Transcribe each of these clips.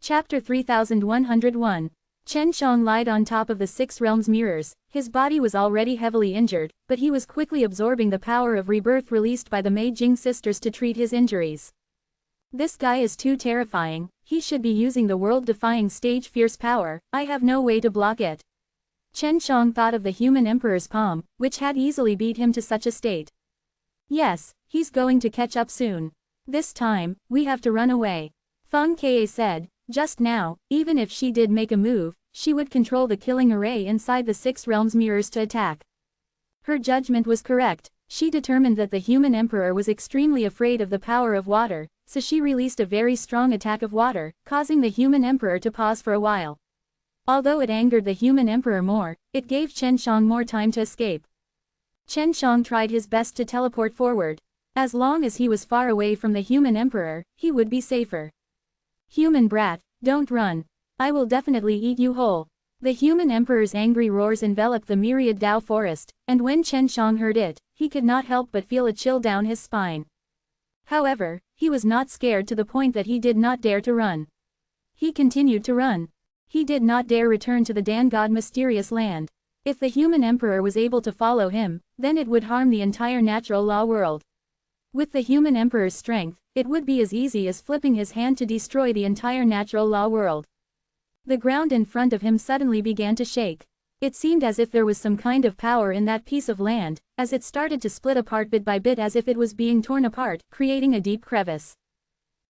Chapter 3101. Chen Shang lied on top of the Six Realms mirrors. His body was already heavily injured, but he was quickly absorbing the power of rebirth released by the Mei Jing sisters to treat his injuries. This guy is too terrifying, he should be using the world-defying stage fierce power, I have no way to block it. Chen Shang thought of the human emperor's palm, which had easily beat him to such a state. Yes, he's going to catch up soon. This time, we have to run away. Feng Ke said. Just now, even if she did make a move, she would control the killing array inside the Six Realms mirrors to attack. Her judgment was correct. She determined that the human emperor was extremely afraid of the power of water, so she released a very strong attack of water, causing the human emperor to pause for a while. Although it angered the human emperor more, it gave Chen Shang more time to escape. Chen Shang tried his best to teleport forward. As long as he was far away from the human emperor, he would be safer. Human brat, don't run. I will definitely eat you whole. The human emperor's angry roars enveloped the myriad Dao forest, and when Chen Shang heard it, he could not help but feel a chill down his spine. However, he was not scared to the point that he did not dare to run. He continued to run. He did not dare return to the Dan God mysterious land. If the human emperor was able to follow him, then it would harm the entire natural law world. With the human emperor's strength, it would be as easy as flipping his hand to destroy the entire natural law world. The ground in front of him suddenly began to shake. It seemed as if there was some kind of power in that piece of land, as it started to split apart bit by bit as if it was being torn apart, creating a deep crevice.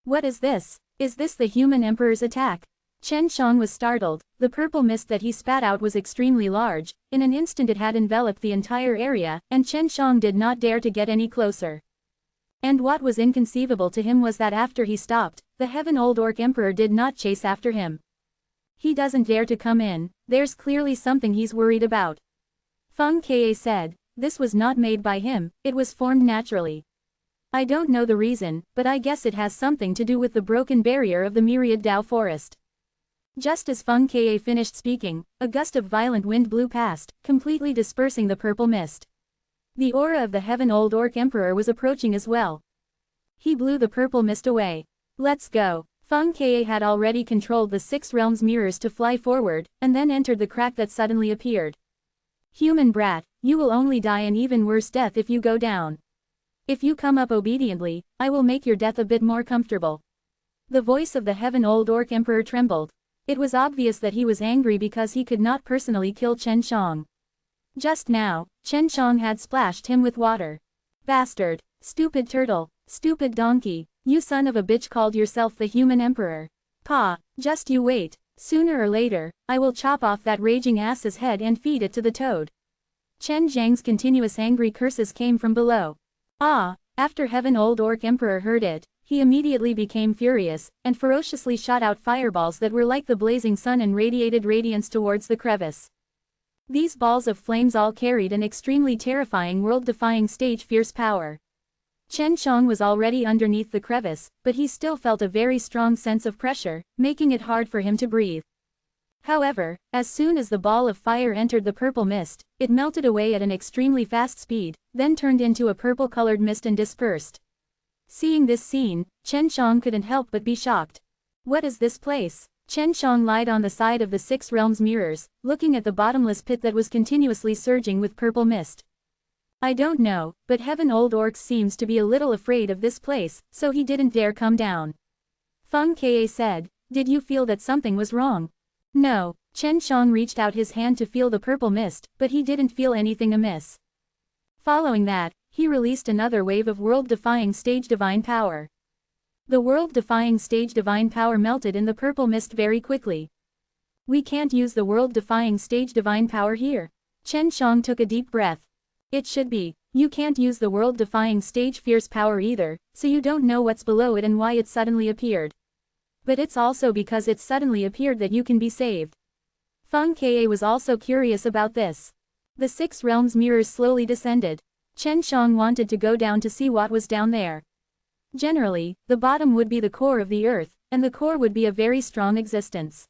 What is this? Is this the human emperor's attack? Chen Shang was startled. The purple mist that he spat out was extremely large. In an instant it had enveloped the entire area, and Chen Shang did not dare to get any closer. And what was inconceivable to him was that after he stopped, the Heaven Old Orc Emperor did not chase after him. He doesn't dare to come in, there's clearly something he's worried about. Feng Ke said, this was not made by him, it was formed naturally. I don't know the reason, but I guess it has something to do with the broken barrier of the myriad Dao forest. Just as Feng Ke finished speaking, a gust of violent wind blew past, completely dispersing the purple mist. The aura of the Heaven Old Orc Emperor was approaching as well. He blew the purple mist away. Let's go. Feng Ke had already controlled the Six Realms mirrors to fly forward, and then entered the crack that suddenly appeared. Human brat, you will only die an even worse death if you go down. If you come up obediently, I will make your death a bit more comfortable. The voice of the Heaven Old Orc Emperor trembled. It was obvious that he was angry because he could not personally kill Chen Shang. Just now, Chen Shang had splashed him with water. Bastard, stupid turtle, stupid donkey, you son of a bitch called yourself the human emperor. Pa, just you wait, sooner or later, I will chop off that raging ass's head and feed it to the toad. Chen Zhang's continuous angry curses came from below. After Heaven Old Orc Emperor heard it, he immediately became furious, and ferociously shot out fireballs that were like the blazing sun and radiated radiance towards the crevice. These balls of flames all carried an extremely terrifying world-defying stage fierce power. Chen Shang was already underneath the crevice, but he still felt a very strong sense of pressure, making it hard for him to breathe. However, as soon as the ball of fire entered the purple mist, it melted away at an extremely fast speed, then turned into a purple-colored mist and dispersed. Seeing this scene, Chen Shang couldn't help but be shocked. What is this place? Chen Shang lied on the side of the Six Realms mirrors, looking at the bottomless pit that was continuously surging with purple mist. I don't know, but Heaven Old Orcs seems to be a little afraid of this place, so he didn't dare come down. Feng Ke said, did you feel that something was wrong? No, Chen Shang reached out his hand to feel the purple mist, but he didn't feel anything amiss. Following that, he released another wave of world-defying stage divine power. The world-defying stage divine power melted in the purple mist very quickly. We can't use the world-defying stage divine power here. Chen Shang took a deep breath. It should be, you can't use the world-defying stage fierce power either, so you don't know what's below it and why it suddenly appeared. But it's also because it suddenly appeared that you can be saved. Feng Ke was also curious about this. The Six Realms mirrors slowly descended. Chen Shang wanted to go down to see what was down there. Generally, the bottom would be the core of the earth, and the core would be a very strong existence.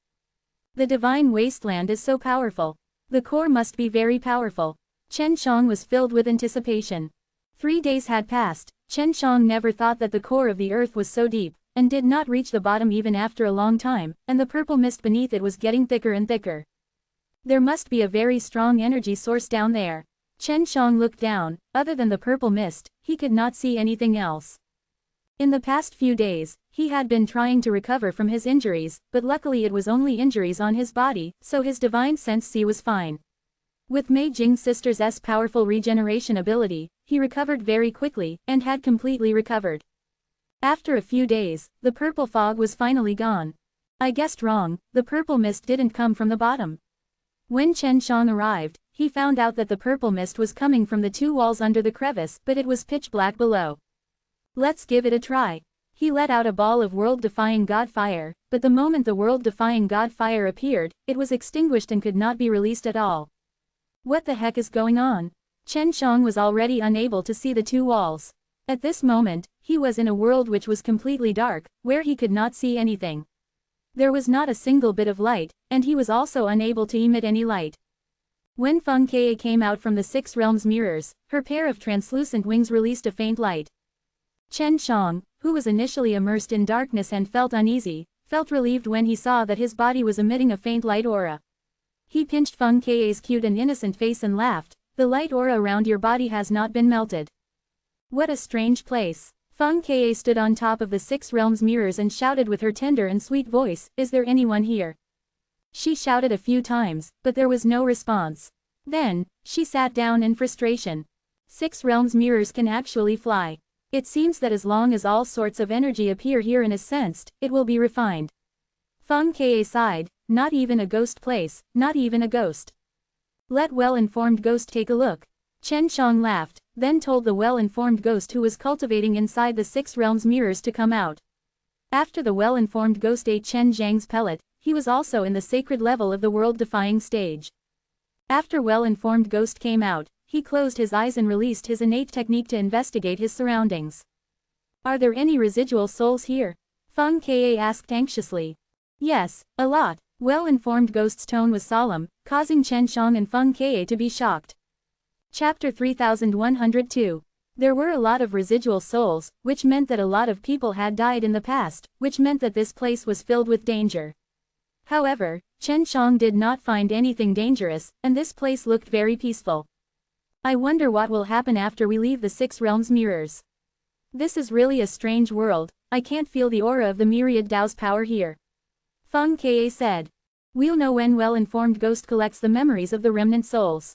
The divine wasteland is so powerful. The core must be very powerful. Chen Shang was filled with anticipation. 3 days had passed. Chen Shang never thought that the core of the earth was so deep, and did not reach the bottom even after a long time, and the purple mist beneath it was getting thicker and thicker. There must be a very strong energy source down there. Chen Xiang looked down. Other than the purple mist, he could not see anything else. In the past few days, he had been trying to recover from his injuries, but luckily it was only injuries on his body, so his divine sense was fine. With Mei Jing sisters' powerful regeneration ability, he recovered very quickly, and had completely recovered. After a few days, the purple fog was finally gone. I guessed wrong, the purple mist didn't come from the bottom. When Chen Xiang arrived, he found out that the purple mist was coming from the two walls under the crevice, but it was pitch black below. Let's give it a try. He let out a ball of world-defying god fire, but the moment the world-defying god fire appeared, it was extinguished and could not be released at all. What the heck is going on? Chen Xiang was already unable to see the two walls. At this moment, he was in a world which was completely dark, where he could not see anything. There was not a single bit of light, and he was also unable to emit any light. When Feng Ke came out from the Six Realms mirrors, her pair of translucent wings released a faint light. Chen Xiang, who was initially immersed in darkness and felt uneasy, felt relieved when he saw that his body was emitting a faint light aura. He pinched Feng Ke's cute and innocent face and laughed. The light aura around your body has not been melted. What a strange place. Feng Ke stood on top of the Six Realms mirrors and shouted with her tender and sweet voice, "Is there anyone here?" She shouted a few times, but there was no response. Then, she sat down in frustration. Six Realms mirrors can actually fly. It seems that as long as all sorts of energy appear here and is sensed, it will be refined. Feng Ke sighed. Not even a ghost place, not even a ghost. Let well-informed ghost take a look. Chen Xiang laughed, then told the well-informed ghost who was cultivating inside the Six Realms mirrors to come out. After the well-informed ghost ate Chen Zhang's pellet, he was also in the sacred level of the world-defying stage. After well-informed ghost came out, he closed his eyes and released his innate technique to investigate his surroundings. Are there any residual souls here? Feng Ke asked anxiously. Yes, a lot. Well-informed ghost's tone was solemn, causing Chen Xiang and Feng Ke to be shocked. Chapter 3102. There were a lot of residual souls, which meant that a lot of people had died in the past, which meant that this place was filled with danger. However, Chen Xiang did not find anything dangerous, and this place looked very peaceful. I wonder what will happen after we leave the Six Realms mirrors. This is really a strange world. I can't feel the aura of the myriad Dao's power here. Feng Ke said. We'll know when well-informed ghost collects the memories of the remnant souls.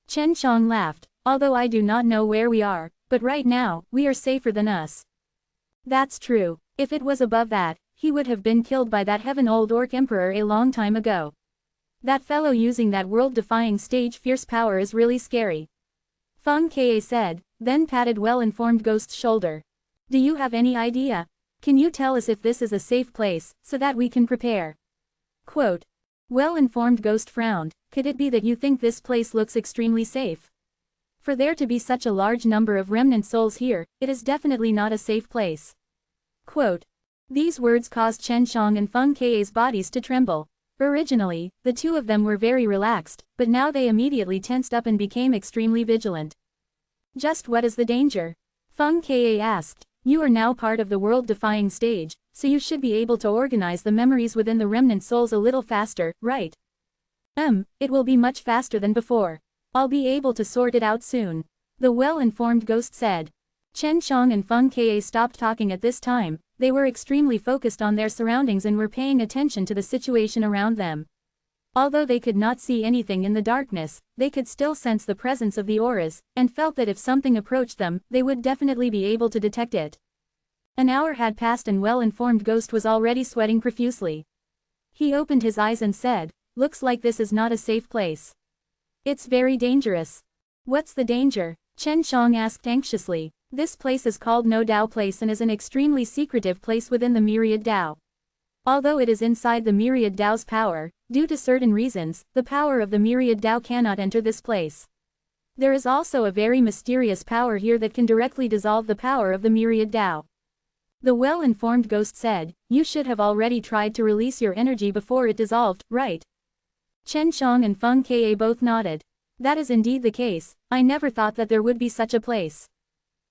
Chen Xiang laughed. Although I do not know where we are, but right now, we are safer than us. That's true. If it was above that, he would have been killed by that heaven-old orc emperor a long time ago. That fellow using that world-defying stage fierce power is really scary. Feng Ke said, then patted well-informed ghost's shoulder. Do you have any idea? Can you tell us if this is a safe place, so that we can prepare? Quote. Well-informed ghost frowned. Could it be that you think this place looks extremely safe? For there to be such a large number of remnant souls here, it is definitely not a safe place. Quote. These words caused Chen Xiang and Feng Ke's bodies to tremble. Originally, the two of them were very relaxed, but now they immediately tensed up and became extremely vigilant. Just what is the danger? Feng Ke asked. You are now part of the world-defying stage, so you should be able to organize the memories within the remnant souls a little faster, right? It will be much faster than before. I'll be able to sort it out soon. The well-informed ghost said. Chen Xiang and Feng Ke stopped talking at this time. They were extremely focused on their surroundings and were paying attention to the situation around them. Although they could not see anything in the darkness, they could still sense the presence of the auras, and felt that if something approached them, they would definitely be able to detect it. An hour had passed and well-informed ghost was already sweating profusely. He opened his eyes and said, looks like this is not a safe place. It's very dangerous. What's the danger? Chen Xiang asked anxiously. This place is called No Dao Place and is an extremely secretive place within the Myriad Dao. Although it is inside the Myriad Dao's power, due to certain reasons, the power of the Myriad Dao cannot enter this place. There is also a very mysterious power here that can directly dissolve the power of the Myriad Dao. The well-informed ghost said, you should have already tried to release your energy before it dissolved, right? Chen Xiang and Feng Ke both nodded. That is indeed the case. I never thought that there would be such a place.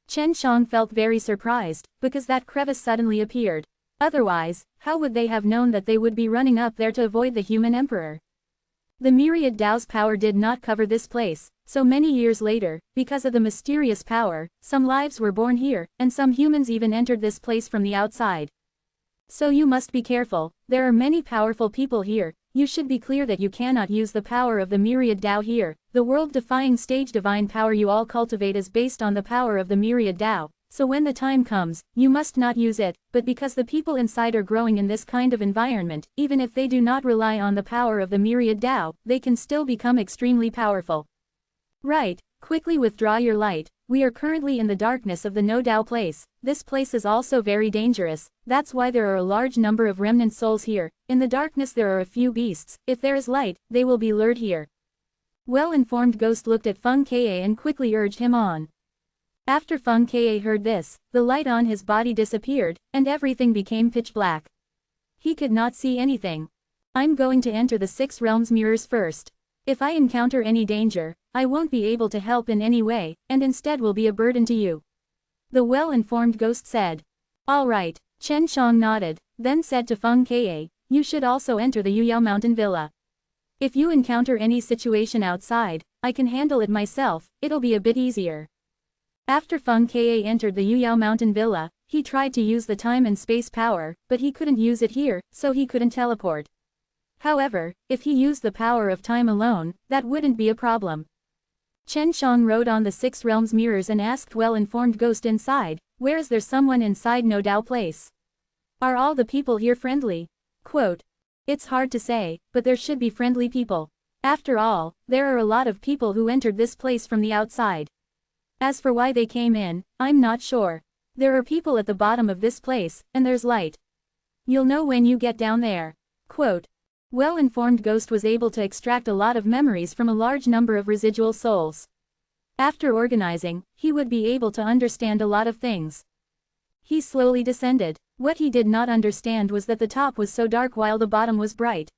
Chen Xiang felt very surprised, because that crevice suddenly appeared. Otherwise, how would they have known that they would be running up there to avoid the human emperor? The myriad Tao's power did not cover this place, so many years later, because of the mysterious power, some lives were born here, and some humans even entered this place from the outside. So you must be careful, there are many powerful people here, you should be clear that you cannot use the power of the myriad Tao here, the world-defying stage divine power you all cultivate is based on the power of the myriad Tao. So when the time comes, you must not use it, but because the people inside are growing in this kind of environment, even if they do not rely on the power of the myriad Tao, they can still become extremely powerful. Right, quickly withdraw your light, we are currently in the darkness of the no Tao place, this place is also very dangerous, that's why there are a large number of remnant souls here, in the darkness there are a few beasts, if there is light, they will be lured here. Well-informed Ghost looked at Feng Ka and quickly urged him on. After Feng Ka heard this, the light on his body disappeared, and everything became pitch black. He could not see anything. I'm going to enter the 6 realms mirrors first. If I encounter any danger, I won't be able to help in any way, and instead will be a burden to you. The well-informed Ghost said. All right, Chen Shang nodded, then said to Feng Ka, you should also enter the Yuyao Mountain Villa. If you encounter any situation outside, I can handle it myself, it'll be a bit easier. After Feng Ka entered the Yuyao Mountain Villa, he tried to use the time and space power, but he couldn't use it here, so he couldn't teleport. However, if he used the power of time alone, that wouldn't be a problem. Chen Shang rode on the 6 realms mirrors and asked well-informed Ghost inside, where is there someone inside no Tao place? Are all the people here friendly? Quote, it's hard to say, but there should be friendly people. After all, there are a lot of people who entered this place from the outside. As for why they came in, I'm not sure. There are people at the bottom of this place, and there's light. You'll know when you get down there. Quote, well-informed Ghost was able to extract a lot of memories from a large number of residual souls. After organizing, he would be able to understand a lot of things. He slowly descended. What he did not understand was that the top was so dark while the bottom was bright.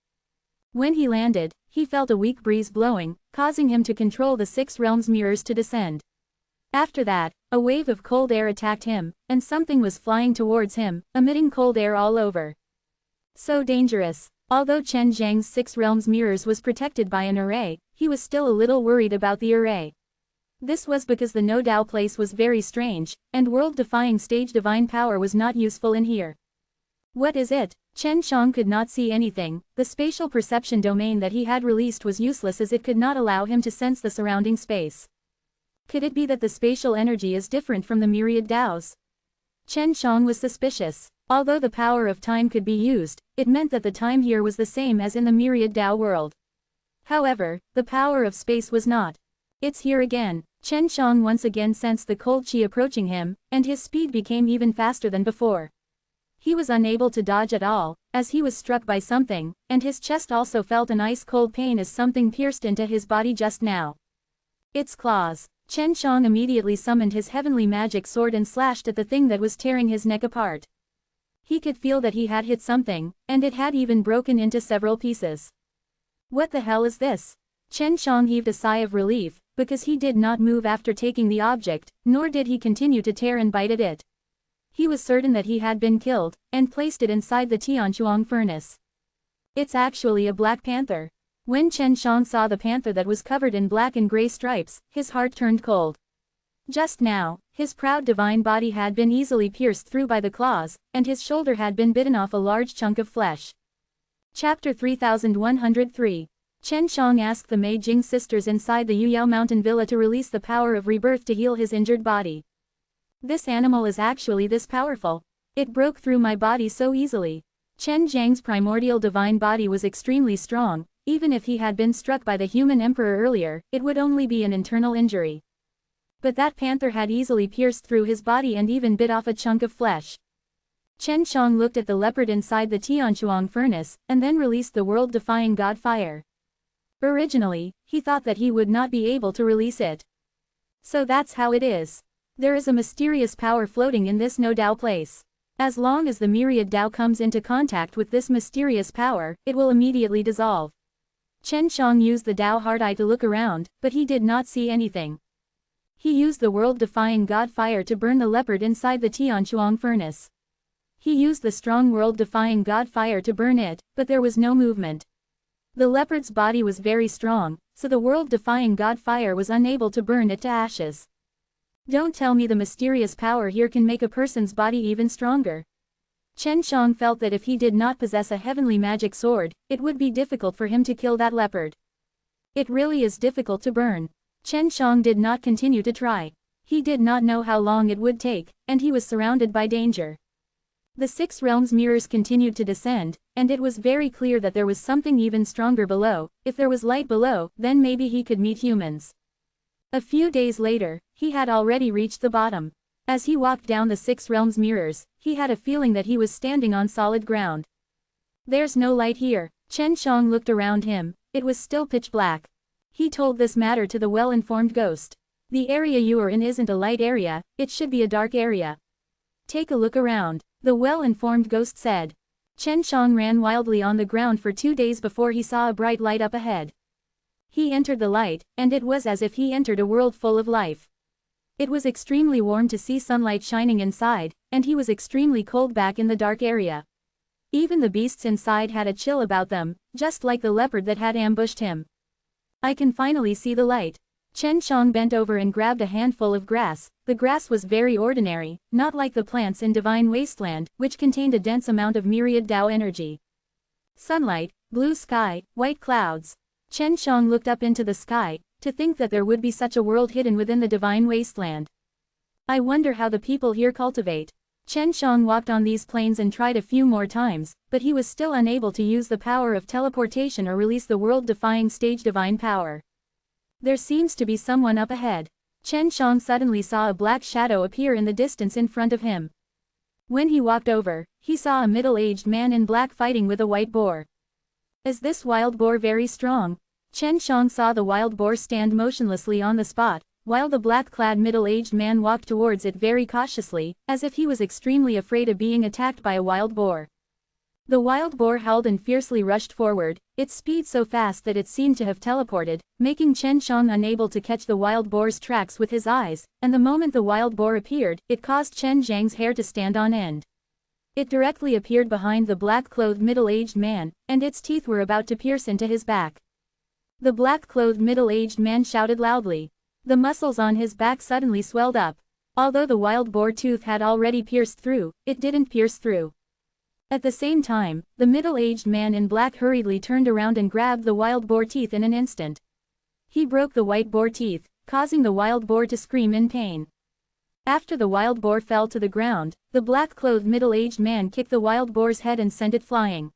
When he landed, he felt a weak breeze blowing, causing him to control the 6 realms mirrors to descend. After that, a wave of cold air attacked him, and something was flying towards him, emitting cold air all over. So dangerous. Although Chen Zhang's 6 realms mirrors was protected by an array, he was still a little worried about the array. This was because the no Tao place was very strange, and world-defying stage divine power was not useful in here. What is it? Chen Shang could not see anything, the spatial perception domain that he had released was useless as it could not allow him to sense the surrounding space. Could it be that the spatial energy is different from the myriad Taos? Chen Shang was suspicious. Although the power of time could be used, it meant that the time here was the same as in the myriad Tao world. However, the power of space was not. It's here again. Chen Shang once again sensed the cold chi approaching him, and his speed became even faster than before. He was unable to dodge at all, as he was struck by something, and his chest also felt an ice-cold pain as something pierced into his body just now. Its claws. Chen Shang immediately summoned his heavenly magic sword and slashed at the thing that was tearing his neck apart. He could feel that he had hit something, and it had even broken into several pieces. What the hell is this? Chen Shang heaved a sigh of relief, because he did not move after taking the object, nor did he continue to tear and bite at it. He was certain that he had been killed, and placed it inside the Tianchuang furnace. It's actually a black panther. When Chen Shang saw the panther that was covered in black and gray stripes, his heart turned cold. Just now, his proud divine body had been easily pierced through by the claws, and his shoulder had been bitten off a large chunk of flesh. Chapter 3103. Chen Shang asked the Mei Jing sisters inside the Yuyao Mountain Villa to release the power of rebirth to heal his injured body. This animal is actually this powerful. It broke through my body so easily. Chen Zhang's primordial divine body was extremely strong. Even if he had been struck by the human emperor earlier, it would only be an internal injury. But that panther had easily pierced through his body and even bit off a chunk of flesh. Chen Shang looked at the leopard inside the Tianchuang furnace, and then released the world-defying god fire. Originally, he thought that he would not be able to release it. So that's how it is. There is a mysterious power floating in this no Tao place. As long as the myriad Tao comes into contact with this mysterious power, it will immediately dissolve. Chen Shang used the Tao Heart Eye to look around, but he did not see anything. He used the world-defying god fire to burn the leopard inside the Tianchuang furnace. He used the strong world-defying god fire to burn it, but there was no movement. The leopard's body was very strong, so the world-defying god fire was unable to burn it to ashes. Don't tell me the mysterious power here can make a person's body even stronger. Chen Shang felt that if he did not possess a heavenly magic sword, it would be difficult for him to kill that leopard. It really is difficult to burn. Chen Shang did not continue to try. He did not know how long it would take, and he was surrounded by danger. The 6 realms mirrors continued to descend, and it was very clear that there was something even stronger below. If there was light below, then maybe he could meet humans. A few days later, he had already reached the bottom. As he walked down the 6 realms mirrors, he had a feeling that he was standing on solid ground. There's no light here. Chen Shang looked around him. It was still pitch black. He told this matter to the well-informed ghost. The area you are in isn't a light area, it should be a dark area. Take a look around, the well-informed ghost said. Chen Shang ran wildly on the ground for 2 days before he saw a bright light up ahead. He entered the light, and it was as if he entered a world full of life. It was extremely warm to see sunlight shining inside, and he was extremely cold back in the dark area. Even the beasts inside had a chill about them, just like the leopard that had ambushed him. I can finally see the light. Chen Shang bent over and grabbed a handful of grass. The grass was very ordinary, not like the plants in Divine Wasteland, which contained a dense amount of myriad Tao energy. Sunlight, blue sky, white clouds. Chen Shang looked up into the sky, to think that there would be such a world hidden within the Divine Wasteland. I wonder how the people here cultivate. Chen Shang walked on these plains and tried a few more times, but he was still unable to use the power of teleportation or release the world-defying stage divine power. There seems to be someone up ahead. Chen Shang suddenly saw a black shadow appear in the distance in front of him. When he walked over, he saw a middle-aged man in black fighting with a white boar. Is this wild boar very strong? Chen Shang saw the wild boar stand motionlessly on the spot, while the black-clad middle-aged man walked towards it very cautiously, as if he was extremely afraid of being attacked by a wild boar. The wild boar howled and fiercely rushed forward, its speed so fast that it seemed to have teleported, making Chen Shang unable to catch the wild boar's tracks with his eyes, and the moment the wild boar appeared, it caused Chen Zhang's hair to stand on end. It directly appeared behind the black-clothed middle-aged man, and its teeth were about to pierce into his back. The black-clothed middle-aged man shouted loudly. The muscles on his back suddenly swelled up. Although the wild boar tooth had already pierced through, it didn't pierce through. At the same time, the middle-aged man in black hurriedly turned around and grabbed the wild boar teeth in an instant. He broke the white boar teeth, causing the wild boar to scream in pain. After the wild boar fell to the ground, the black-clothed middle-aged man kicked the wild boar's head and sent it flying.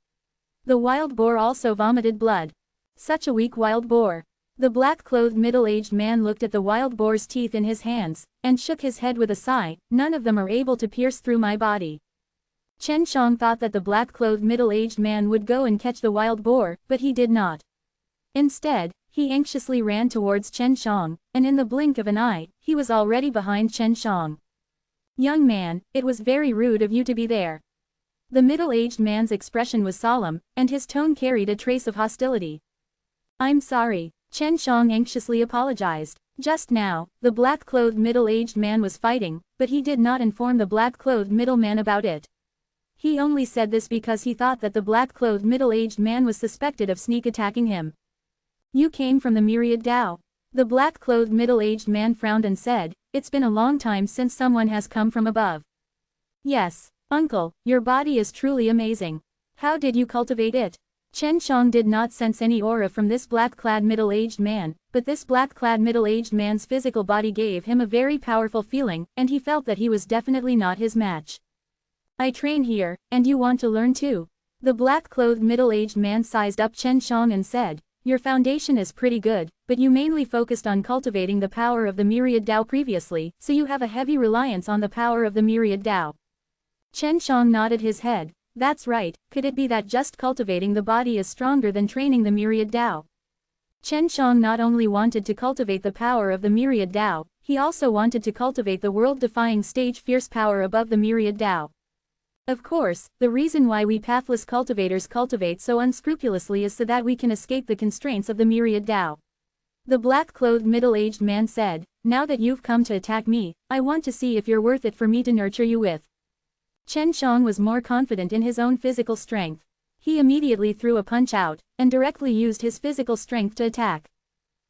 The wild boar also vomited blood. Such a weak wild boar. The black-clothed middle-aged man looked at the wild boar's teeth in his hands, and shook his head with a sigh. None of them are able to pierce through my body. Chen Shang thought that the black-clothed middle-aged man would go and catch the wild boar, but he did not. Instead, he anxiously ran towards Chen Shang, and in the blink of an eye, he was already behind Chen Shang. Young man, it was very rude of you to be there. The middle-aged man's expression was solemn, and his tone carried a trace of hostility. I'm sorry, Chen Shang anxiously apologized. Just now, the black-clothed middle-aged man was fighting, but he did not inform the black-clothed middleman about it. He only said this because he thought that the black-clothed middle-aged man was suspected of sneak attacking him. You came from the myriad Tao. The black-clothed middle-aged man frowned and said, it's been a long time since someone has come from above. Yes, uncle, your body is truly amazing. How did you cultivate it? Chen Shang did not sense any aura from this black-clad middle-aged man, but this black-clad middle-aged man's physical body gave him a very powerful feeling, and he felt that he was definitely not his match. I train here, and you want to learn too. The black-clothed middle-aged man sized up Chen Shang and said, your foundation is pretty good, but you mainly focused on cultivating the power of the myriad Tao previously, so you have a heavy reliance on the power of the myriad Tao. Chen Shang nodded his head. That's right, could it be that just cultivating the body is stronger than training the myriad Tao? Chen Shang not only wanted to cultivate the power of the myriad Tao, he also wanted to cultivate the world-defying stage fierce power above the myriad Tao. Of course, the reason why we pathless cultivators cultivate so unscrupulously is so that we can escape the constraints of the myriad Tao. The black-clothed middle-aged man said, now that you've come to attack me, I want to see if you're worth it for me to nurture you with. Chen Xiang was more confident in his own physical strength. He immediately threw a punch out, and directly used his physical strength to attack.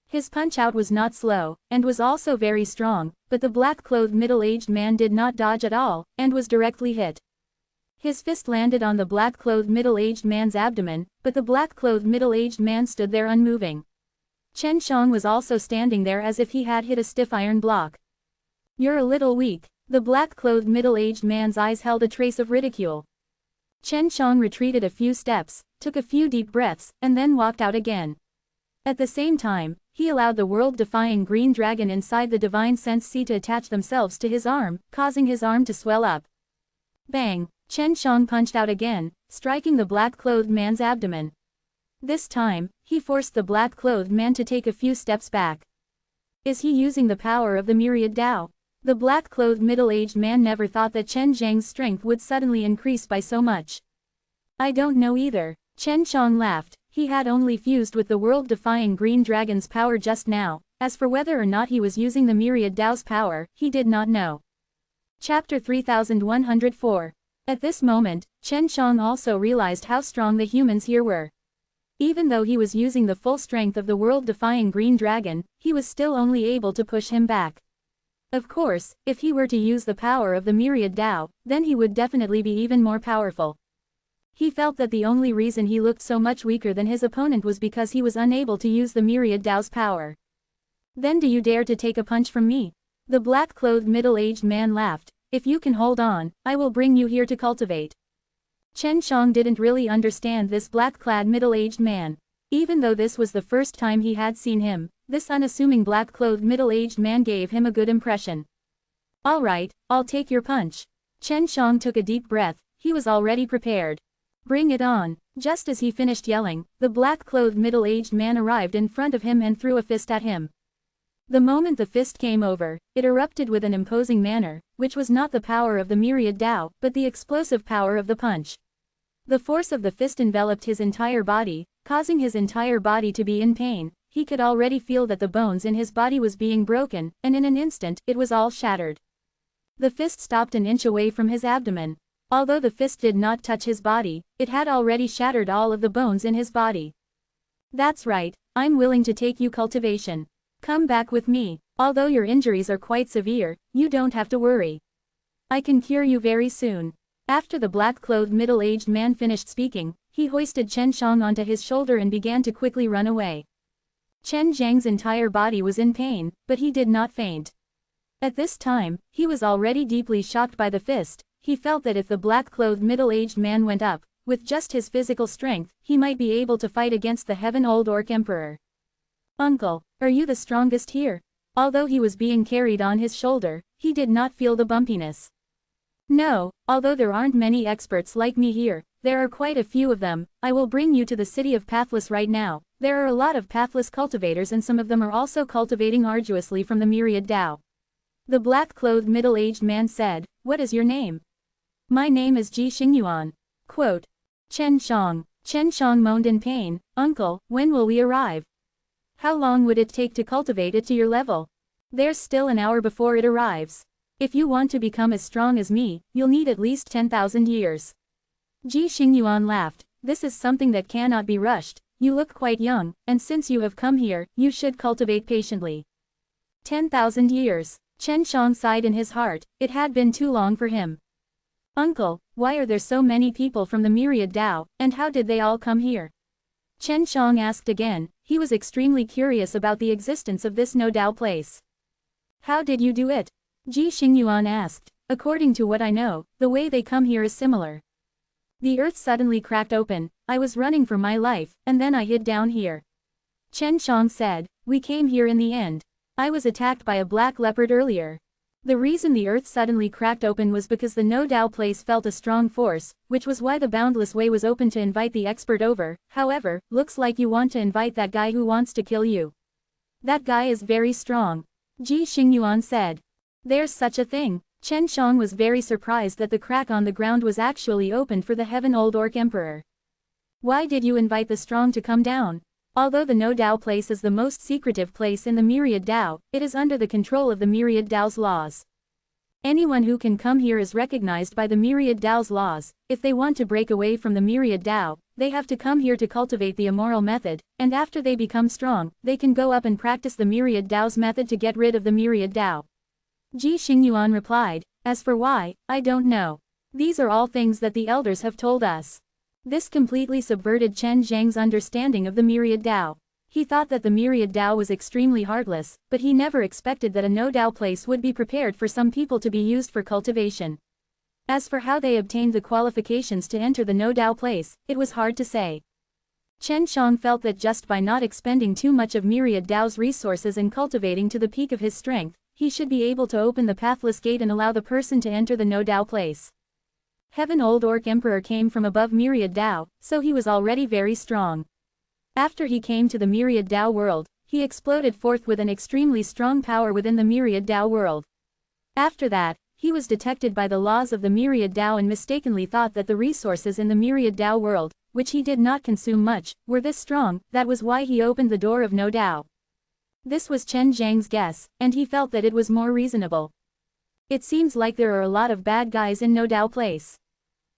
His punch-out was not slow, and was also very strong, but the black-clothed middle-aged man did not dodge at all, and was directly hit. His fist landed on the black-clothed middle-aged man's abdomen, but the black-clothed middle-aged man stood there unmoving. Chen Xiang was also standing there as if he had hit a stiff iron block. "You're a little weak." The black-clothed middle-aged man's eyes held a trace of ridicule. Chen Xiang retreated a few steps, took a few deep breaths, and then walked out again. At the same time, he allowed the world-defying green dragon inside the divine sense sea to attach themselves to his arm, causing his arm to swell up. Bang! Chen Xiang punched out again, striking the black-clothed man's abdomen. This time, he forced the black-clothed man to take a few steps back. Is he using the power of the myriad Tao? The black-clothed middle-aged man never thought that Chen Zhang's strength would suddenly increase by so much. I don't know either. Chen Xiang laughed. He had only fused with the world-defying green dragon's power just now. As for whether or not he was using the myriad Tao's power, he did not know. Chapter 3104. At this moment, Chen Xiang also realized how strong the humans here were. Even though he was using the full strength of the world-defying green dragon, he was still only able to push him back. Of course, if he were to use the power of the myriad Tao, then he would definitely be even more powerful. He felt that the only reason he looked so much weaker than his opponent was because he was unable to use the myriad Tao's power. Then do you dare to take a punch from me? The black-clothed middle-aged man laughed. If you can hold on, I will bring you here to cultivate. Chen Xiang didn't really understand this black-clad middle-aged man. Even though this was the first time he had seen him, this unassuming black-clothed middle-aged man gave him a good impression. All right, I'll take your punch. Chen Xiang took a deep breath. He was already prepared. Bring it on. Just as he finished yelling, the black-clothed middle-aged man arrived in front of him and threw a fist at him. The moment the fist came over, it erupted with an imposing manner, which was not the power of the myriad Tao, but the explosive power of the punch. The force of the fist enveloped his entire body, causing his entire body to be in pain. He could already feel that the bones in his body was being broken, and in an instant, it was all shattered. The fist stopped an inch away from his abdomen. Although the fist did not touch his body, it had already shattered all of the bones in his body. That's right, I'm willing to take you cultivation. Come back with me. Although your injuries are quite severe, you don't have to worry. I can cure you very soon. After the black-clothed middle-aged man finished speaking, he hoisted Chen Xiang onto his shoulder and began to quickly run away. Chen Zhang's entire body was in pain, but he did not faint. At this time, he was already deeply shocked by the fist. He felt that if the black-clothed middle-aged man went up, with just his physical strength, he might be able to fight against the Heaven Old Orc Emperor. Uncle, are you the strongest here? Although he was being carried on his shoulder, he did not feel the bumpiness. No, although there aren't many experts like me here, there are quite a few of them. I will bring you to the city of Pathless right now. There are a lot of Pathless cultivators and some of them are also cultivating arduously from the myriad Tao. The black-clothed middle-aged man said, What is your name? My name is Ji Xingyuan. Quote. Chen Xiang. Chen Xiang moaned in pain. Uncle, when will we arrive? How long would it take to cultivate it to your level? There's still an hour before it arrives. If you want to become as strong as me, you'll need at least 10,000 years. Ji Xingyuan laughed. This is something that cannot be rushed. You look quite young, and since you have come here, you should cultivate patiently. 10,000 years. Chen Xiang sighed in his heart. It had been too long for him. Uncle, why are there so many people from the myriad Tao, and how did they all come here? Chen Xiang asked again. He was extremely curious about the existence of this no-Tao place. How did you do it? Ji Xingyuan asked. According to what I know, the way they come here is similar. The earth suddenly cracked open. I was running for my life, and then I hid down here. Chen Xiang said, We came here in the end. I was attacked by a black leopard earlier. The reason the earth suddenly cracked open was because the no-Tao place felt a strong force, which was why the boundless way was open to invite the expert over. However, looks like you want to invite that guy who wants to kill you. That guy is very strong. Ji Xingyuan said. There's such a thing. Chen Xiang was very surprised that the crack on the ground was actually opened for the Heaven Old Orc Emperor. Why did you invite the strong to come down? Although the no-Tao place is the most secretive place in the myriad Tao, it is under the control of the myriad Tao's laws. Anyone who can come here is recognized by the Myriad Tao's laws. If they want to break away from the Myriad Tao, they have to come here to cultivate the Immortal method, and after they become strong, they can go up and practice the Myriad Tao's method to get rid of the Myriad Tao. Ji Xingyuan replied, as for why, I don't know. These are all things that the elders have told us. This completely subverted Chen Zhang's understanding of the Myriad Tao. He thought that the Myriad Tao was extremely heartless, but he never expected that a no-Tao place would be prepared for some people to be used for cultivation. As for how they obtained the qualifications to enter the no-Tao place, it was hard to say. Chen Shang felt that just by not expending too much of Myriad Tao's resources and cultivating to the peak of his strength, he should be able to open the pathless gate and allow the person to enter the no-Tao place. Heaven Old Orc Emperor came from above Myriad Tao, so he was already very strong. After he came to the Myriad Tao world, he exploded forth with an extremely strong power within the Myriad Tao world. After that, he was detected by the laws of the Myriad Tao and mistakenly thought that the resources in the Myriad Tao world, which he did not consume much, were this strong. That was why he opened the door of no Tao. This was Chen Zhang's guess, and he felt that it was more reasonable. It seems like there are a lot of bad guys in no Tao place.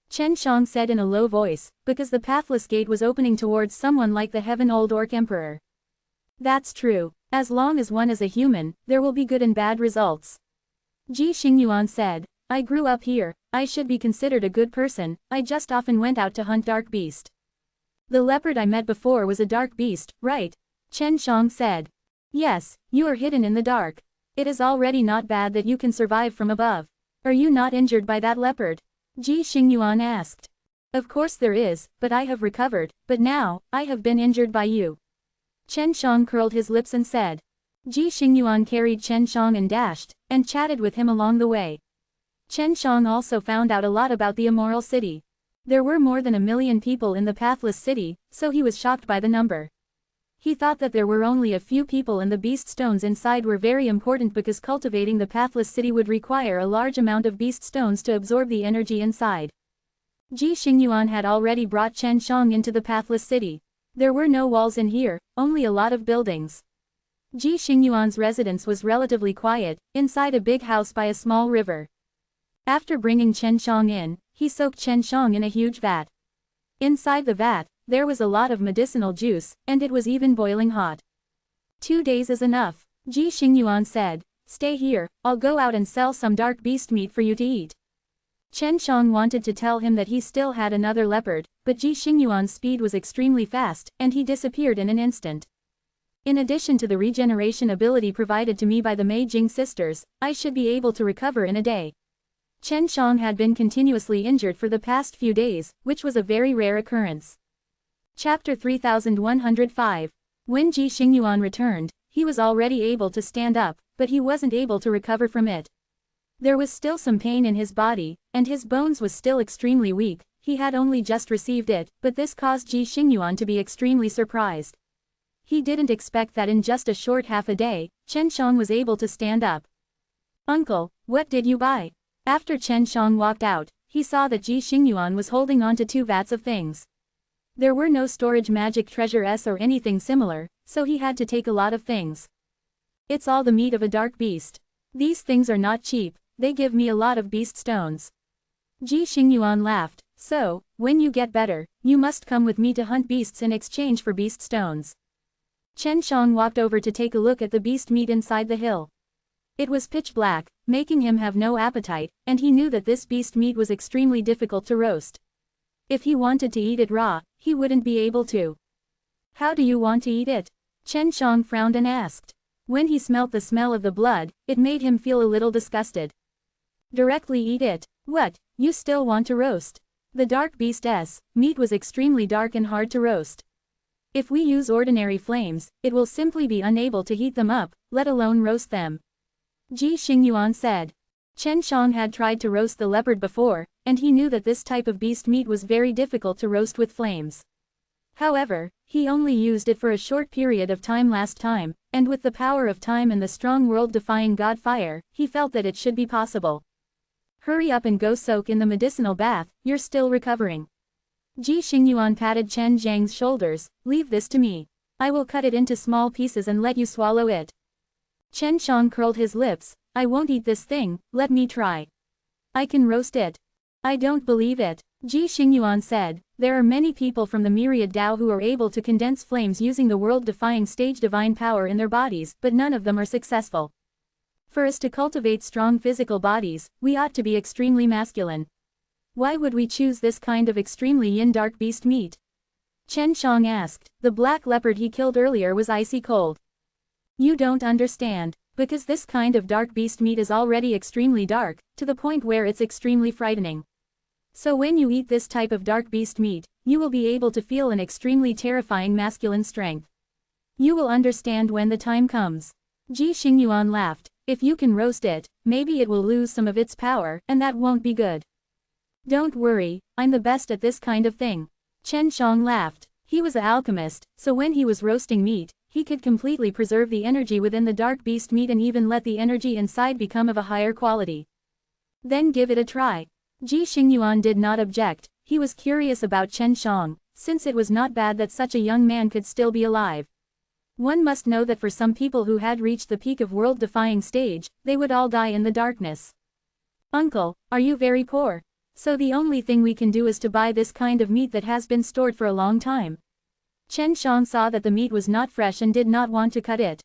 Chen Shang said in a low voice, because the pathless gate was opening towards someone like the Heaven Old Orc Emperor. That's true. As long as one is a human, there will be good and bad results. Ji Xingyuan said, I grew up here, I should be considered a good person, I just often went out to hunt dark beast. The leopard I met before was a dark beast, right? Chen Shang said. Yes, you are hidden in the dark. It is already not bad that you can survive from above. Are you not injured by that leopard? Ji Xingyuan asked. Of course there is, but I have recovered, but now, I have been injured by you. Chen Shang curled his lips and said. Ji Xingyuan carried Chen Shang and dashed, and chatted with him along the way. Chen Shang also found out a lot about the Immortal City. There were more than 1 million people in the Pathless City, so he was shocked by the number. He thought that there were only a few people and the beast stones inside were very important because cultivating the Pathless City would require a large amount of beast stones to absorb the energy inside. Ji Xingyuan had already brought Chen Shang into the Pathless City. There were no walls in here, only a lot of buildings. Ji Xingyuan's residence was relatively quiet, inside a big house by a small river. After bringing Chen Shang in, he soaked Chen Shang in a huge vat. Inside the vat, there was a lot of medicinal juice, and it was even boiling hot. 2 days is enough, Ji Xingyuan said. Stay here, I'll go out and sell some dark beast meat for you to eat. Chen Shang wanted to tell him that he still had another leopard, but Ji Xingyuan's speed was extremely fast, and he disappeared in an instant. In addition to the regeneration ability provided to me by the Mei Jing sisters, I should be able to recover in a day. Chen Shang had been continuously injured for the past few days, which was a very rare occurrence. Chapter 3105. When Ji Xingyuan returned, he was already able to stand up, but he wasn't able to recover from it. There was still some pain in his body, and his bones was still extremely weak. He had only just received it, but this caused Ji Xingyuan to be extremely surprised. He didn't expect that in just a short half a day, Chen Shang was able to stand up. Uncle, what did you buy? After Chen Shang walked out, he saw that Ji Xingyuan was holding on to 2 vats of things. There were no storage magic treasures or anything similar, so he had to take a lot of things. It's all the meat of a dark beast. These things are not cheap, they give me a lot of beast stones. Ji Xingyuan laughed. So, when you get better, you must come with me to hunt beasts in exchange for beast stones. Chen Shang walked over to take a look at the beast meat inside the hill. It was pitch black, making him have no appetite, and he knew that this beast meat was extremely difficult to roast. If he wanted to eat it raw, he wouldn't be able to. How do you want to eat it? Chen Shang frowned and asked. When he smelt the smell of the blood, it made him feel a little disgusted. Directly eat it. What, you still want to roast? The dark beast's meat was extremely dark and hard to roast. If we use ordinary flames, it will simply be unable to heat them up, let alone roast them. Ji Xingyuan said. Chen Shang had tried to roast the leopard before, and he knew that this type of beast meat was very difficult to roast with flames. However, he only used it for a short period of time last time, and with the power of time and the strong world-defying god fire, he felt that it should be possible. Hurry up and go soak in the medicinal bath, you're still recovering. Ji Xingyuan patted Chen Zhang's shoulders. Leave this to me. I will cut it into small pieces and let you swallow it. Chen Shang curled his lips. I won't eat this thing, let me try. I can roast it. I don't believe it. Ji Xingyuan said, there are many people from the myriad Dao who are able to condense flames using the world-defying stage divine power in their bodies, but none of them are successful. For us to cultivate strong physical bodies, we ought to be extremely masculine. Why would we choose this kind of extremely yin dark beast meat? Chen Shang asked. The black leopard he killed earlier was icy cold. You don't understand, because this kind of dark beast meat is already extremely dark, to the point where it's extremely frightening. So when you eat this type of dark beast meat, you will be able to feel an extremely terrifying masculine strength. You will understand when the time comes. Ji Xingyuan laughed. If you can roast it, maybe it will lose some of its power, and that won't be good. Don't worry, I'm the best at this kind of thing. Chen Shang laughed. He was an alchemist, so when he was roasting meat, he could completely preserve the energy within the dark beast meat and even let the energy inside become of a higher quality. Then give it a try. Ji Xingyuan did not object. He was curious about Chen Shang, since it was not bad that such a young man could still be alive. One must know that for some people who had reached the peak of world-defying stage, they would all die in the darkness. Uncle, are you very poor? So the only thing we can do is to buy this kind of meat that has been stored for a long time. Chen Shang saw that the meat was not fresh and did not want to cut it.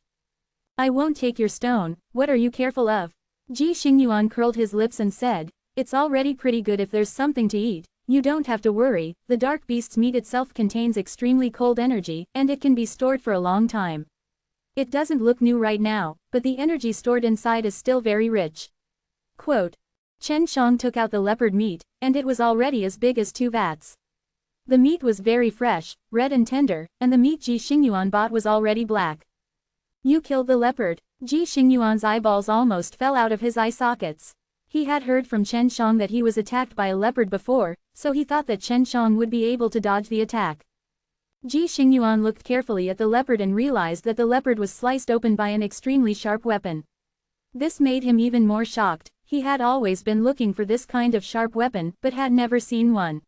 I won't take your stone, what are you careful of? Ji Xingyuan curled his lips and said, it's already pretty good if there's something to eat. You don't have to worry, the dark beast's meat itself contains extremely cold energy, and it can be stored for a long time. It doesn't look new right now, but the energy stored inside is still very rich. Quote. Chen Shang took out the leopard meat, and it was already as big as 2 vats. The meat was very fresh, red and tender, and the meat Ji Xingyuan bought was already black. You killed the leopard. Ji Xingyuan's eyeballs almost fell out of his eye sockets. He had heard from Chen Shang that he was attacked by a leopard before, so he thought that Chen Shang would be able to dodge the attack. Ji Xingyuan looked carefully at the leopard and realized that the leopard was sliced open by an extremely sharp weapon. This made him even more shocked. He had always been looking for this kind of sharp weapon, but had never seen one.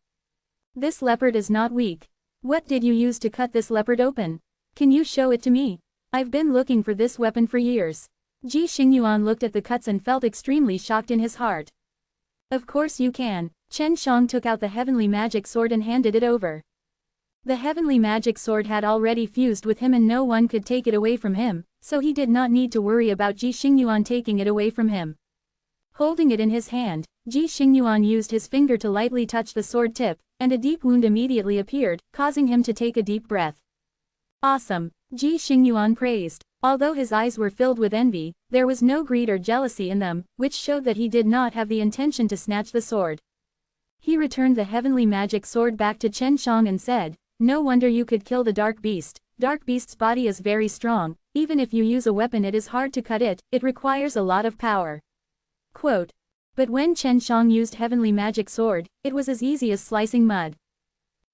This leopard is not weak. What did you use to cut this leopard open? Can you show it to me? I've been looking for this weapon for years. Ji Xingyuan looked at the cuts and felt extremely shocked in his heart. Of course you can. Chen Shang took out the heavenly magic sword and handed it over. The heavenly magic sword had already fused with him and no one could take it away from him, so he did not need to worry about Ji Xingyuan taking it away from him. Holding it in his hand, Ji Xingyuan used his finger to lightly touch the sword tip, and a deep wound immediately appeared, causing him to take a deep breath. Awesome, Ji Xingyuan praised. Although his eyes were filled with envy, there was no greed or jealousy in them, which showed that he did not have the intention to snatch the sword. He returned the heavenly magic sword back to Chen Shang and said, no wonder you could kill the dark beast. Dark beast's body is very strong, even if you use a weapon it is hard to cut it, it requires a lot of power. Quote. But when Chen Shang used heavenly magic sword, it was as easy as slicing mud.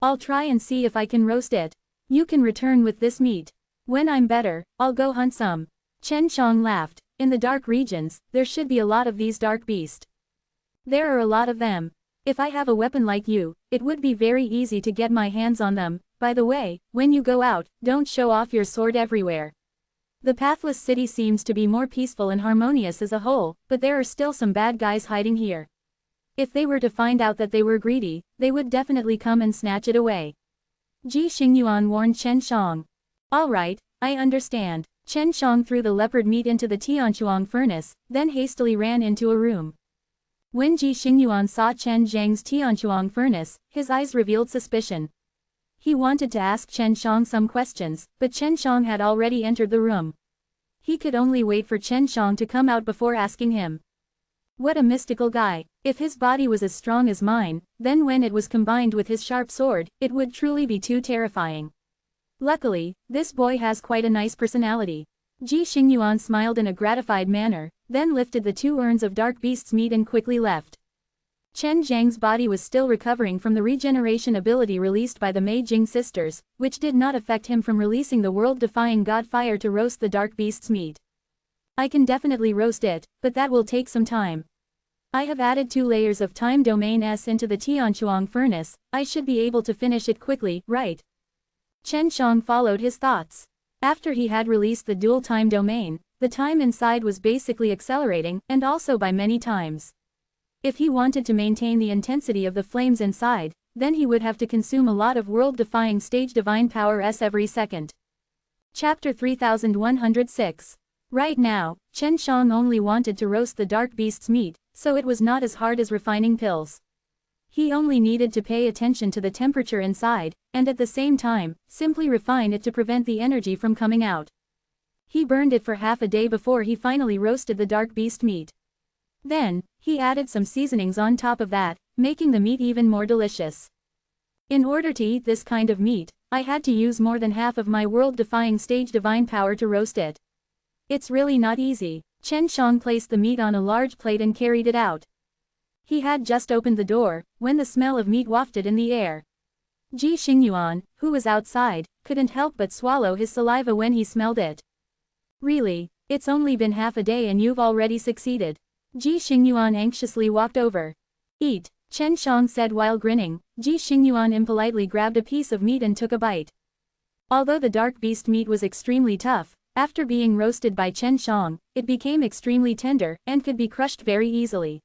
I'll try and see if I can roast it. You can return with this meat. When I'm better, I'll go hunt some. Chen Shang laughed. In the dark regions, there should be a lot of these dark beasts. There are a lot of them. If I have a weapon like you, it would be very easy to get my hands on them. By the way, when you go out, don't show off your sword everywhere. The pathless city seems to be more peaceful and harmonious as a whole, but there are still some bad guys hiding here. If they were to find out that they were greedy, they would definitely come and snatch it away. Ji Xingyuan warned Chen Shang. Alright, I understand. Chen Shang threw the leopard meat into the Tianchuang furnace, then hastily ran into a room. When Ji Xingyuan saw Chen Zhang's Tianchuang furnace, his eyes revealed suspicion. He wanted to ask Chen Shang some questions, but Chen Shang had already entered the room. He could only wait for Chen Shang to come out before asking him. What a mystical guy. If his body was as strong as mine, then when it was combined with his sharp sword, it would truly be too terrifying. Luckily, this boy has quite a nice personality. Ji Xingyuan smiled in a gratified manner, then lifted the 2 urns of dark beast's meat and quickly left. Chen Zhang's body was still recovering from the regeneration ability released by the Mei Jing sisters, which did not affect him from releasing the world-defying god fire to roast the dark beast's meat. I can definitely roast it, but that will take some time. I have added 2 layers of time domain S into the Tianchuang furnace, I should be able to finish it quickly, right? Chen Shang followed his thoughts. After he had released the dual time domain, The time inside was basically accelerating, and also by many times. If he wanted to maintain the intensity of the flames inside, then he would have to consume a lot of world-defying stage divine power every second. Chapter 3106. Right now, Chen Shang only wanted to roast the dark beast's meat, so it was not as hard as refining pills. He only needed to pay attention to the temperature inside, and at the same time, simply refine it to prevent the energy from coming out. He burned it for half a day before he finally roasted the dark beast meat. Then, he added some seasonings on top of that, making the meat even more delicious. In order to eat this kind of meat, I had to use more than half of my world-defying stage divine power to roast it. It's really not easy. Chen Shang placed the meat on a large plate and carried it out. He had just opened the door, when the smell of meat wafted in the air. Ji Xingyuan, who was outside, couldn't help but swallow his saliva when he smelled it. Really? It's only been half a day and you've already succeeded. Ji Xingyuan anxiously walked over. Eat, Chen Shang said while grinning. Ji Xingyuan impolitely grabbed a piece of meat and took a bite. Although the dark beast meat was extremely tough, after being roasted by Chen Shang, it became extremely tender and could be crushed very easily.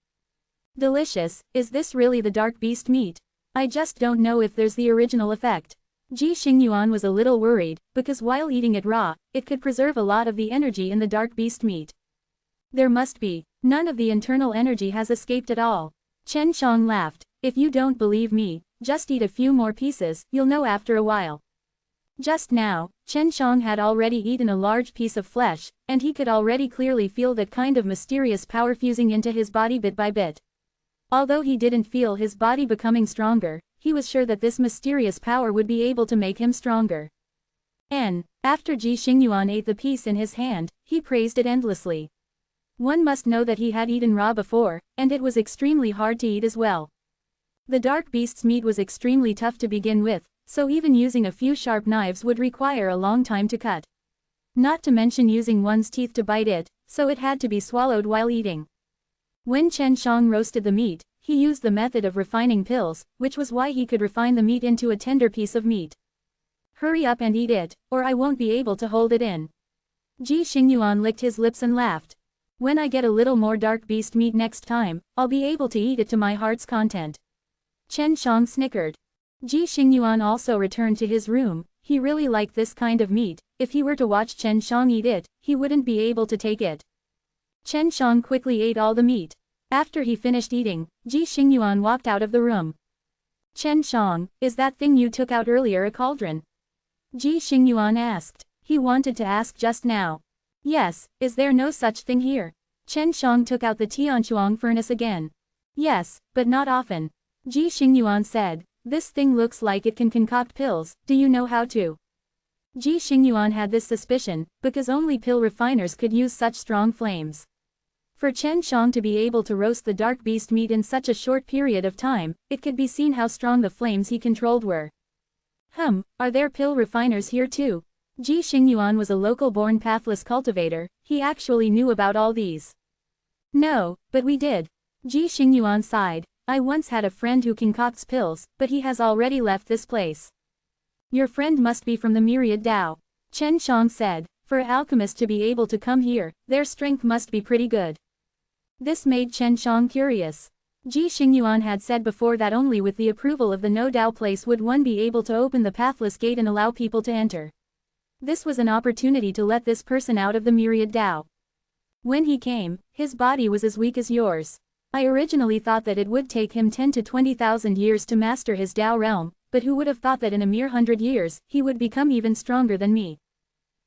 Delicious. Is this really the dark beast meat? I just don't know if there's the original effect. Ji Xingyuan was a little worried, because while eating it raw, it could preserve a lot of the energy in the dark beast meat. There must be. None of the internal energy has escaped at all. Chen Shang laughed. If you don't believe me, just eat a few more pieces, you'll know after a while. Just now, Chen Shang had already eaten a large piece of flesh, and he could already clearly feel that kind of mysterious power fusing into his body bit by bit. Although he didn't feel his body becoming stronger, he was sure that this mysterious power would be able to make him stronger. After Ji Xingyuan ate the piece in his hand, he praised it endlessly. One must know that he had eaten raw before, and it was extremely hard to eat as well. The dark beast's meat was extremely tough to begin with, so even using a few sharp knives would require a long time to cut. Not to mention using one's teeth to bite it, so it had to be swallowed while eating. When Chen Shang roasted the meat, he used the method of refining pills, which was why he could refine the meat into a tender piece of meat. Hurry up and eat it, or I won't be able to hold it in. Ji Xingyuan licked his lips and laughed. When I get a little more dark beast meat next time, I'll be able to eat it to my heart's content. Chen Shang snickered. Ji Xingyuan also returned to his room. He really liked this kind of meat. If he were to watch Chen Shang eat it, he wouldn't be able to take it. Chen Shang quickly ate all the meat. After he finished eating, Ji Xingyuan walked out of the room. Chen Shang, is that thing you took out earlier a cauldron? Ji Xingyuan asked. He wanted to ask just now. Yes, is there no such thing here? Chen Shang took out the Tianchuang furnace again. Yes, but not often. Ji Xingyuan said. This thing looks like it can concoct pills, do you know how to? Ji Xingyuan had this suspicion, because only pill refiners could use such strong flames. For Chen Shang to be able to roast the dark beast meat in such a short period of time, it could be seen how strong the flames he controlled were. Are there pill refiners here too? Ji Xingyuan was a local-born pathless cultivator, he actually knew about all these. No, but we did. Ji Xingyuan sighed. I once had a friend who concocts pills, but he has already left this place. Your friend must be from the Myriad Dao. Chen Shang said. For an alchemist to be able to come here, their strength must be pretty good. This made Chen Shang curious. Ji Xingyuan had said before that only with the approval of the No Dao place would one be able to open the pathless gate and allow people to enter. This was an opportunity to let this person out of the Myriad Dao. When he came, his body was as weak as yours. I originally thought that it would take him 10 to 20,000 years to master his Dao realm, but who would have thought that in a mere 100 years, he would become even stronger than me.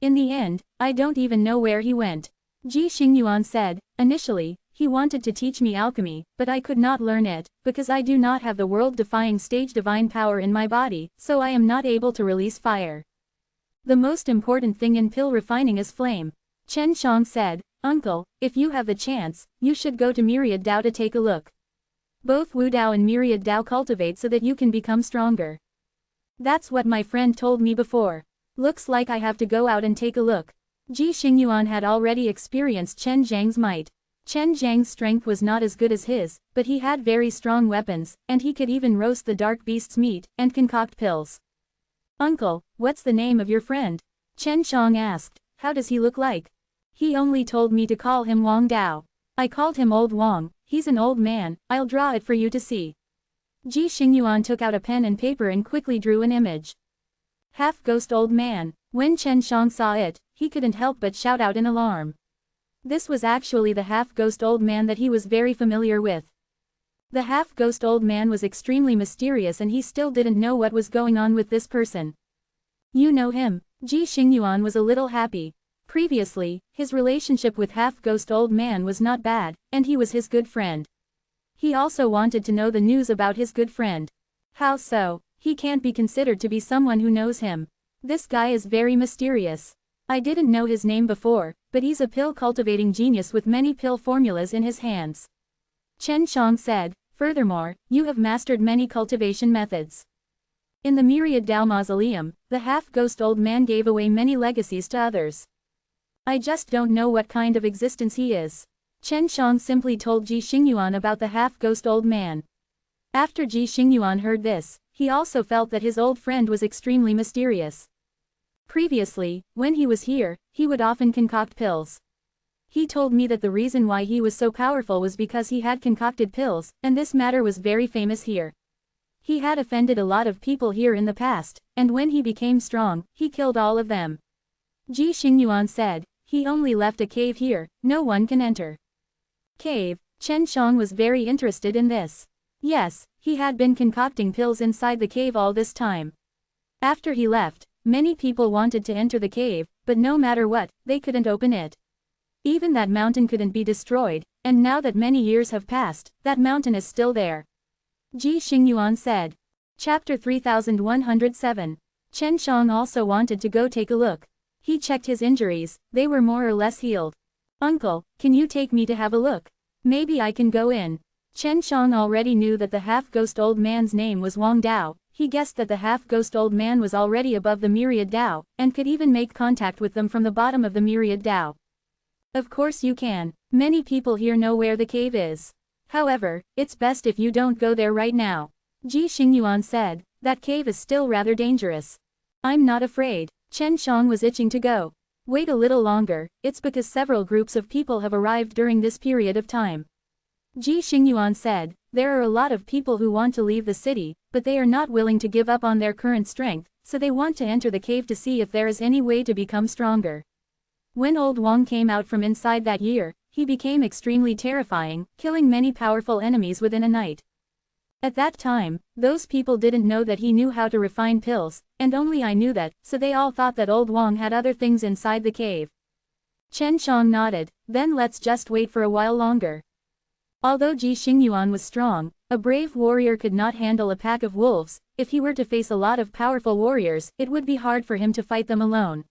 In the end, I don't even know where he went. Ji Xingyuan said. Initially, he wanted to teach me alchemy, but I could not learn it, because I do not have the world-defying stage divine power in my body, so I am not able to release fire. The most important thing in pill refining is flame. Chen Shang said. Uncle, if you have the chance, you should go to Myriad Dao to take a look. Both Wu Dao and Myriad Dao cultivate so that you can become stronger. That's what my friend told me before. Looks like I have to go out and take a look. Ji Xingyuan had already experienced Chen Zhang's might. Chen Zhang's strength was not as good as his, but he had very strong weapons, and he could even roast the dark beast's meat, and concoct pills. Uncle, what's the name of your friend? Chen Shang asked. How does he look like? He only told me to call him Wang Dao. I called him Old Wang, he's an old man, I'll draw it for you to see. Ji Xingyuan took out a pen and paper and quickly drew an image. Half-ghost old man. When Chen Shang saw it, he couldn't help but shout out in alarm. This was actually the half-ghost old man that he was very familiar with. The half-ghost old man was extremely mysterious and he still didn't know what was going on with this person. You know him? Ji Xingyuan was a little happy. Previously, his relationship with half-ghost old man was not bad, and he was his good friend. He also wanted to know the news about his good friend. How so? He can't be considered to be someone who knows him. This guy is very mysterious. I didn't know his name before, but he's a pill-cultivating genius with many pill formulas in his hands. Chen Shang said, furthermore, you have mastered many cultivation methods. In the Myriad Dao Mausoleum, the half-ghost old man gave away many legacies to others. I just don't know what kind of existence he is. Chen Shang simply told Ji Xingyuan about the half-ghost old man. After Ji Xingyuan heard this, he also felt that his old friend was extremely mysterious. Previously, when he was here, he would often concoct pills. He told me that the reason why he was so powerful was because he had concocted pills, and this matter was very famous here. He had offended a lot of people here in the past, and when he became strong, he killed all of them. Ji Xingyuan said, he only left a cave here, no one can enter. Cave. Chen Shang was very interested in this. Yes, he had been concocting pills inside the cave all this time. After he left, many people wanted to enter the cave, but no matter what, they couldn't open it. Even that mountain couldn't be destroyed, and now that many years have passed, that mountain is still there. Ji Xingyuan said. Chapter 3107. Chen Shang also wanted to go take a look. He checked his injuries, they were more or less healed. Uncle, can you take me to have a look? Maybe I can go in. Chen Shang already knew that the half-ghost old man's name was Wang Dao. He guessed that the half-ghost old man was already above the Myriad Dao, and could even make contact with them from the bottom of the Myriad Dao. Of course you can. Many people here know where the cave is. However, it's best if you don't go there right now. Ji Xingyuan said, that cave is still rather dangerous. I'm not afraid. Chen Shang was itching to go. Wait a little longer, it's because several groups of people have arrived during this period of time. Ji Xingyuan said, there are a lot of people who want to leave the city, but they are not willing to give up on their current strength, so they want to enter the cave to see if there is any way to become stronger. When old Wang came out from inside that year, he became extremely terrifying, killing many powerful enemies within a night. At that time, those people didn't know that he knew how to refine pills, and only I knew that, so they all thought that old Wang had other things inside the cave. Chen Shang nodded, then let's just wait for a while longer. Although Ji Xingyuan was strong, a brave warrior could not handle a pack of wolves. If he were to face a lot of powerful warriors, it would be hard for him to fight them alone.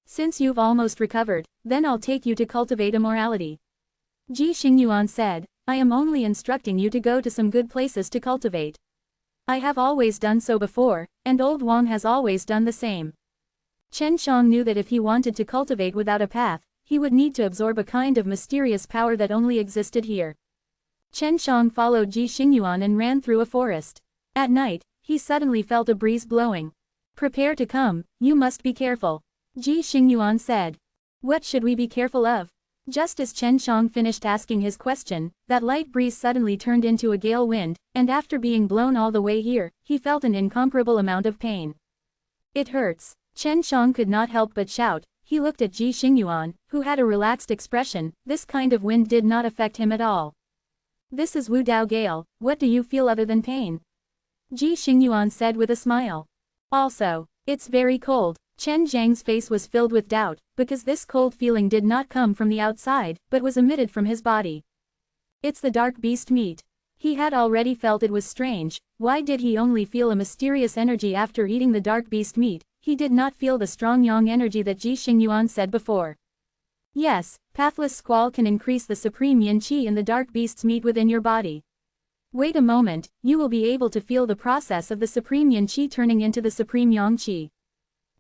Since you've almost recovered, then I'll take you to cultivate immortality. Ji Xingyuan said, I am only instructing you to go to some good places to cultivate. I have always done so before, and old Wang has always done the same. Chen Shang knew that if he wanted to cultivate without a path, he would need to absorb a kind of mysterious power that only existed here. Chen Shang followed Ji Xingyuan and ran through a forest. At night, he suddenly felt a breeze blowing. Prepare to come, you must be careful. Ji Xingyuan said. What should we be careful of? Just as Chen Shang finished asking his question, that light breeze suddenly turned into a gale wind, and after being blown all the way here, he felt an incomparable amount of pain. It hurts. Chen Shang could not help but shout. He looked at Ji Xingyuan, who had a relaxed expression. This kind of wind did not affect him at all. This is Wu Dao Gale, what do you feel other than pain? Ji Xingyuan said with a smile. Also, it's very cold. Chen Zhang's face was filled with doubt, because this cold feeling did not come from the outside, but was emitted from his body. It's the dark beast meat. He had already felt it was strange. Why did he only feel a mysterious energy after eating the dark beast meat? He did not feel the strong yang energy that Ji Xingyuan said before. Yes, pathless squall can increase the supreme yin qi in the dark beast's meat within your body. Wait a moment, you will be able to feel the process of the supreme yin qi turning into the supreme yang qi.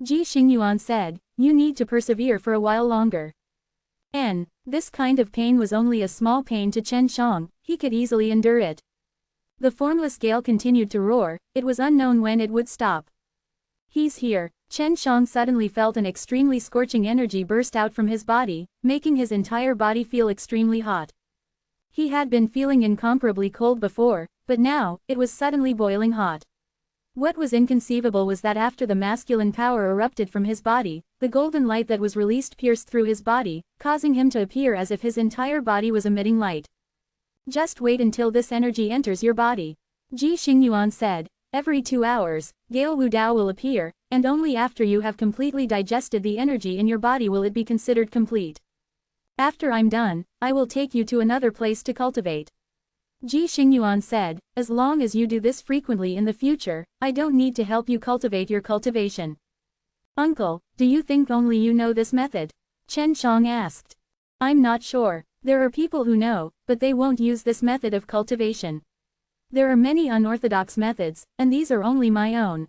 Ji Xingyuan said, you need to persevere for a while longer. This kind of pain was only a small pain to Chen Shang, he could easily endure it. The formless gale continued to roar, it was unknown when it would stop. He's here. Chen Shang suddenly felt an extremely scorching energy burst out from his body, making his entire body feel extremely hot. He had been feeling incomparably cold before, but now, it was suddenly boiling hot. What was inconceivable was that after the masculine power erupted from his body, the golden light that was released pierced through his body, causing him to appear as if his entire body was emitting light. Just wait until this energy enters your body. Ji Xingyuan said. Every 2 hours, Gale Wu Dao will appear, and only after you have completely digested the energy in your body will it be considered complete. After I'm done, I will take you to another place to cultivate. Ji Xingyuan said, as long as you do this frequently in the future, I don't need to help you cultivate your cultivation. Uncle, do you think only you know this method? Chen Shang asked. I'm not sure. There are people who know, but they won't use this method of cultivation. There are many unorthodox methods, and these are only my own.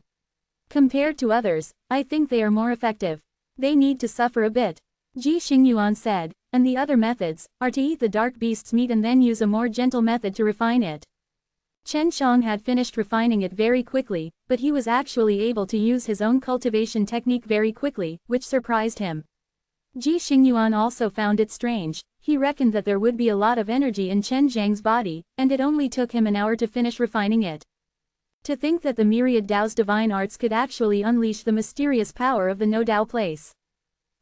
Compared to others, I think they are more effective. They need to suffer a bit. Ji Xingyuan said, and the other methods are to eat the dark beast's meat and then use a more gentle method to refine it. Chen Shang had finished refining it very quickly, but he was actually able to use his own cultivation technique very quickly, which surprised him. Ji Xingyuan also found it strange. He reckoned that there would be a lot of energy in Chen Zhang's body, and it only took him an hour to finish refining it. To think that the myriad Dao's divine arts could actually unleash the mysterious power of the no-Dao place.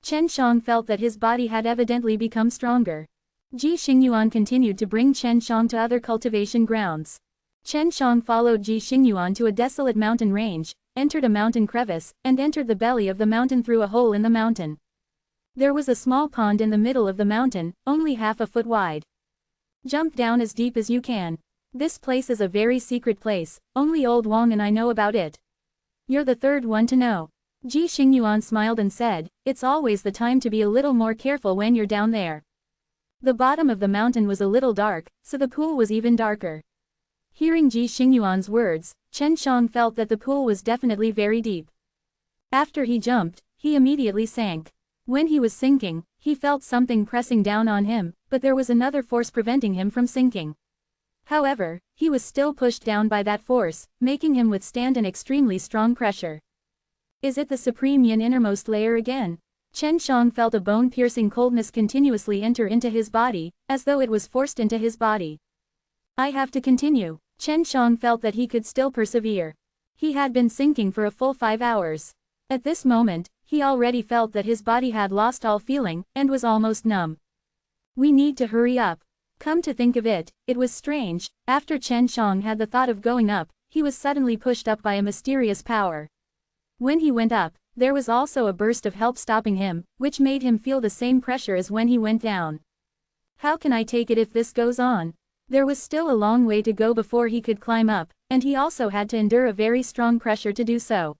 Chen Shang felt that his body had evidently become stronger. Ji Xingyuan continued to bring Chen Shang to other cultivation grounds. Chen Shang followed Ji Xingyuan to a desolate mountain range, entered a mountain crevice, and entered the belly of the mountain through a hole in the mountain. There was a small pond in the middle of the mountain, only half a foot wide. Jump down as deep as you can. This place is a very secret place, only old Wang and I know about it. You're the third one to know. Ji Xingyuan smiled and said, it's always the time to be a little more careful when you're down there. The bottom of the mountain was a little dark, so the pool was even darker. Hearing Ji Xingyuan's words, Chen Shang felt that the pool was definitely very deep. After he jumped, he immediately sank. When he was sinking, he felt something pressing down on him, but there was another force preventing him from sinking. However, he was still pushed down by that force, making him withstand an extremely strong pressure. Is it the supreme yin innermost layer again? Chen Shang felt a bone-piercing coldness continuously enter into his body, as though it was forced into his body. I have to continue. Chen Shang felt that he could still persevere. He had been sinking for a full 5 hours. At this moment, he already felt that his body had lost all feeling, and was almost numb. We need to hurry up. Come to think of it, it was strange, after Chen Shang had the thought of going up, he was suddenly pushed up by a mysterious power. When he went up, there was also a burst of help stopping him, which made him feel the same pressure as when he went down. How can I take it if this goes on? There was still a long way to go before he could climb up, and he also had to endure a very strong pressure to do so.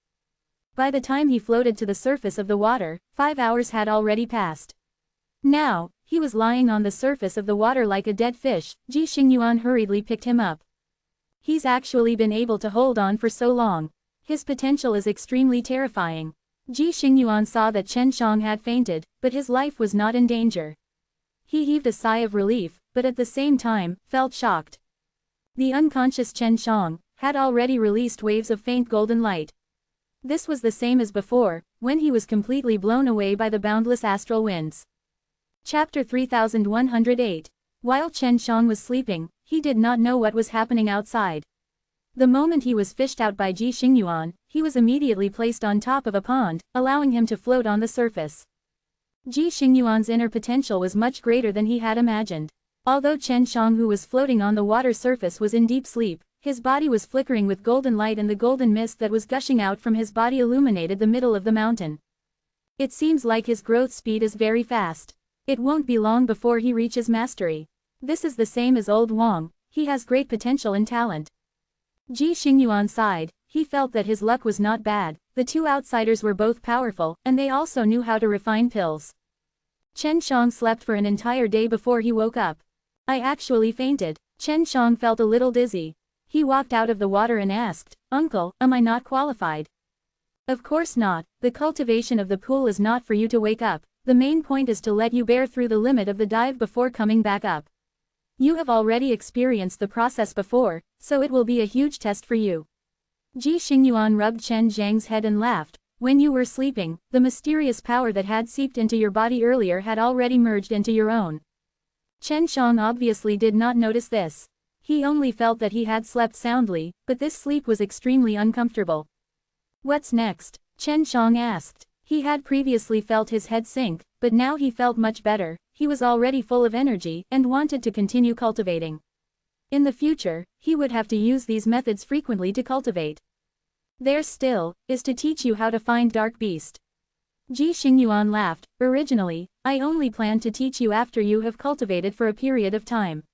By the time he floated to the surface of the water, 5 hours had already passed. Now, he was lying on the surface of the water like a dead fish. Ji Xingyuan hurriedly picked him up. He's actually been able to hold on for so long. His potential is extremely terrifying. Ji Xingyuan saw that Chen Shang had fainted, but his life was not in danger. He heaved a sigh of relief, but at the same time, felt shocked. The unconscious Chen Shang had already released waves of faint golden light. This was the same as before, when he was completely blown away by the boundless astral winds. Chapter 3108. While Chen Shang was sleeping, he did not know what was happening outside. The moment he was fished out by Ji Xingyuan, he was immediately placed on top of a pond, allowing him to float on the surface. Ji Xingyuan's inner potential was much greater than he had imagined. Although Chen Shang, who was floating on the water surface, was in deep sleep, his body was flickering with golden light, and the golden mist that was gushing out from his body illuminated the middle of the mountain. It seems like his growth speed is very fast. It won't be long before he reaches mastery. This is the same as old Wang, he has great potential and talent. Ji Xingyuan sighed. He felt that his luck was not bad. The two outsiders were both powerful, and they also knew how to refine pills. Chen Shang slept for an entire day before he woke up. I actually fainted. Chen Shang felt a little dizzy. He walked out of the water and asked, Uncle, am I not qualified? Of course not. The cultivation of the pool is not for you to wake up. The main point is to let you bear through the limit of the dive before coming back up. You have already experienced the process before, so it will be a huge test for you. Ji Xingyuan rubbed Chen Zhang's head and laughed. When you were sleeping, the mysterious power that had seeped into your body earlier had already merged into your own. Chen Shang obviously did not notice this. He only felt that he had slept soundly, but this sleep was extremely uncomfortable. What's next? Chen Shang asked. He had previously felt his head sink, but now he felt much better. He was already full of energy and wanted to continue cultivating. In the future, he would have to use these methods frequently to cultivate. There still is to teach you how to find Dark Beast. Ji Xingyuan laughed. Originally, I only planned to teach you after you have cultivated for a period of time.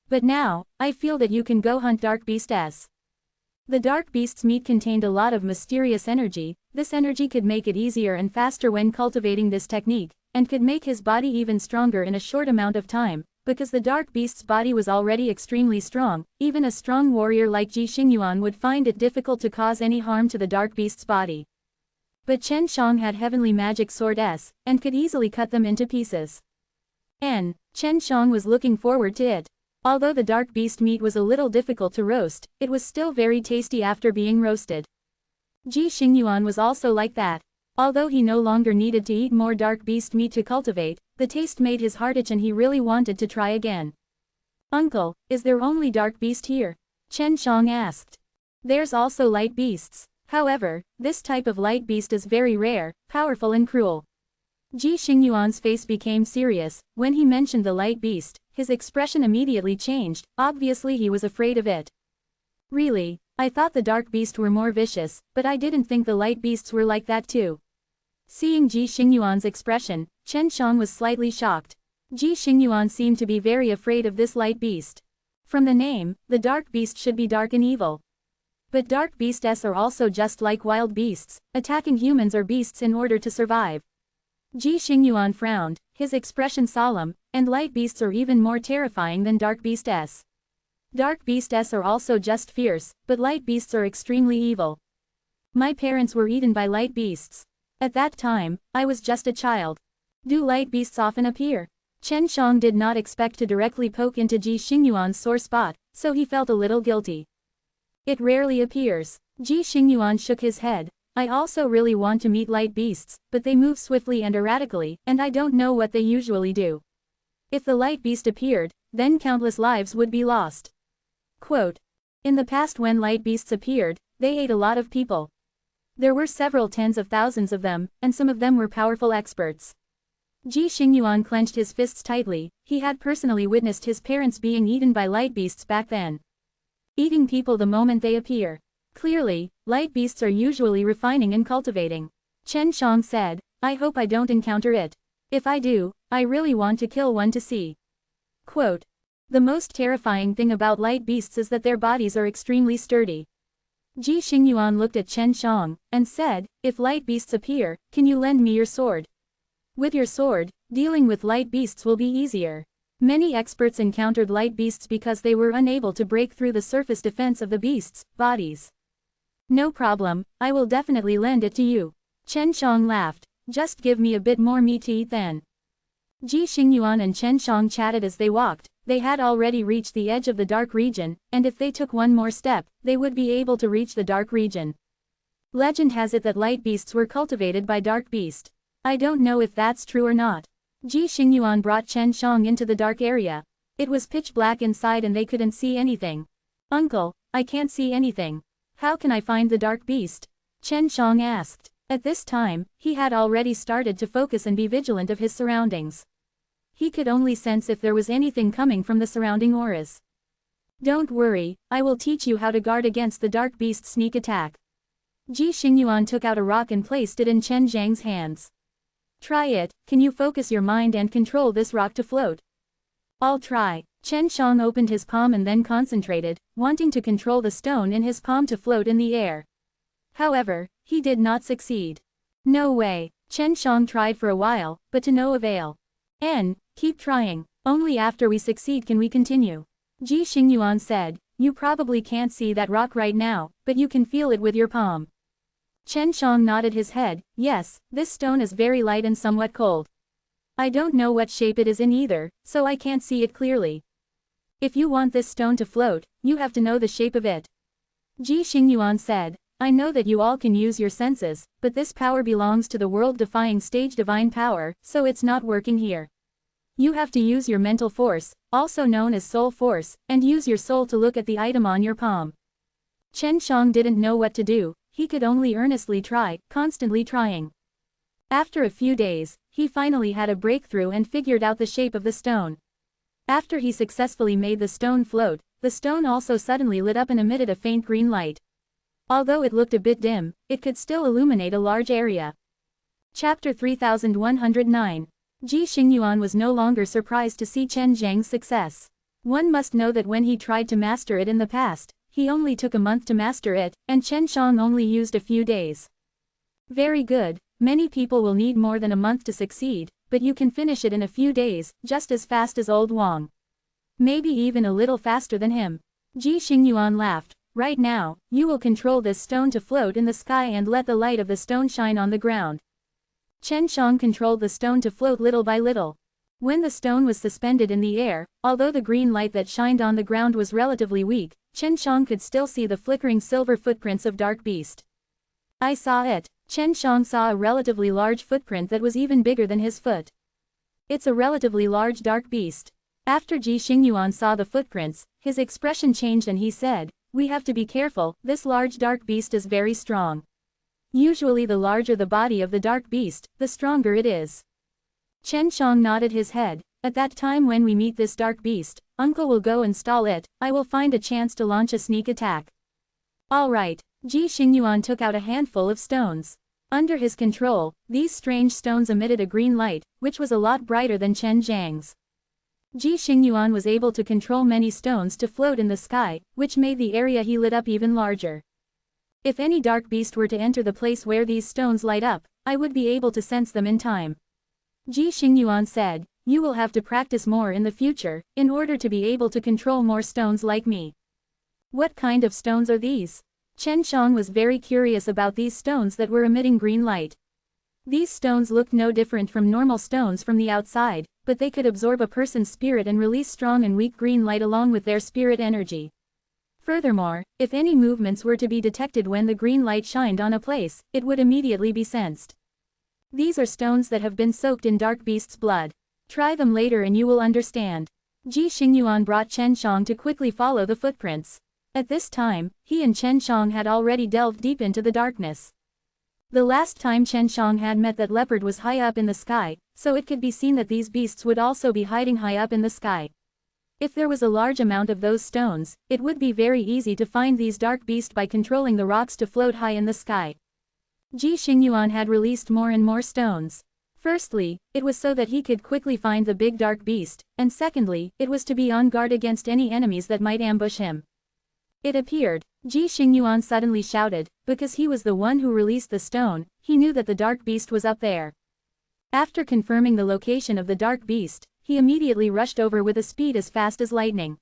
But now, I feel that you can go hunt Dark Beasts. The Dark Beast's meat contained a lot of mysterious energy. This energy could make it easier and faster when cultivating this technique, and could make his body even stronger in a short amount of time. Because the Dark Beast's body was already extremely strong, even a strong warrior like Ji Xingyuan would find it difficult to cause any harm to the Dark Beast's body. But Chen Shang had heavenly magic sword and could easily cut them into pieces. Chen Shang was looking forward to it. Although the Dark Beast meat was a little difficult to roast, it was still very tasty after being roasted. Ji Xingyuan was also like that. Although he no longer needed to eat more Dark Beast meat to cultivate, the taste made his heart itch and he really wanted to try again. Uncle, is there only Dark Beast here? Chen Shang asked. There's also Light Beasts. However, this type of Light Beast is very rare, powerful and cruel. Ji Xingyuan's face became serious. When he mentioned the Light Beast, his expression immediately changed. Obviously he was afraid of it. Really? I thought the Dark Beast were more vicious, but I didn't think the Light Beasts were like that too. Seeing Ji Xingyuan's expression, Chen Shang was slightly shocked. Ji Xingyuan seemed to be very afraid of this Light Beast. From the name, the Dark Beast should be dark and evil. But Dark Beasts are also just like wild beasts, attacking humans or beasts in order to survive. Ji Xingyuan frowned, his expression solemn, and Light Beasts are even more terrifying than Dark Beasts. Dark Beasts are also just fierce, but Light Beasts are extremely evil. My parents were eaten by Light Beasts. At that time, I was just a child. Do Light Beasts often appear? Chen Shang did not expect to directly poke into Ji Xingyuan's sore spot, so he felt a little guilty. It rarely appears. Ji Xingyuan shook his head. I also really want to meet Light Beasts, but they move swiftly and erratically, and I don't know what they usually do. If the Light Beast appeared, then countless lives would be lost. Quote. In the past when Light Beasts appeared, they ate a lot of people. There were several tens of thousands of them, and some of them were powerful experts. Ji Xingyuan clenched his fists tightly. He had personally witnessed his parents being eaten by Light Beasts back then. Eating people the moment they appear. Clearly, Light Beasts are usually refining and cultivating. Chen Shang said, I hope I don't encounter it. If I do, I really want to kill one to see. Quote. The most terrifying thing about Light Beasts is that their bodies are extremely sturdy. Ji Xingyuan looked at Chen Shang, and said, if Light Beasts appear, can you lend me your sword? With your sword, dealing with Light Beasts will be easier. Many experts encountered Light Beasts because they were unable to break through the surface defense of the beasts' bodies. No problem, I will definitely lend it to you. Chen Shang laughed. Just give me a bit more meat to eat then. Ji Xingyuan and Chen Shang chatted as they walked. They had already reached the edge of the dark region, and if they took one more step, they would be able to reach the dark region. Legend has it that Light Beasts were cultivated by Dark Beast. I don't know if that's true or not. Ji Xingyuan brought Chen Shang into the dark area. It was pitch black inside and they couldn't see anything. Uncle, I can't see anything. How can I find the Dark Beast? Chen Shang asked. At this time, he had already started to focus and be vigilant of his surroundings. He could only sense if there was anything coming from the surrounding auras. Don't worry, I will teach you how to guard against the Dark Beast's sneak attack. Ji Xingyuan took out a rock and placed it in Chen Zhang's hands. Try it, can you focus your mind and control this rock to float? I'll try. Chen Shang opened his palm and then concentrated, wanting to control the stone in his palm to float in the air. However, he did not succeed. No way. Chen Shang tried for a while, but to no avail. Keep trying. Only after we succeed can we continue. Ji Xingyuan said, you probably can't see that rock right now, but you can feel it with your palm. Chen Shang nodded his head. Yes, this stone is very light and somewhat cold. I don't know what shape it is in either, so I can't see it clearly. If you want this stone to float, you have to know the shape of it. Ji Xingyuan said, I know that you all can use your senses, but this power belongs to the world-defying stage divine power, so it's not working here. You have to use your mental force, also known as soul force, and use your soul to look at the item on your palm. Chen Shang didn't know what to do, he could only earnestly try, constantly trying. After a few days, he finally had a breakthrough and figured out the shape of the stone. After he successfully made the stone float, the stone also suddenly lit up and emitted a faint green light. Although it looked a bit dim, it could still illuminate a large area. Chapter 3109. Ji Xingyuan was no longer surprised to see Chen Zhang's success. One must know that when he tried to master it in the past, he only took a month to master it, and Chen Shang only used a few days. Very good, many people will need more than a month to succeed, but you can finish it in a few days, just as fast as old Wang. Maybe even a little faster than him. Ji Xingyuan laughed. Right now, you will control this stone to float in the sky and let the light of the stone shine on the ground. Chen Shang controlled the stone to float little by little. When the stone was suspended in the air, although the green light that shined on the ground was relatively weak, Chen Shang could still see the flickering silver footprints of Dark Beast. I saw it. Chen Shang saw a relatively large footprint that was even bigger than his foot. It's a relatively large dark beast. After Ji Xingyuan saw the footprints, his expression changed and he said, "We have to be careful, this large dark beast is very strong. Usually the larger the body of the dark beast, the stronger it is." Chen Shang nodded his head. At that time when we meet this dark beast, Uncle will go and stall it, I will find a chance to launch a sneak attack. Alright. Ji Xingyuan took out a handful of stones. Under his control, these strange stones emitted a green light, which was a lot brighter than Chen Zhang's. Ji Xingyuan was able to control many stones to float in the sky, which made the area he lit up even larger. If any dark beast were to enter the place where these stones light up, I would be able to sense them in time. Ji Xingyuan said, "You will have to practice more in the future, in order to be able to control more stones like me." What kind of stones are these? Chen Shang was very curious about these stones that were emitting green light. These stones looked no different from normal stones from the outside, but they could absorb a person's spirit and release strong and weak green light along with their spirit energy. Furthermore, if any movements were to be detected when the green light shined on a place, it would immediately be sensed. These are stones that have been soaked in Dark Beast's blood. Try them later and you will understand. Ji Xingyuan brought Chen Shang to quickly follow the footprints. At this time, he and Chen Shang had already delved deep into the darkness. The last time Chen Shang had met that leopard was high up in the sky, so it could be seen that these beasts would also be hiding high up in the sky. If there was a large amount of those stones, it would be very easy to find these dark beasts by controlling the rocks to float high in the sky. Ji Xingyuan had released more and more stones. Firstly, it was so that he could quickly find the big dark beast, and secondly, it was to be on guard against any enemies that might ambush him. It appeared. Ji Xingyuan suddenly shouted, because he was the one who released the stone, he knew that the dark beast was up there. After confirming the location of the dark beast, he immediately rushed over with a speed as fast as lightning.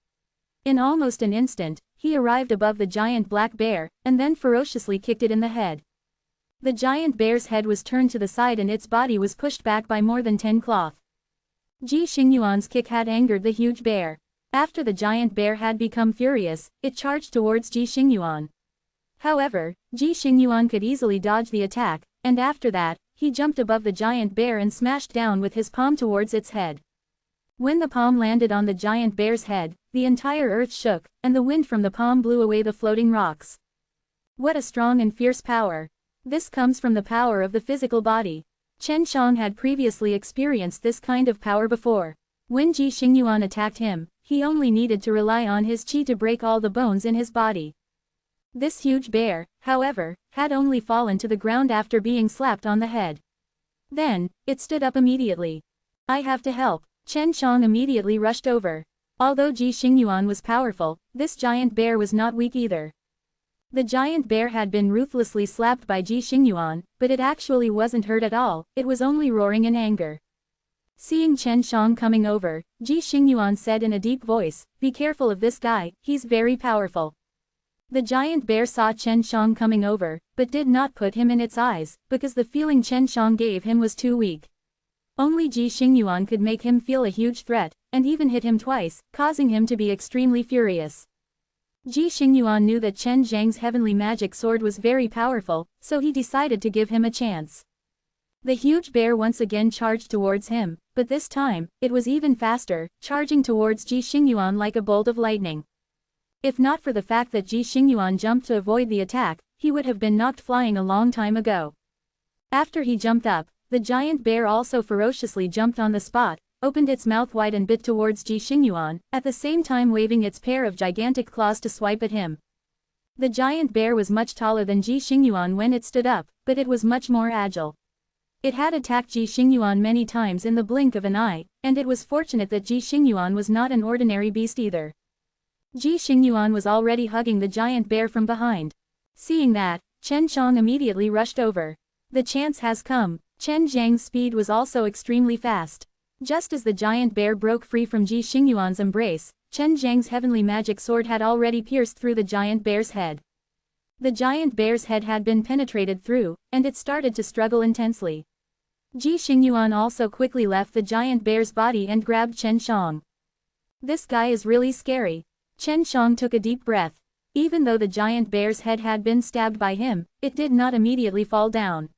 In almost an instant, he arrived above the giant black bear, and then ferociously kicked it in the head. The giant bear's head was turned to the side and its body was pushed back by more than 10 cloth. Ji Xingyuan's kick had angered the huge bear. After the giant bear had become furious, it charged towards Ji Xingyuan. However, Ji Xingyuan could easily dodge the attack, and after that, he jumped above the giant bear and smashed down with his palm towards its head. When the palm landed on the giant bear's head, the entire earth shook, and the wind from the palm blew away the floating rocks. What a strong and fierce power! This comes from the power of the physical body. Chen Shang had previously experienced this kind of power before. When Ji Xingyuan attacked him, he only needed to rely on his qi to break all the bones in his body. This huge bear, however, had only fallen to the ground after being slapped on the head. Then, it stood up immediately. "I have to help." Chen Shang immediately rushed over. Although Ji Xingyuan was powerful, this giant bear was not weak either. The giant bear had been ruthlessly slapped by Ji Xingyuan, but it actually wasn't hurt at all, it was only roaring in anger. Seeing Chen Shang coming over, Ji Xingyuan said in a deep voice, "Be careful of this guy, he's very powerful." The giant bear saw Chen Shang coming over, but did not put him in its eyes, because the feeling Chen Shang gave him was too weak. Only Ji Xingyuan could make him feel a huge threat, and even hit him twice, causing him to be extremely furious. Ji Xingyuan knew that Chen Zhang's heavenly magic sword was very powerful, so he decided to give him a chance. The huge bear once again charged towards him, but this time, it was even faster, charging towards Ji Xingyuan like a bolt of lightning. If not for the fact that Ji Xingyuan jumped to avoid the attack, he would have been knocked flying a long time ago. After he jumped up, the giant bear also ferociously jumped on the spot, opened its mouth wide and bit towards Ji Xingyuan, at the same time waving its pair of gigantic claws to swipe at him. The giant bear was much taller than Ji Xingyuan when it stood up, but it was much more agile. It had attacked Ji Xingyuan many times in the blink of an eye, and it was fortunate that Ji Xingyuan was not an ordinary beast either. Ji Xingyuan was already hugging the giant bear from behind. Seeing that, Chen Xiang immediately rushed over. The chance has come. Chen Zhang's speed was also extremely fast. Just as the giant bear broke free from Ji Xingyuan's embrace, Chen Zhang's heavenly magic sword had already pierced through the giant bear's head. The giant bear's head had been penetrated through, and it started to struggle intensely. Ji Xingyuan also quickly left the giant bear's body and grabbed Chen Xiang. This guy is really scary. Chen Xiang took a deep breath. Even though the giant bear's head had been stabbed by him, it did not immediately fall down.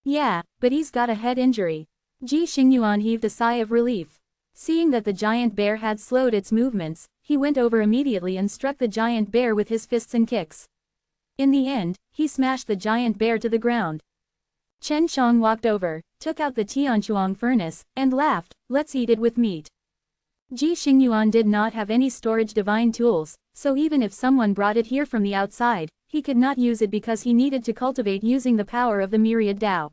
Yeah, but he's got a head injury. Ji Xingyuan heaved a sigh of relief. Seeing that the giant bear had slowed its movements, he went over immediately and struck the giant bear with his fists and kicks. In the end, he smashed the giant bear to the ground. Chen Xiang walked over, took out the Tianchuang furnace, and laughed, "Let's eat it with meat." Ji Xingyuan did not have any storage divine tools, so even if someone brought it here from the outside, he could not use it because he needed to cultivate using the power of the myriad Tao.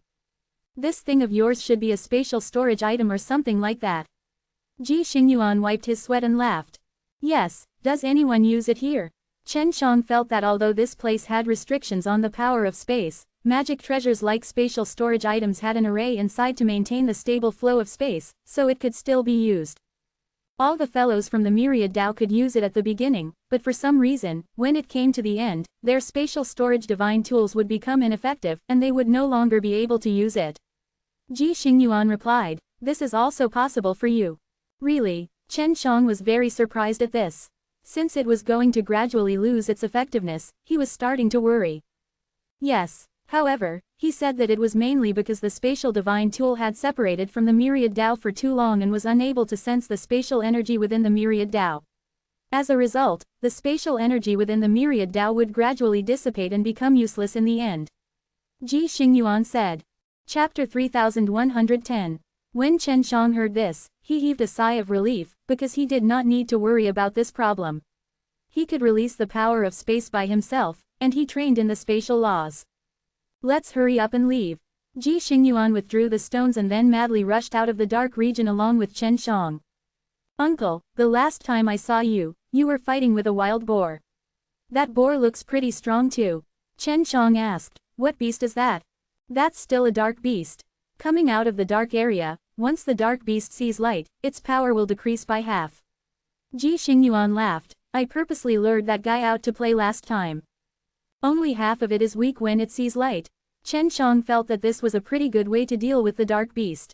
This thing of yours should be a spatial storage item or something like that. Ji Xingyuan wiped his sweat and laughed. Yes, does anyone use it here? Chen Xiang felt that although this place had restrictions on the power of space, magic treasures like spatial storage items had an array inside to maintain the stable flow of space, so it could still be used. All the fellows from the myriad Tao could use it at the beginning, but for some reason, when it came to the end, their spatial storage divine tools would become ineffective, and they would no longer be able to use it. Ji Xingyuan replied, "This is also possible for you." Really? Chen Xiang was very surprised at this. Since it was going to gradually lose its effectiveness, he was starting to worry. Yes. However, he said that it was mainly because the spatial divine tool had separated from the myriad Tao for too long and was unable to sense the spatial energy within the myriad Tao. As a result, the spatial energy within the myriad Tao would gradually dissipate and become useless in the end. Ji Xingyuan said. Chapter 3110. When Chen Xiang heard this, he heaved a sigh of relief, because he did not need to worry about this problem. He could release the power of space by himself, and he trained in the spatial laws. Let's hurry up and leave. Ji Xingyuan withdrew the stones and then madly rushed out of the dark region along with Chen Xiang. Uncle, the last time I saw you, you were fighting with a wild boar. That boar looks pretty strong too. Chen Xiang asked, what beast is that? That's still a dark beast. Coming out of the dark area, once the dark beast sees light, its power will decrease by half. Ji Xingyuan laughed, I purposely lured that guy out to play last time. Only half of it is weak when it sees light. Chen Xiang felt that this was a pretty good way to deal with the dark beast.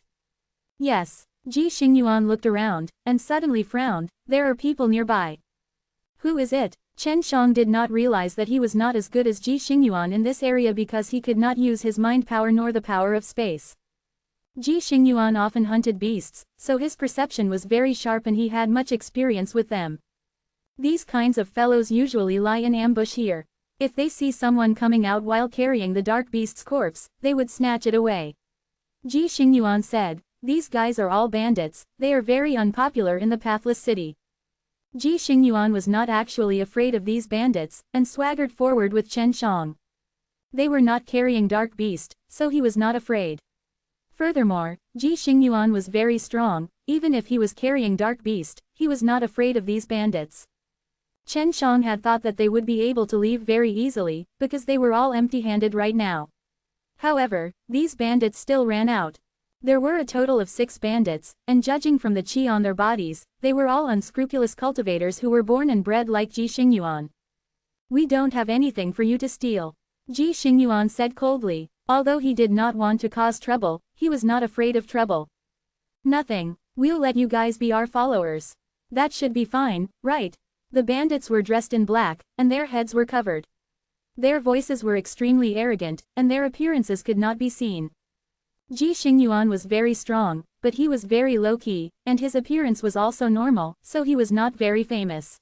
Yes. Ji Xingyuan looked around, and suddenly frowned, there are people nearby. Who is it? Chen Xiang did not realize that he was not as good as Ji Xingyuan in this area because he could not use his mind power nor the power of space. Ji Xingyuan often hunted beasts, so his perception was very sharp and he had much experience with them. These kinds of fellows usually lie in ambush here. If they see someone coming out while carrying the dark beast's corpse, they would snatch it away. Ji Xingyuan said, these guys are all bandits, they are very unpopular in the Pathless City. Ji Xingyuan was not actually afraid of these bandits, and swaggered forward with Chen Xiang. They were not carrying dark beast, so he was not afraid. Furthermore, Ji Xingyuan was very strong, even if he was carrying dark beast, he was not afraid of these bandits. Chen Xiang had thought that they would be able to leave very easily, because they were all empty-handed right now. However, these bandits still ran out. There were a total of 6 bandits, and judging from the qi on their bodies, they were all unscrupulous cultivators who were born and bred like Ji Xingyuan. We don't have anything for you to steal. Ji Xingyuan said coldly. Although he did not want to cause trouble, he was not afraid of trouble. Nothing. We'll let you guys be our followers. That should be fine, right? The bandits were dressed in black, and their heads were covered. Their voices were extremely arrogant, and their appearances could not be seen. Ji Xingyuan was very strong, but he was very low-key, and his appearance was also normal, so he was not very famous.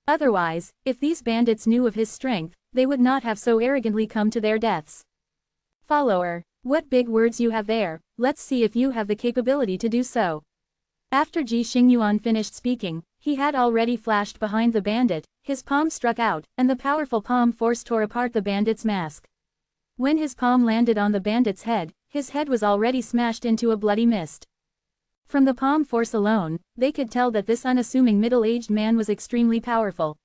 Otherwise, if these bandits knew of his strength, they would not have so arrogantly come to their deaths. Follower, what big words you have there, let's see if you have the capability to do so. After Ji Xingyuan finished speaking, he had already flashed behind the bandit, his palm struck out, and the powerful palm force tore apart the bandit's mask. When his palm landed on the bandit's head, his head was already smashed into a bloody mist. From the palm force alone, they could tell that this unassuming middle-aged man was extremely powerful.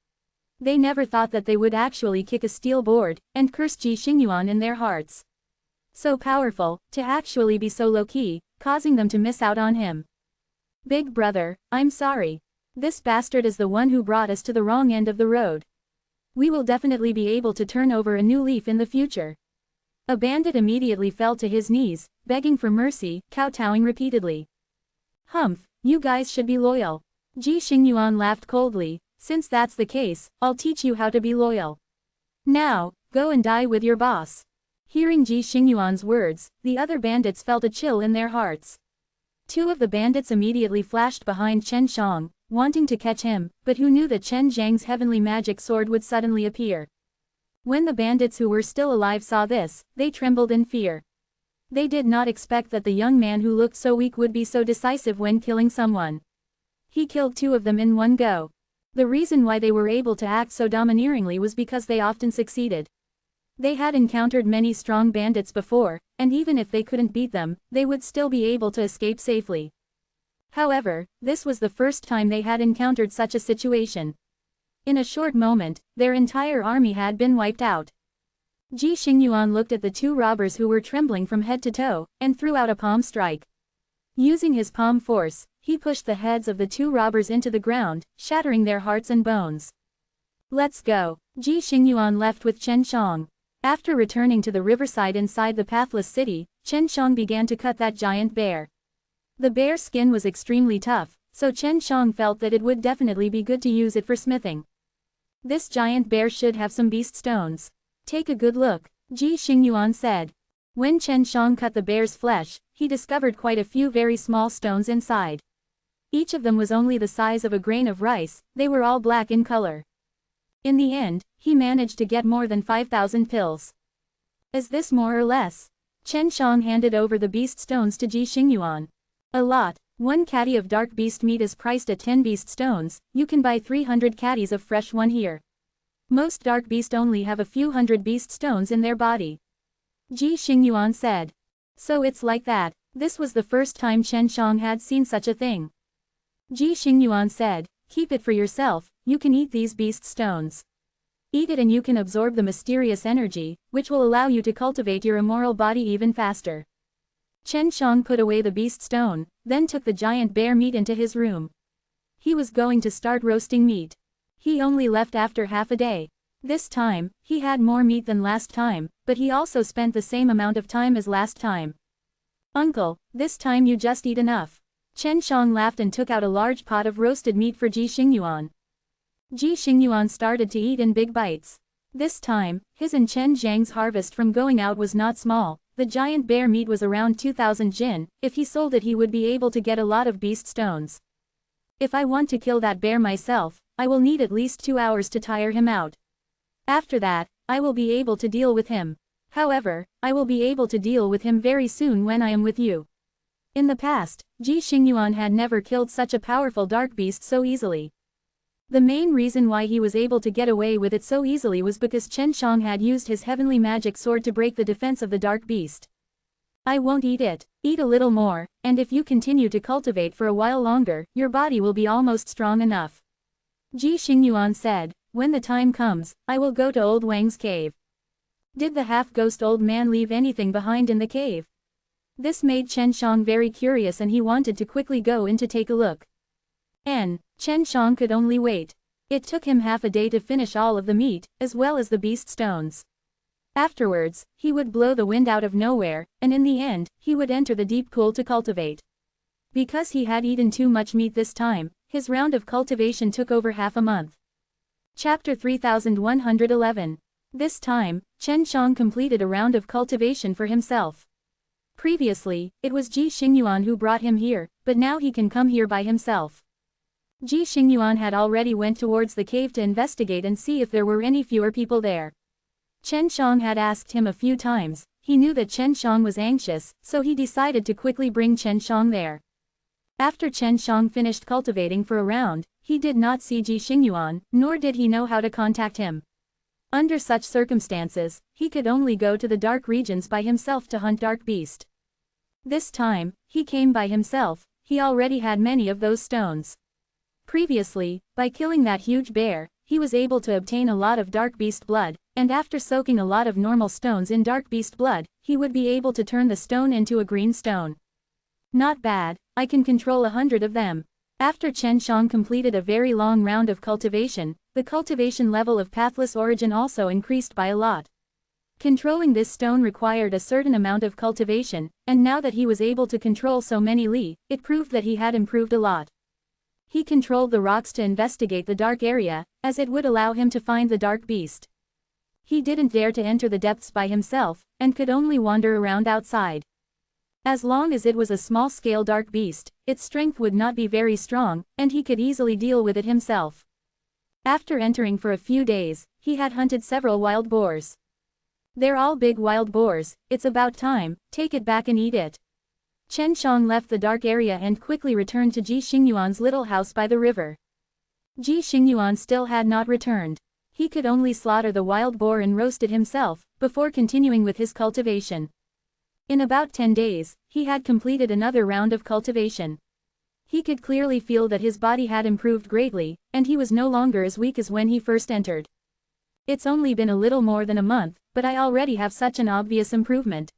They never thought that they would actually kick a steel board, and curse Ji Xingyuan in their hearts. So powerful, to actually be so low-key, causing them to miss out on him. Big brother, I'm sorry. This bastard is the one who brought us to the wrong end of the road. We will definitely be able to turn over a new leaf in the future. A bandit immediately fell to his knees, begging for mercy, kowtowing repeatedly. Humph, you guys should be loyal. Ji Xingyuan laughed coldly, since that's the case, I'll teach you how to be loyal. Now, go and die with your boss. Hearing Ji Xingyuan's words, the other bandits felt a chill in their hearts. Two of the bandits immediately flashed behind Chen Shang, wanting to catch him, but who knew that Chen Zhang's heavenly magic sword would suddenly appear. When the bandits who were still alive saw this, they trembled in fear. They did not expect that the young man who looked so weak would be so decisive when killing someone. He killed two of them in one go. The reason why they were able to act so domineeringly was because they often succeeded. They had encountered many strong bandits before, and even if they couldn't beat them, they would still be able to escape safely. However, this was the first time they had encountered such a situation. In a short moment, their entire army had been wiped out. Ji Xingyuan looked at the two robbers who were trembling from head to toe, and threw out a palm strike. Using his palm force, he pushed the heads of the two robbers into the ground, shattering their hearts and bones. Let's go. Ji Xingyuan left with Chen Shang. After returning to the riverside inside the pathless city, Chen Shang began to cut that giant bear. The bear's skin was extremely tough, so Chen Shang felt that it would definitely be good to use it for smithing. This giant bear should have some beast stones. Take a good look, Ji Xingyuan said. When Chen Shang cut the bear's flesh, he discovered quite a few very small stones inside. Each of them was only the size of a grain of rice, they were all black in color. In the end, he managed to get more than 5,000 pills. Is this more or less? Chen Shang handed over the beast stones to Ji Xingyuan. A lot. 1 catty of dark beast meat is priced at 10 beast stones, you can buy 300 catties of fresh one here. Most dark beast only have a few hundred beast stones in their body. Ji Xingyuan said. So it's like that. This was the first time Chen Shang had seen such a thing. Ji Xingyuan said, keep it for yourself, you can eat these beast stones. Eat it and you can absorb the mysterious energy, which will allow you to cultivate your immoral body even faster. Chen Shang put away the beast stone, then took the giant bear meat into his room. He was going to start roasting meat. He only left after half a day. This time, he had more meat than last time, but he also spent the same amount of time as last time. Uncle, this time you just eat enough. Chen Shang laughed and took out a large pot of roasted meat for Ji Xingyuan. Ji Xingyuan started to eat in big bites. This time, his and Chen Zhang's harvest from going out was not small. The giant bear meat was around 2,000 jin, if he sold it he would be able to get a lot of beast stones. If I want to kill that bear myself, I will need at least 2 hours to tire him out. After that, I will be able to deal with him. However, I will be able to deal with him very soon when I am with you. In the past, Ji Xingyuan had never killed such a powerful dark beast so easily. The main reason why he was able to get away with it so easily was because Chen Shang had used his heavenly magic sword to break the defense of the dark beast. I won't eat it. Eat a little more, and if you continue to cultivate for a while longer, your body will be almost strong enough. Ji Xingyuan said, when the time comes, I will go to old Wang's cave. Did the half-ghost old man leave anything behind in the cave? This made Chen Shang very curious and he wanted to quickly go in to take a look. Chen Shang could only wait. It took him half a day to finish all of the meat, as well as the beast stones. Afterwards, he would blow the wind out of nowhere, and in the end, he would enter the deep pool to cultivate. Because he had eaten too much meat this time, his round of cultivation took over half a month. Chapter 3111. This time, Chen Shang completed a round of cultivation for himself. Previously, it was Ji Xingyuan who brought him here, but now he can come here by himself. Ji Xingyuan had already went towards the cave to investigate and see if there were any fewer people there. Chen Shang had asked him a few times. He knew that Chen Shang was anxious, so he decided to quickly bring Chen Shang there. After Chen Shang finished cultivating for a round, he did not see Ji Xingyuan, nor did he know how to contact him. Under such circumstances, he could only go to the dark regions by himself to hunt dark beast. This time, he came by himself. He already had many of those stones. Previously, by killing that huge bear, he was able to obtain a lot of dark beast blood, and after soaking a lot of normal stones in dark beast blood, he would be able to turn the stone into a green stone. Not bad, I can control 100 of them. After Chen Shang completed a very long round of cultivation, the cultivation level of pathless origin also increased by a lot. Controlling this stone required a certain amount of cultivation, and now that he was able to control so many li, it proved that he had improved a lot. He controlled the rocks to investigate the dark area, as it would allow him to find the dark beast. He didn't dare to enter the depths by himself, and could only wander around outside. As long as it was a small-scale dark beast, its strength would not be very strong, and he could easily deal with it himself. After entering for a few days, he had hunted several wild boars. They're all big wild boars, it's about time, take it back and eat it. Chen Shang left the dark area and quickly returned to Ji Xingyuan's little house by the river. Ji Xingyuan still had not returned. He could only slaughter the wild boar and roast it himself, before continuing with his cultivation. In about 10 days, he had completed another round of cultivation. He could clearly feel that his body had improved greatly, and he was no longer as weak as when he first entered. It's only been a little more than a month, but I already have such an obvious improvement.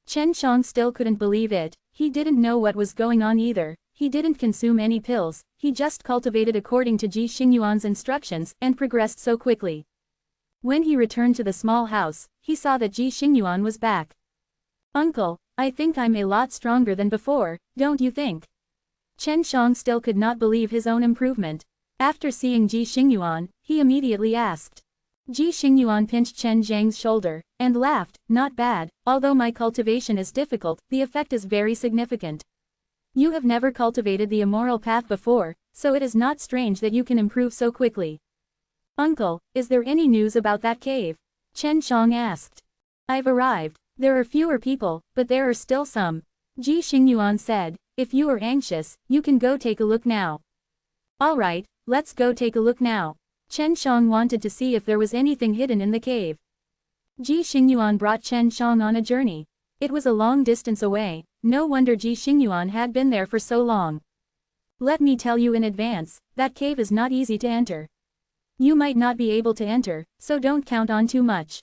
Chen Shang still couldn't believe it. He didn't know what was going on either. He didn't consume any pills, he just cultivated according to Ji Xingyuan's instructions and progressed so quickly. When he returned to the small house, he saw that Ji Xingyuan was back. "Uncle, I think I'm a lot stronger than before, don't you think?" Chen Shang still could not believe his own improvement. After seeing Ji Xingyuan, he immediately asked. Ji Xingyuan pinched Chen Zhang's shoulder, and laughed, "Not bad, although my cultivation is difficult, the effect is very significant. You have never cultivated the immoral path before, so it is not strange that you can improve so quickly." "Uncle, is there any news about that cave?" Chen Shang asked. "I've arrived. There are fewer people, but there are still some," Ji Xingyuan said. "If you are anxious, you can go take a look now." "Alright, let's go take a look now." Chen Shang wanted to see if there was anything hidden in the cave. Ji Xingyuan brought Chen Shang on a journey. It was a long distance away, no wonder Ji Xingyuan had been there for so long. "Let me tell you in advance, that cave is not easy to enter. You might not be able to enter, so don't count on too much."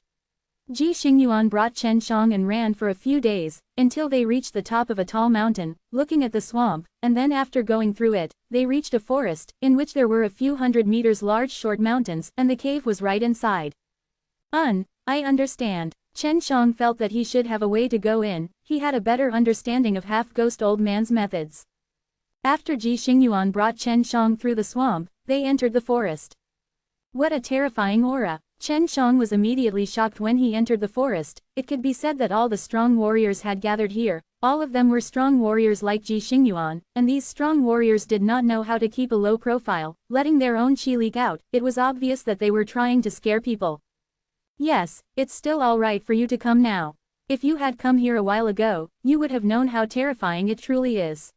Ji Xingyuan brought Chen Shang and ran for a few days, until they reached the top of a tall mountain, looking at the swamp, and then after going through it, they reached a forest, in which there were a few hundred meters large short mountains, and the cave was right inside. I understand. Chen Shang felt that he should have a way to go in, he had a better understanding of half-ghost old man's methods. After Ji Xingyuan brought Chen Shang through the swamp, they entered the forest. What a terrifying aura! Chen Shang was immediately shocked when he entered the forest. It could be said that all the strong warriors had gathered here, all of them were strong warriors like Ji Xingyuan, and these strong warriors did not know how to keep a low profile, letting their own chi leak out. It was obvious that they were trying to scare people. "Yes, it's still alright for you to come now. If you had come here a while ago, you would have known how terrifying it truly is.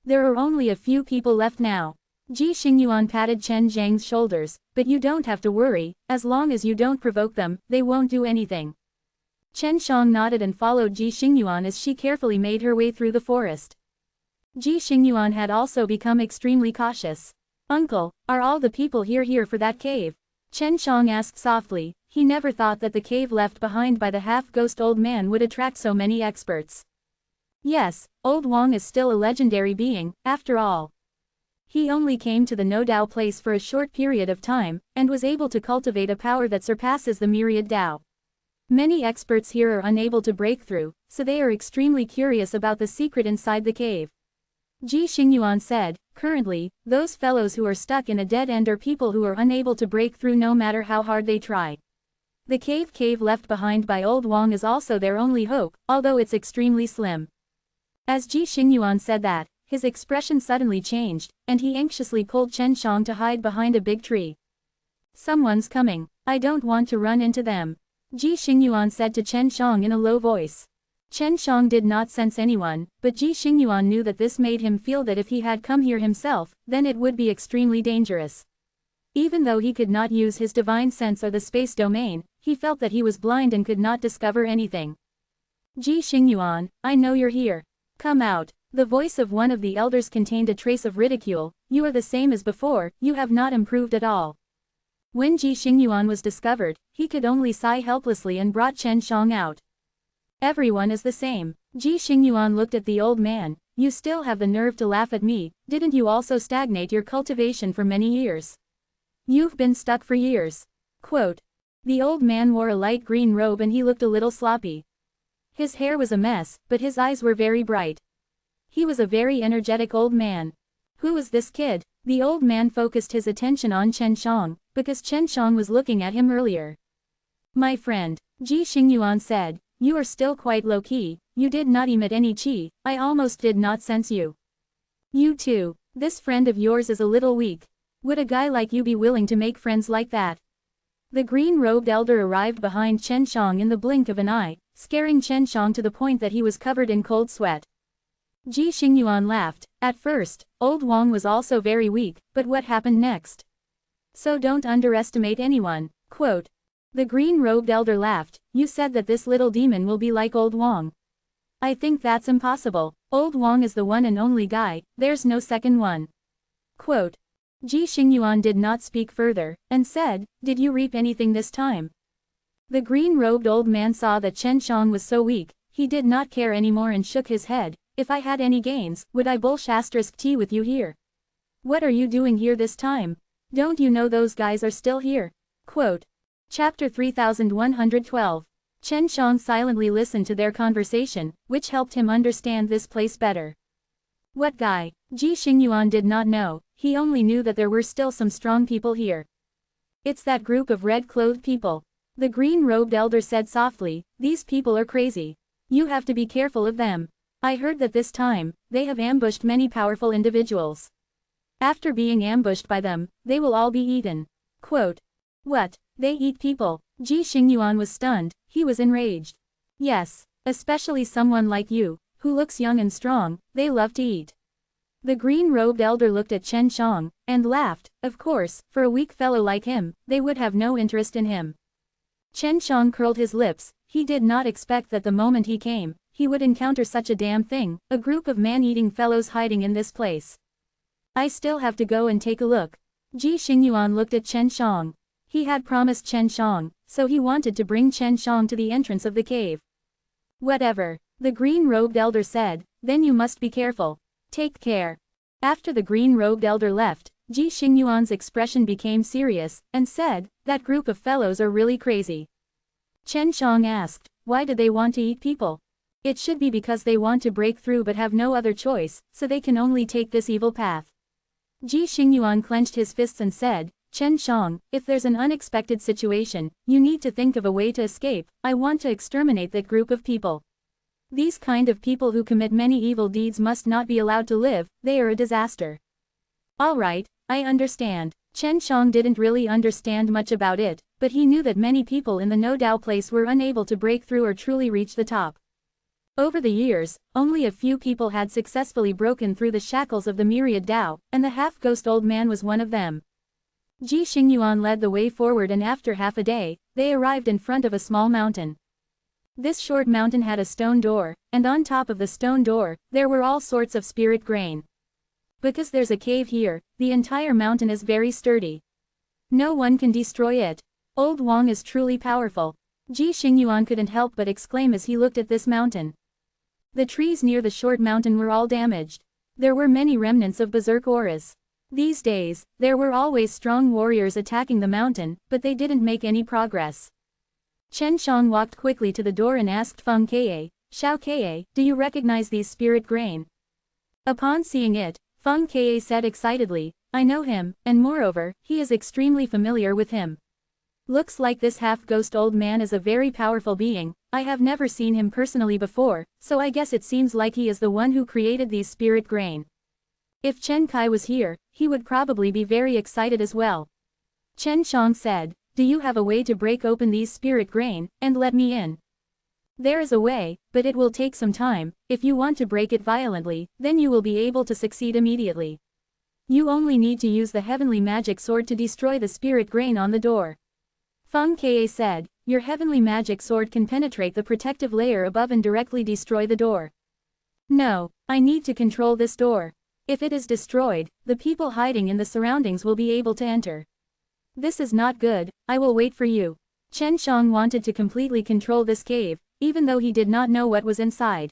There are only a few people left now." Ji Xingyuan patted Chen Zhang's shoulders, "But you don't have to worry, as long as you don't provoke them, they won't do anything." Chen Shang nodded and followed Ji Xingyuan as she carefully made her way through the forest. Ji Xingyuan had also become extremely cautious. "Uncle, are all the people here for that cave?" Chen Shang asked softly. He never thought that the cave left behind by the half-ghost old man would attract so many experts. "Yes, Old Wang is still a legendary being, after all. He only came to the No Dao place for a short period of time, and was able to cultivate a power that surpasses the myriad Dao. Many experts here are unable to break through, so they are extremely curious about the secret inside the cave." Ji Xingyuan said, Currently, those fellows who are stuck in a dead end are people who are unable to break through no matter how hard they try. The cave left behind by Old Wang is also their only hope, although it's extremely slim. As Ji Xingyuan said that, his expression suddenly changed, and he anxiously pulled Chen Shang to hide behind a big tree. Someone's coming. I don't want to run into them, Ji Xingyuan said to Chen Shang in a low voice. Chen Shang did not sense anyone, but Ji Xingyuan knew that this made him feel that if he had come here himself, then it would be extremely dangerous. Even though he could not use his divine sense or the space domain, he felt that he was blind and could not discover anything. Ji Xingyuan, I know you're here. Come out. The voice of one of the elders contained a trace of ridicule. You are the same as before, you have not improved at all. When Ji Xingyuan was discovered, he could only sigh helplessly and brought Chen Shang out. Everyone is the same. Ji Xingyuan looked at the old man. You still have the nerve to laugh at me, didn't you also stagnate your cultivation for many years? You've been stuck for years. Quote. The old man wore a light green robe and he looked a little sloppy. His hair was a mess, but his eyes were very bright. He was a very energetic old man. Who is this kid? The old man focused his attention on Chen Shang, because Chen Shang was looking at him earlier. My friend, Ji Xingyuan said, you are still quite low-key, you did not emit any qi, I almost did not sense you. You too, this friend of yours is a little weak. Would a guy like you be willing to make friends like that? The green-robed elder arrived behind Chen Shang in the blink of an eye, scaring Chen Shang to the point that he was covered in cold sweat. Ji Xingyuan laughed. At first, Old Wang was also very weak, but what happened next? So don't underestimate anyone. Quote. The green-robed elder laughed. You said that this little demon will be like Old Wang. I think that's impossible. Old Wang is the one and only guy, there's no second one. Quote. Ji Xingyuan did not speak further, and said, did you reap anything this time? The green-robed old man saw that Chen Shang was so weak, he did not care anymore and shook his head. If I had any gains, would I bull * tea with you here? What are you doing here this time? Don't you know those guys are still here? Quote. Chapter 3112. Chen Shang silently listened to their conversation, which helped him understand this place better. What guy? Ji Xingyuan did not know, he only knew that there were still some strong people here. It's that group of red-clothed people. The green-robed elder said softly, these people are crazy. You have to be careful of them. I heard that this time, they have ambushed many powerful individuals. After being ambushed by them, they will all be eaten. Quote. What? They eat people? Ji Xingyuan was stunned, he was enraged. Yes, especially someone like you, who looks young and strong, they love to eat. The green-robed elder looked at Chen Shang, and laughed. Of course, for a weak fellow like him, they would have no interest in him. Chen Shang curled his lips, he did not expect that the moment he came, he would encounter such a damn thing, a group of man-eating fellows hiding in this place. I still have to go and take a look. Ji Xingyuan looked at Chen Shang. He had promised Chen Shang, so he wanted to bring Chen Shang to the entrance of the cave. Whatever, the green-robed elder said, then you must be careful. Take care. After the green-robed elder left, Ji Xingyuan's expression became serious, and said, that group of fellows are really crazy. Chen Shang asked, why do they want to eat people? It should be because they want to break through but have no other choice, so they can only take this evil path. Ji Xingyuan clenched his fists and said, Chen Shang, if there's an unexpected situation, you need to think of a way to escape. I want to exterminate that group of people. These kind of people who commit many evil deeds must not be allowed to live, they are a disaster. Alright, I understand. Chen Shang didn't really understand much about it, but he knew that many people in the No Dao place were unable to break through or truly reach the top. Over the years, only a few people had successfully broken through the shackles of the myriad Dao, and the half-ghost old man was one of them. Ji Xingyuan led the way forward and after half a day, they arrived in front of a small mountain. This short mountain had a stone door, and on top of the stone door, there were all sorts of spirit grain. Because there's a cave here, the entire mountain is very sturdy. No one can destroy it. Old Wang is truly powerful. Ji Xingyuan couldn't help but exclaim as he looked at this mountain. The trees near the short mountain were all damaged. There were many remnants of berserk auras. These days, there were always strong warriors attacking the mountain, but they didn't make any progress. Chen Shang walked quickly to the door and asked Feng Ke, Xiao Ke, do you recognize these spirit grain? Upon seeing it, Feng Ke said excitedly, I know him, and moreover, he is extremely familiar with him. Looks like this half-ghost old man is a very powerful being. I have never seen him personally before, so I guess it seems like he is the one who created these spirit grain. If Chen Kai was here, he would probably be very excited as well. Chen Shang said, do you have a way to break open these spirit grain, and let me in? There is a way, but it will take some time. If you want to break it violently, then you will be able to succeed immediately. You only need to use the heavenly magic sword to destroy the spirit grain on the door. Feng Ke said, your heavenly magic sword can penetrate the protective layer above and directly destroy the door. No, I need to control this door. If it is destroyed, the people hiding in the surroundings will be able to enter. This is not good, I will wait for you. Chen Shang wanted to completely control this cave, even though he did not know what was inside.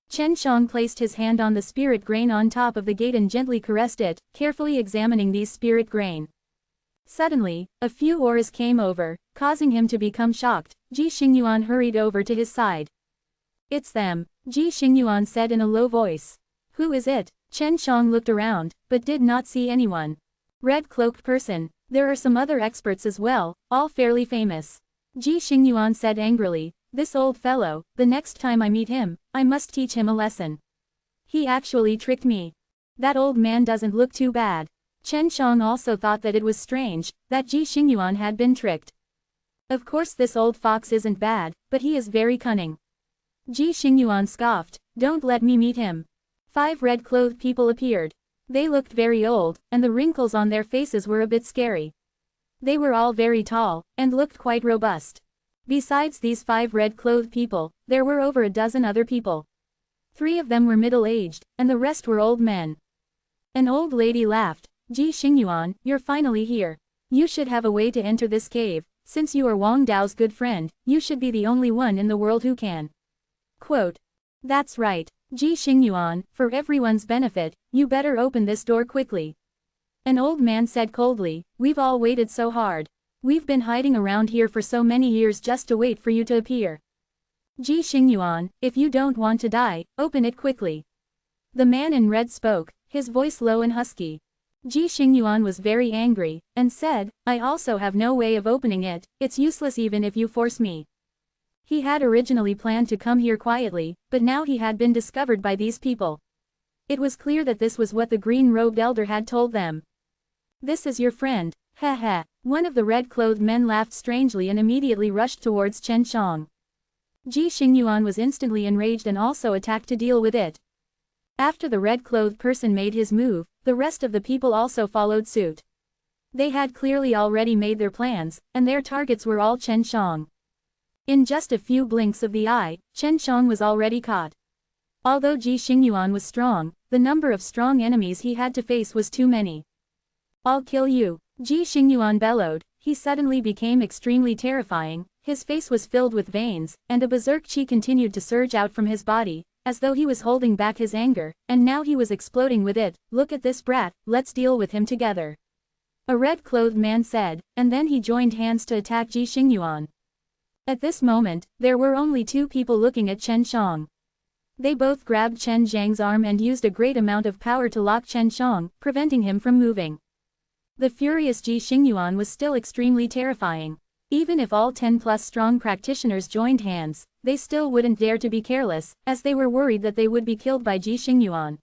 Chen Shang placed his hand on the spirit grain on top of the gate and gently caressed it, carefully examining these spirit grain. Suddenly, a few auras came over, causing him to become shocked. Ji Xingyuan hurried over to his side. It's them, Ji Xingyuan said in a low voice. Who is it? Chen Shang looked around, but did not see anyone. Red-cloaked person. There are some other experts as well, all fairly famous. Ji Xingyuan said angrily, this old fellow, the next time I meet him, I must teach him a lesson. He actually tricked me. That old man doesn't look too bad. Chen Shang also thought that it was strange, that Ji Xingyuan had been tricked. Of course this old fox isn't bad, but he is very cunning. Ji Xingyuan scoffed, don't let me meet him. 5 red-clothed people appeared. They looked very old, and the wrinkles on their faces were a bit scary. They were all very tall, and looked quite robust. Besides these 5 red-clothed people, there were over a dozen other people. 3 of them were middle-aged, and the rest were old men. An old lady laughed, Ji Xingyuan, you're finally here. You should have a way to enter this cave, since you are Wang Dao's good friend, you should be the only one in the world who can. Quote. That's right, Ji Xingyuan, for everyone's benefit, you better open this door quickly. An old man said coldly, we've all waited so hard. We've been hiding around here for so many years just to wait for you to appear. Ji Xingyuan, if you don't want to die, open it quickly. The man in red spoke, his voice low and husky. Ji Xingyuan was very angry, and said, I also have no way of opening it, it's useless even if you force me. He had originally planned to come here quietly, but now he had been discovered by these people. It was clear that this was what the green-robed elder had told them. This is your friend, ha ha. One of the red-clothed men laughed strangely and immediately rushed towards Chen Shang. Ji Xingyuan was instantly enraged and also attacked to deal with it. After the red-clothed person made his move, the rest of the people also followed suit. They had clearly already made their plans, and their targets were all Chen Shang. In just a few blinks of the eye, Chen Shang was already caught. Although Ji Xingyuan was strong, the number of strong enemies he had to face was too many. I'll kill you, Ji Xingyuan bellowed. He suddenly became extremely terrifying, his face was filled with veins, and a berserk chi continued to surge out from his body, as though he was holding back his anger, and now he was exploding with it. Look at this brat, let's deal with him together. A red-clothed man said, and then he joined hands to attack Ji Xingyuan. At this moment, there were only 2 people looking at Chen Shang. They both grabbed Chen Zhang's arm and used a great amount of power to lock Chen Shang, preventing him from moving. The furious Ji Xingyuan was still extremely terrifying. Even if all 10+ strong practitioners joined hands, they still wouldn't dare to be careless, as they were worried that they would be killed by Ji Xingyuan.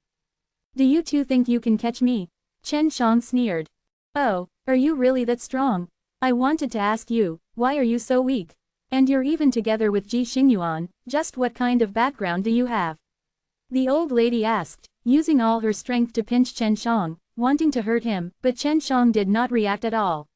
Do you two think you can catch me? Chen Shang sneered. Oh, are you really that strong? I wanted to ask you, why are you so weak? And you're even together with Ji Xingyuan, just what kind of background do you have? The old lady asked, using all her strength to pinch Chen Shang, wanting to hurt him, but Chen Shang did not react at all.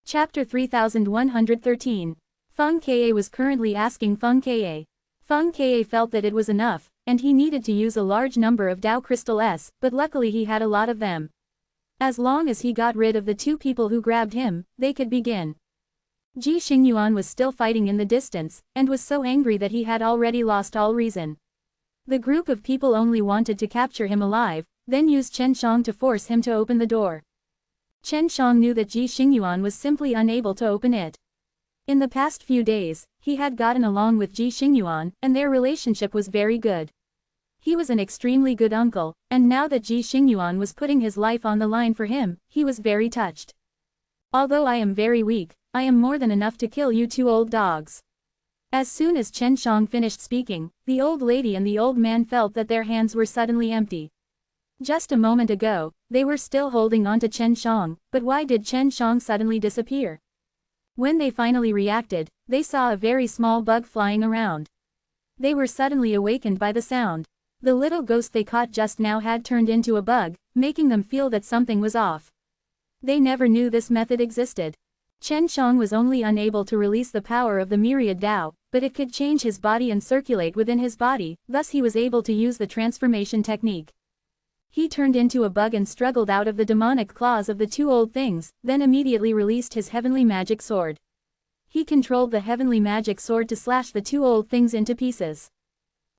Chapter 3113. Feng Ke was currently asking Feng Ke. Feng Ke felt that it was enough, and he needed to use a large number of Dao Crystal S, but luckily he had a lot of them. As long as he got rid of the 2 people who grabbed him, they could begin. Ji Xingyuan was still fighting in the distance, and was so angry that he had already lost all reason. The group of people only wanted to capture him alive, then used Chen Shang to force him to open the door. Chen Shang knew that Ji Xingyuan was simply unable to open it. In the past few days, he had gotten along with Ji Xingyuan, and their relationship was very good. He was an extremely good uncle, and now that Ji Xingyuan was putting his life on the line for him, he was very touched. Although I am very weak, I am more than enough to kill you two old dogs. As soon as Chen Shang finished speaking, the old lady and the old man felt that their hands were suddenly empty. Just a moment ago, they were still holding on to Chen Shang, but why did Chen Shang suddenly disappear? When they finally reacted, they saw a very small bug flying around. They were suddenly awakened by the sound. The little ghost they caught just now had turned into a bug, making them feel that something was off. They never knew this method existed. Chen Shang was only unable to release the power of the myriad Tao, but it could change his body and circulate within his body, thus he was able to use the transformation technique. He turned into a bug and struggled out of the demonic claws of the two old things, then immediately released his heavenly magic sword. He controlled the heavenly magic sword to slash the two old things into pieces.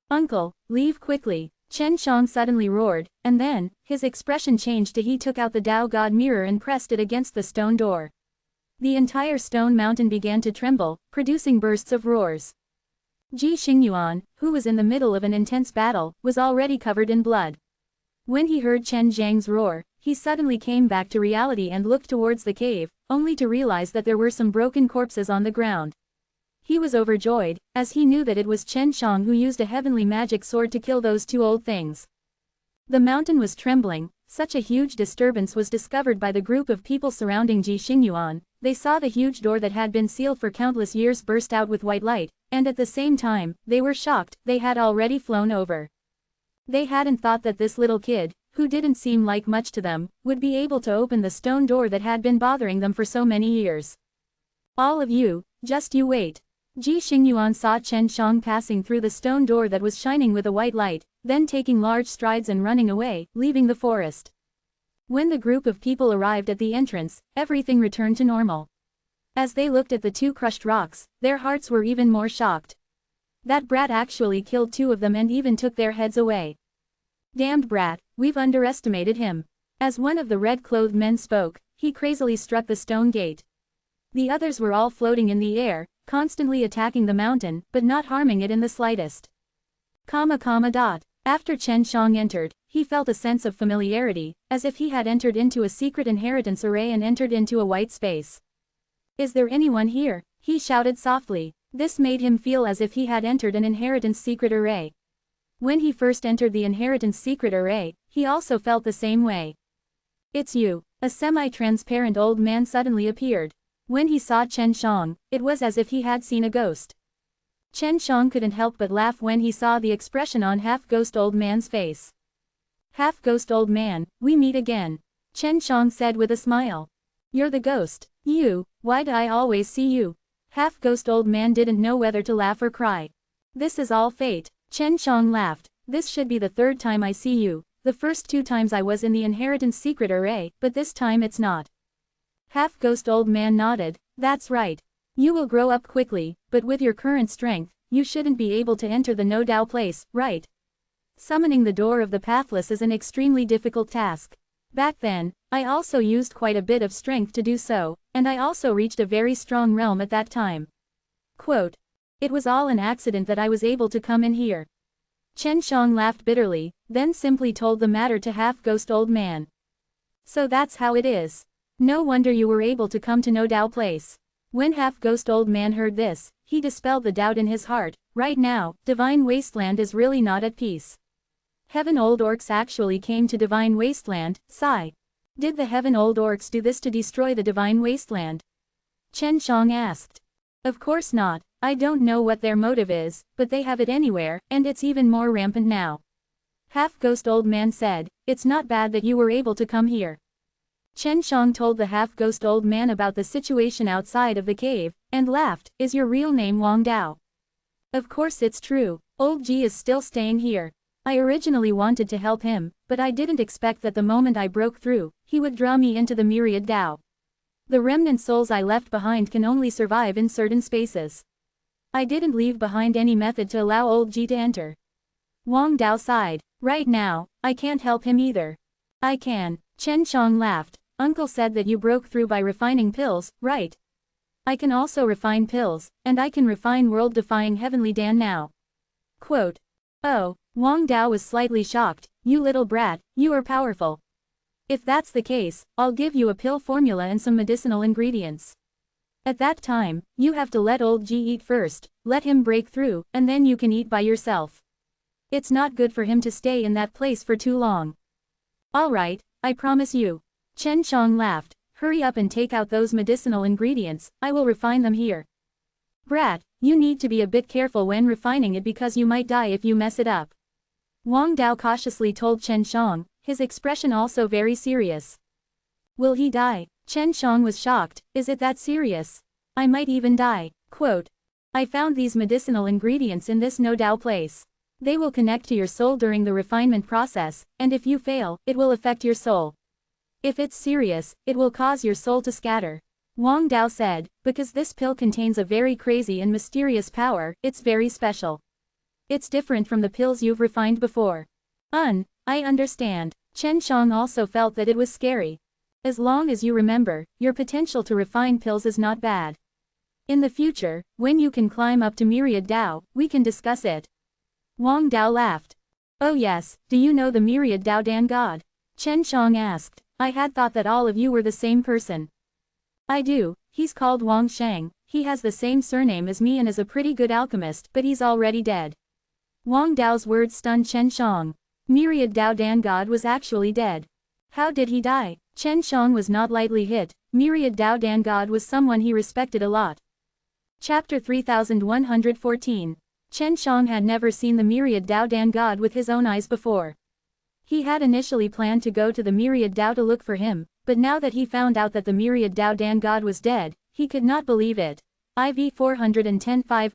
"Uncle, leave quickly," Chen Shang suddenly roared, and then, his expression changed to he took out the Tao God mirror and pressed it against the stone door. The entire stone mountain began to tremble, producing bursts of roars. Ji Xingyuan, who was in the middle of an intense battle, was already covered in blood. When he heard Chen Zhang's roar, he suddenly came back to reality and looked towards the cave, only to realize that there were some broken corpses on the ground. He was overjoyed, as he knew that it was Chen Shang who used a heavenly magic sword to kill those two old things. The mountain was trembling. Such a huge disturbance was discovered by the group of people surrounding Ji Xingyuan. They saw the huge door that had been sealed for countless years burst out with white light, and at the same time, they were shocked. They had already flown over. They hadn't thought that this little kid, who didn't seem like much to them, would be able to open the stone door that had been bothering them for so many years. "All of you, just you wait." Ji Xingyuan saw Chen Shang passing through the stone door that was shining with a white light, then taking large strides and running away, leaving the forest. When the group of people arrived at the entrance, everything returned to normal. As they looked at the two crushed rocks, their hearts were even more shocked. That brat actually killed two of them and even took their heads away. "Damned brat, we've underestimated him." As one of the red-clothed men spoke, he crazily struck the stone gate. The others were all floating in the air, constantly attacking the mountain, but not harming it in the slightest. After Chen Shang entered, he felt a sense of familiarity, as if he had entered into a secret inheritance array and entered into a white space. "Is there anyone here?" he shouted softly. This made him feel as if he had entered an inheritance secret array. When he first entered the inheritance secret array, he also felt the same way. "It's you." A semi-transparent old man suddenly appeared. When he saw Chen Shang, it was as if he had seen a ghost. Chen Shang couldn't help but laugh when he saw the expression on half-ghost old man's face. "Half-ghost old man, we meet again," Chen Shang said with a smile. "You're the ghost. You, why do I always see you?" Half-ghost old man didn't know whether to laugh or cry. "This is all fate." Chen Shang laughed. "This should be the third time I see you. The first two times I was in the inheritance secret array, but this time it's not." Half-ghost old man nodded. "That's right. You will grow up quickly, but with your current strength, you shouldn't be able to enter the No Dao place, right? Summoning the door of the pathless is an extremely difficult task. Back then, I also used quite a bit of strength to do so, and I also reached a very strong realm at that time. Quote, "It was all an accident that I was able to come in here." Chen Shang laughed bitterly, then simply told the matter to half-ghost old man. "So that's how it is. No wonder you were able to come to No Dao place." When half-ghost old man heard this, he dispelled the doubt in his heart. Right now, Divine Wasteland is really not at peace. Heaven old orcs actually came to Divine Wasteland. Sigh. Did the Heaven old orcs do this to destroy the Divine Wasteland? Chen Shang asked. Of course not. I don't know what their motive is, but they have it anywhere, and it's even more rampant now. Half-ghost old man said, "It's not bad that you were able to come here." Chen Shang told the half-ghost old man about the situation outside of the cave, and laughed. "Is your real name Wang Dao?" "Of course it's true. Old Ji is still staying here. I originally wanted to help him, but I didn't expect that the moment I broke through, he would draw me into the myriad Dao. The remnant souls I left behind can only survive in certain spaces. I didn't leave behind any method to allow old Ji to enter." Wang Dao sighed. "Right now, I can't help him either." "I can." Chen Shang laughed. "Uncle said that you broke through by refining pills, right? I can also refine pills, and I can refine world-defying heavenly Dan now." Quote. "Oh, Wang Dao was slightly shocked. You little brat, you are powerful. If that's the case, I'll give you a pill formula and some medicinal ingredients. At that time, you have to let old G eat first, let him break through, and then you can eat by yourself. It's not good for him to stay in that place for too long. Alright, I promise you. Chen Shang laughed. Hurry up and take out those medicinal ingredients, I will refine them here. Brat, you need to be a bit careful when refining it because you might die if you mess it up. Wang Dao cautiously told Chen Shang, his expression also very serious. Will he die? Chen Shang was shocked. Is it that serious? I might even die. Quote. I found these medicinal ingredients in this no Dao place. They will connect to your soul during the refinement process, and if you fail, it will affect your soul. If it's serious, it will cause your soul to scatter. Wang Dao said, because this pill contains a very crazy and mysterious power, it's very special. It's different from the pills you've refined before. I understand. Chen Shang also felt that it was scary. As long as you remember, your potential to refine pills is not bad. In the future, when you can climb up to Myriad Dao, we can discuss it. Wang Dao laughed. Oh yes, do you know the Myriad Dao Dan God? Chen Shang asked. I had thought that all of you were the same person. I do, he's called Wang Shang, he has the same surname as me and is a pretty good alchemist, but he's already dead. Wang Dao's words stunned Chen Shang. Myriad Dao Dan God was actually dead. How did he die? Chen Shang was not lightly hit. Myriad Dao Dan God was someone he respected a lot. Chapter 3114. Chen Shang had never seen the Myriad Dao Dan God with his own eyes before. He had initially planned to go to the Myriad Dao to look for him, but now that he found out that the Myriad Dao Dan God was dead, he could not believe it. IV 410-5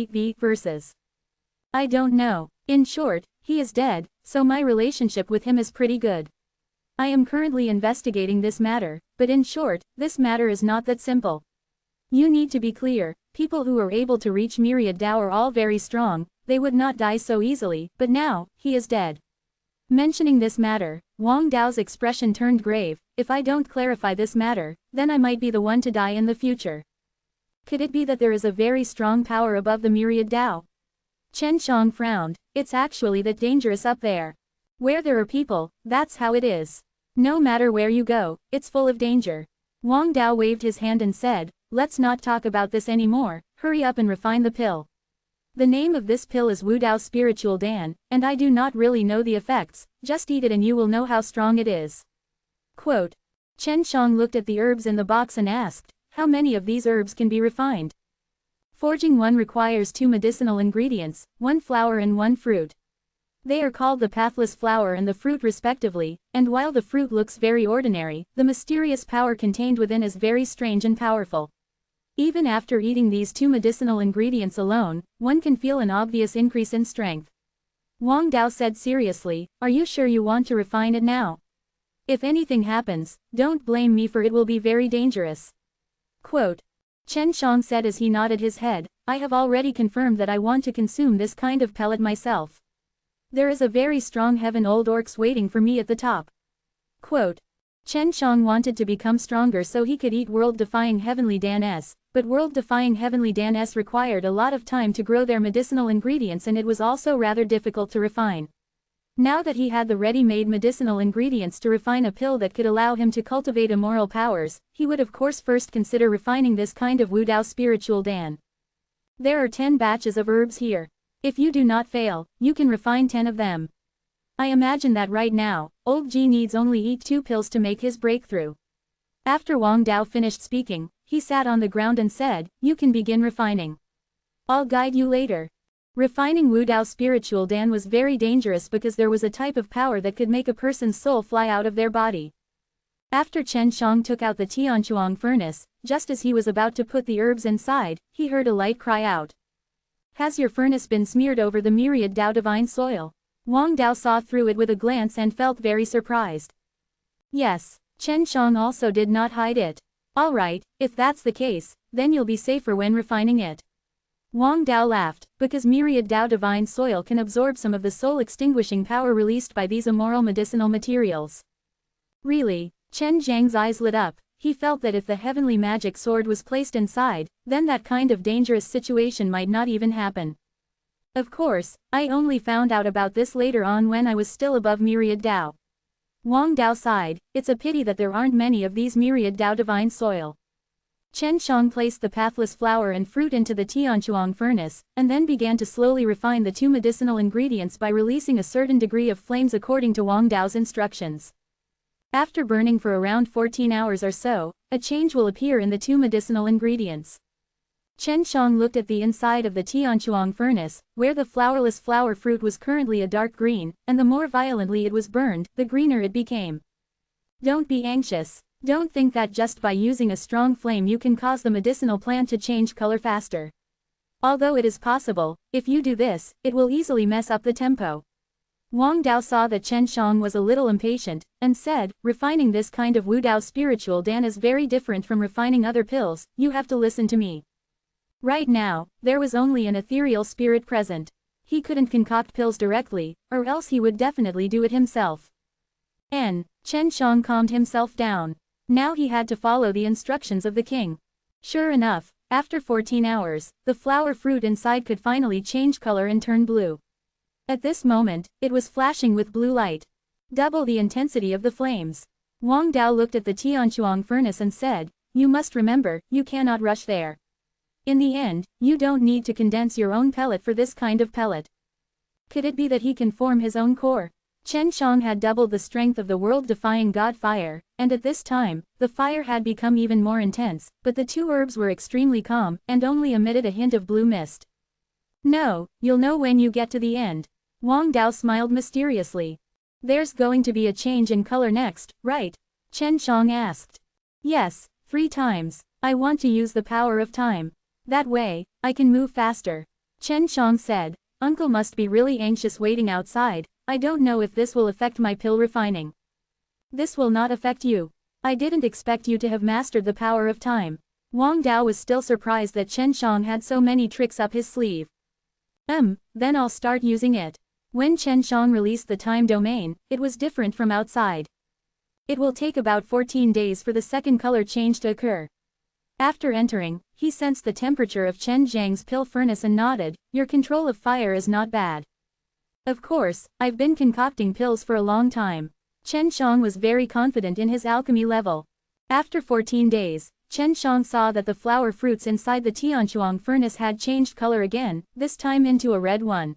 IV verses. I don't know. In short, he is dead, so my relationship with him is pretty good. I am currently investigating this matter, but in short, this matter is not that simple. You need to be clear, people who are able to reach Myriad Dao are all very strong, they would not die so easily, but now, he is dead. Mentioning this matter, Wang Dao's expression turned grave. If I don't clarify this matter, then I might be the one to die in the future. Could it be that there is a very strong power above the Myriad Dao? Chen Shang frowned. It's actually that dangerous up there. Where there are people, that's how it is. No matter where you go, it's full of danger. Wang Dao waved his hand and said, let's not talk about this anymore, hurry up and refine the pill. The name of this pill is Wu Dao Spiritual Dan, and I do not really know the effects, just eat it and you will know how strong it is. Quote. Chen Shang looked at the herbs in the box and asked, how many of these herbs can be refined? Forging one requires 2 medicinal ingredients, 1 flower and 1 fruit. They are called the pathless flower and the fruit respectively, and while the fruit looks very ordinary, the mysterious power contained within is very strange and powerful. Even after eating these 2 medicinal ingredients alone, one can feel an obvious increase in strength. Wang Dao said seriously, are you sure you want to refine it now? If anything happens, don't blame me for it will be very dangerous. Quote. Chen Shang said as he nodded his head, I have already confirmed that I want to consume this kind of pellet myself. There is a very strong heaven old orcs waiting for me at the top. Quote. Chen Shang wanted to become stronger so he could eat world-defying heavenly Dan S, but world-defying heavenly Dan S required a lot of time to grow their medicinal ingredients and it was also rather difficult to refine. Now that he had the ready-made medicinal ingredients to refine a pill that could allow him to cultivate immoral powers, he would of course first consider refining this kind of Wu Dao Spiritual Dan. There are 10 batches of herbs here. If you do not fail, you can refine 10 of them. I imagine that right now, old G needs only eat 2 pills to make his breakthrough. After Wang Dao finished speaking, he sat on the ground and said, you can begin refining. I'll guide you later. Refining Wu Dao Spiritual Dan was very dangerous because there was a type of power that could make a person's soul fly out of their body. After Chen Shang took out the Tianchuang furnace, just as he was about to put the herbs inside, he heard a light cry out. Has your furnace been smeared over the Myriad Dao divine soil? Wang Dao saw through it with a glance and felt very surprised. Yes, Chen Shang also did not hide it. Alright, if that's the case, then you'll be safer when refining it. Wang Dao laughed, because Myriad Dao divine soil can absorb some of the soul-extinguishing power released by these immoral medicinal materials. Really? Chen Zhang's eyes lit up. he felt that if the heavenly magic sword was placed inside, then that kind of dangerous situation might not even happen. Of course, I only found out about this later on when I was still above Myriad Dao. Wang Dao sighed, it's a pity that there aren't many of these Myriad Dao divine soil. Chen Shang placed the pathless flower and fruit into the Tianchuang furnace, and then began to slowly refine the two medicinal ingredients by releasing a certain degree of flames according to Wang Dao's instructions. After burning for around 14 hours or so, a change will appear in the two medicinal ingredients. Chen Shang looked at the inside of the Tianchuang furnace, where the flowerless flower fruit was currently a dark green, and the more violently it was burned, the greener it became. Don't be anxious. Don't think that just by using a strong flame you can cause the medicinal plant to change color faster. Although it is possible, if you do this, it will easily mess up the tempo. Wang Dao saw that Chen Shang was a little impatient, and said, refining this kind of Wu Dao spiritual Dan is very different from refining other pills, you have to listen to me. Right now, there was only an ethereal spirit present. He couldn't concoct pills directly, or else he would definitely do it himself. Chen Shang calmed himself down. Now he had to follow the instructions of the king. Sure enough, after 14 hours, the flower fruit inside could finally change color and turn blue. At this moment, it was flashing with blue light. Double the intensity of the flames. Wang Dao looked at the Tianchuang furnace and said, you must remember, you cannot rush there. In the end, you don't need to condense your own pellet for this kind of pellet. Could it be that he can form his own core? Chen Shang had doubled the strength of the world-defying god fire, and at this time, the fire had become even more intense, but the two herbs were extremely calm, and only emitted a hint of blue mist. No, you'll know when you get to the end. Wang Dao smiled mysteriously. There's going to be a change in color next, right? Chen Shang asked. Yes, 3 times. I want to use the power of time. That way, I can move faster. Chen Shang said. Uncle must be really anxious waiting outside. I don't know if this will affect my pill refining. This will not affect you. I didn't expect you to have mastered the power of time. Wang Dao was still surprised that Chen Shang had so many tricks up his sleeve. Then I'll start using it. When Chen Shang released the time domain, it was different from outside. It will take about 14 days for the second color change to occur. After entering, he sensed the temperature of Chen Zhang's pill furnace and nodded, your control of fire is not bad. Of course, I've been concocting pills for a long time. Chen Shang was very confident in his alchemy level. After 14 days, Chen Shang saw that the flower fruits inside the Tianchuang furnace had changed color again, this time into a red one.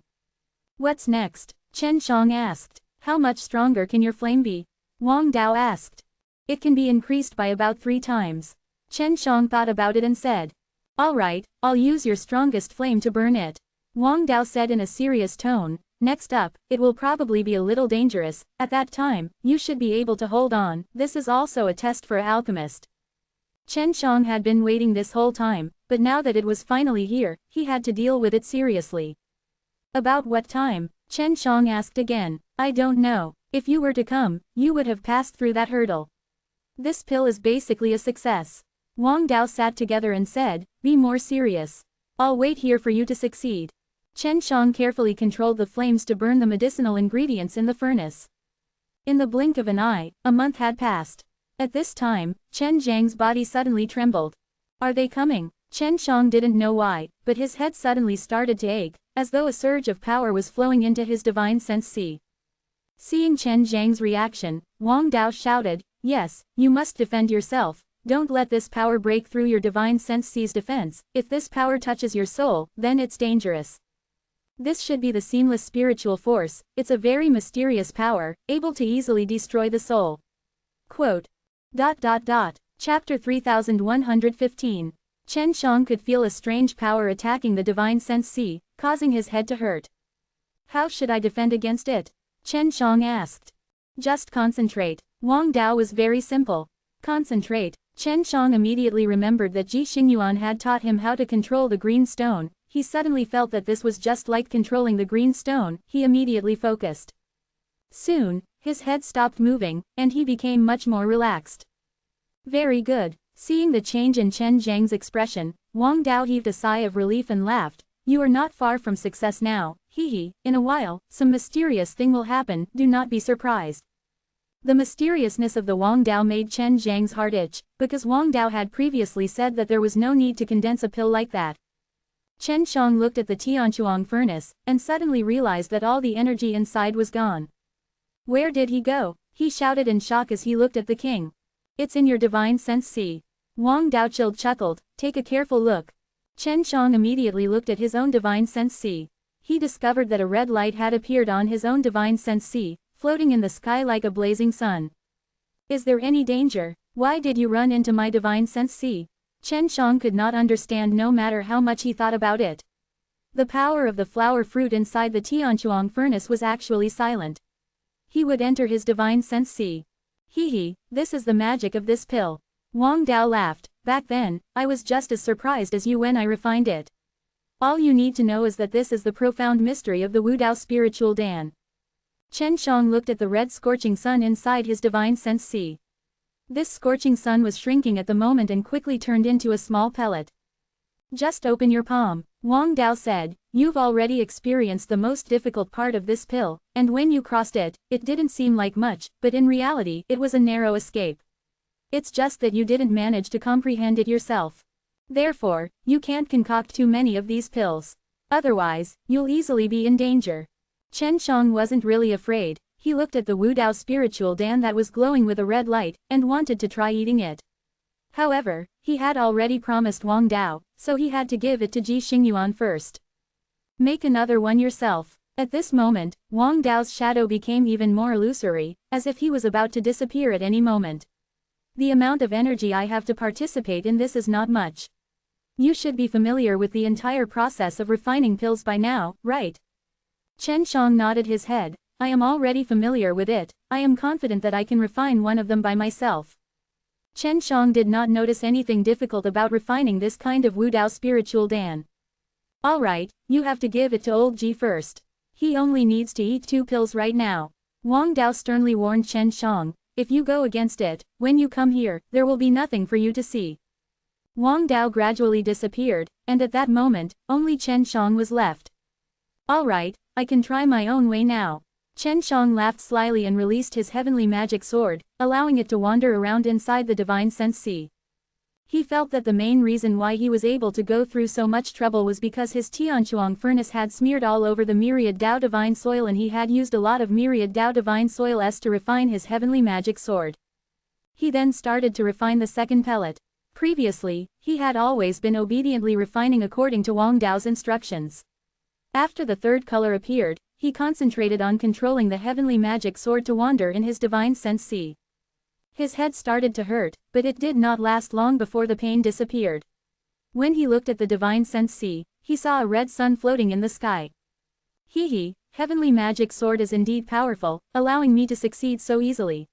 What's next? Chen Shang asked. How much stronger can your flame be? Wang Dao asked. It can be increased by about 3 times. Chen Shang thought about it and said. Alright, I'll use your strongest flame to burn it. Wang Dao said in a serious tone. Next up, it will probably be a little dangerous, at that time, you should be able to hold on, this is also a test for an alchemist. Chen Shang had been waiting this whole time, but now that it was finally here, he had to deal with it seriously. About what time? Chen Shang asked again. I don't know. If you were to come, you would have passed through that hurdle. This pill is basically a success. Wang Dao sat together and said, be more serious. I'll wait here for you to succeed. Chen Shang carefully controlled the flames to burn the medicinal ingredients in the furnace. In the blink of an eye, a month had passed. At this time, Chen Zhang's body suddenly trembled. Are they coming? Chen Shang didn't know why, but his head suddenly started to ache, as though a surge of power was flowing into his divine sense Qi. Seeing Chen Zhang's reaction, Wang Dao shouted, yes, you must defend yourself. Don't let this power break through your divine sense Qi's defense. If this power touches your soul, then it's dangerous. This should be the seamless spiritual force, it's a very mysterious power, able to easily destroy the soul. Quote. Chapter 3115. Chen Shang could feel a strange power attacking the divine sense Qi, causing his head to hurt. How should I defend against it? Chen Shang asked. Just concentrate. Wang Dao was very simple. Concentrate. Chen Shang immediately remembered that Ji Xingyuan had taught him how to control the green stone. He suddenly felt that this was just like controlling the green stone. He immediately focused. Soon, his head stopped moving, and he became much more relaxed. Very good. Seeing the change in Chen Zhang's expression, Wang Dao heaved a sigh of relief and laughed. You are not far from success now, hee hee, in a while, some mysterious thing will happen, do not be surprised. The mysteriousness of the Wang Dao made Chen Zhang's heart itch, because Wang Dao had previously said that there was no need to condense a pill like that. Chen Shang looked at the Tianchuang furnace, and suddenly realized that all the energy inside was gone. Where did he go? He shouted in shock as he looked at the king. It's in your divine sense see. Wang Dao chuckled, take a careful look. Chen Shang immediately looked at his own divine sense see. He discovered that a red light had appeared on his own divine sense see, floating in the sky like a blazing sun. Is there any danger? Why did you run into my divine sense see? Chen Shang could not understand no matter how much he thought about it. The power of the flower fruit inside the Tianchuang furnace was actually silent. He would enter his divine sense see. Hee, this is the magic of this pill. Wang Dao laughed. Back then, I was just as surprised as you when I refined it. All you need to know is that this is the profound mystery of the Wu Dao spiritual Dan. Chen Shang looked at the red scorching sun inside his divine sense see. This scorching sun was shrinking at the moment and quickly turned into a small pellet. Just open your palm, Wang Dao said. You've already experienced the most difficult part of this pill, and when you crossed it, it didn't seem like much, but in reality, it was a narrow escape. It's just that you didn't manage to comprehend it yourself. Therefore, you can't concoct too many of these pills. Otherwise, you'll easily be in danger. Chen Shang wasn't really afraid. He looked at the Wu Dao spiritual Dan that was glowing with a red light, and wanted to try eating it. However, he had already promised Wang Dao, so he had to give it to Ji Xingyuan first. Make another one yourself. At this moment, Wang Dao's shadow became even more illusory, as if he was about to disappear at any moment. The amount of energy I have to participate in this is not much. You should be familiar with the entire process of refining pills by now, right? Chen Shang nodded his head. I am already familiar with it. I am confident that I can refine one of them by myself. Chen Shang did not notice anything difficult about refining this kind of Wu Dao spiritual Dan. Alright, you have to give it to old Ji first. He only needs to eat 2 pills right now. Wang Dao sternly warned Chen Shang. If you go against it, when you come here, there will be nothing for you to see. Wang Dao gradually disappeared, and at that moment, only Chen Shang was left. Alright, I can try my own way now. Chen Shang laughed slyly and released his heavenly magic sword, allowing it to wander around inside the divine sense sea. He felt that the main reason why he was able to go through so much trouble was because his Tianchuang furnace had smeared all over the myriad Dao divine soil, and he had used a lot of myriad Dao divine soil to refine his heavenly magic sword. He then started to refine the second pellet. Previously, he had always been obediently refining according to Wang Dao's instructions. After the third color appeared, he concentrated on controlling the heavenly magic sword to wander in his divine sense sea. His head started to hurt, but it did not last long before the pain disappeared. When he looked at the divine sense sea, he saw a red sun floating in the sky. Hee, heavenly magic sword is indeed powerful, allowing me to succeed so easily.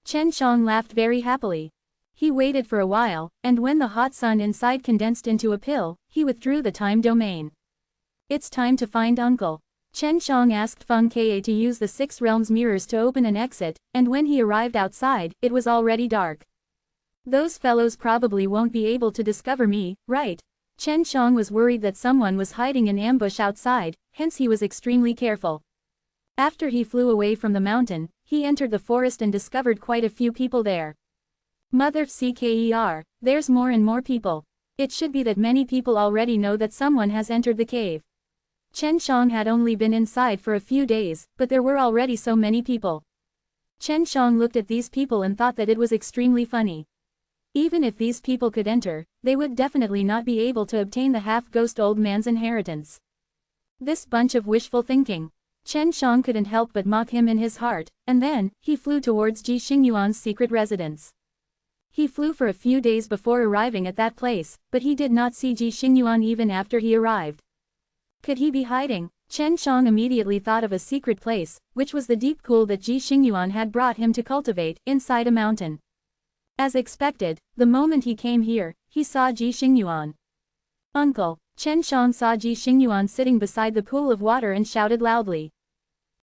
Chen Shang laughed very happily. He waited for a while, and when the hot sun inside condensed into a pill, he withdrew the time domain. It's time to find Uncle. Chen Shang asked Feng Ke to use the 6 realms mirrors to open an exit, and when he arrived outside, it was already dark. Those fellows probably won't be able to discover me, right? Chen Shang was worried that someone was hiding in ambush outside, hence he was extremely careful. After he flew away from the mountain, he entered the forest and discovered quite a few people there. Mother CKER, there's more and more people. It should be that many people already know that someone has entered the cave. Chen Shang had only been inside for a few days, but there were already so many people. Chen Shang looked at these people and thought that it was extremely funny. Even if these people could enter, they would definitely not be able to obtain the half-ghost old man's inheritance. This bunch of wishful thinking. Chen Shang couldn't help but mock him in his heart, and then, he flew towards Ji Xingyuan's secret residence. He flew for a few days before arriving at that place, but he did not see Ji Xingyuan even after he arrived. Could he be hiding? Chen Shang immediately thought of a secret place, which was the deep pool that Ji Xingyuan had brought him to cultivate, inside a mountain. As expected, the moment he came here, he saw Ji Xingyuan. Uncle! Chen Shang saw Ji Xingyuan sitting beside the pool of water and shouted loudly.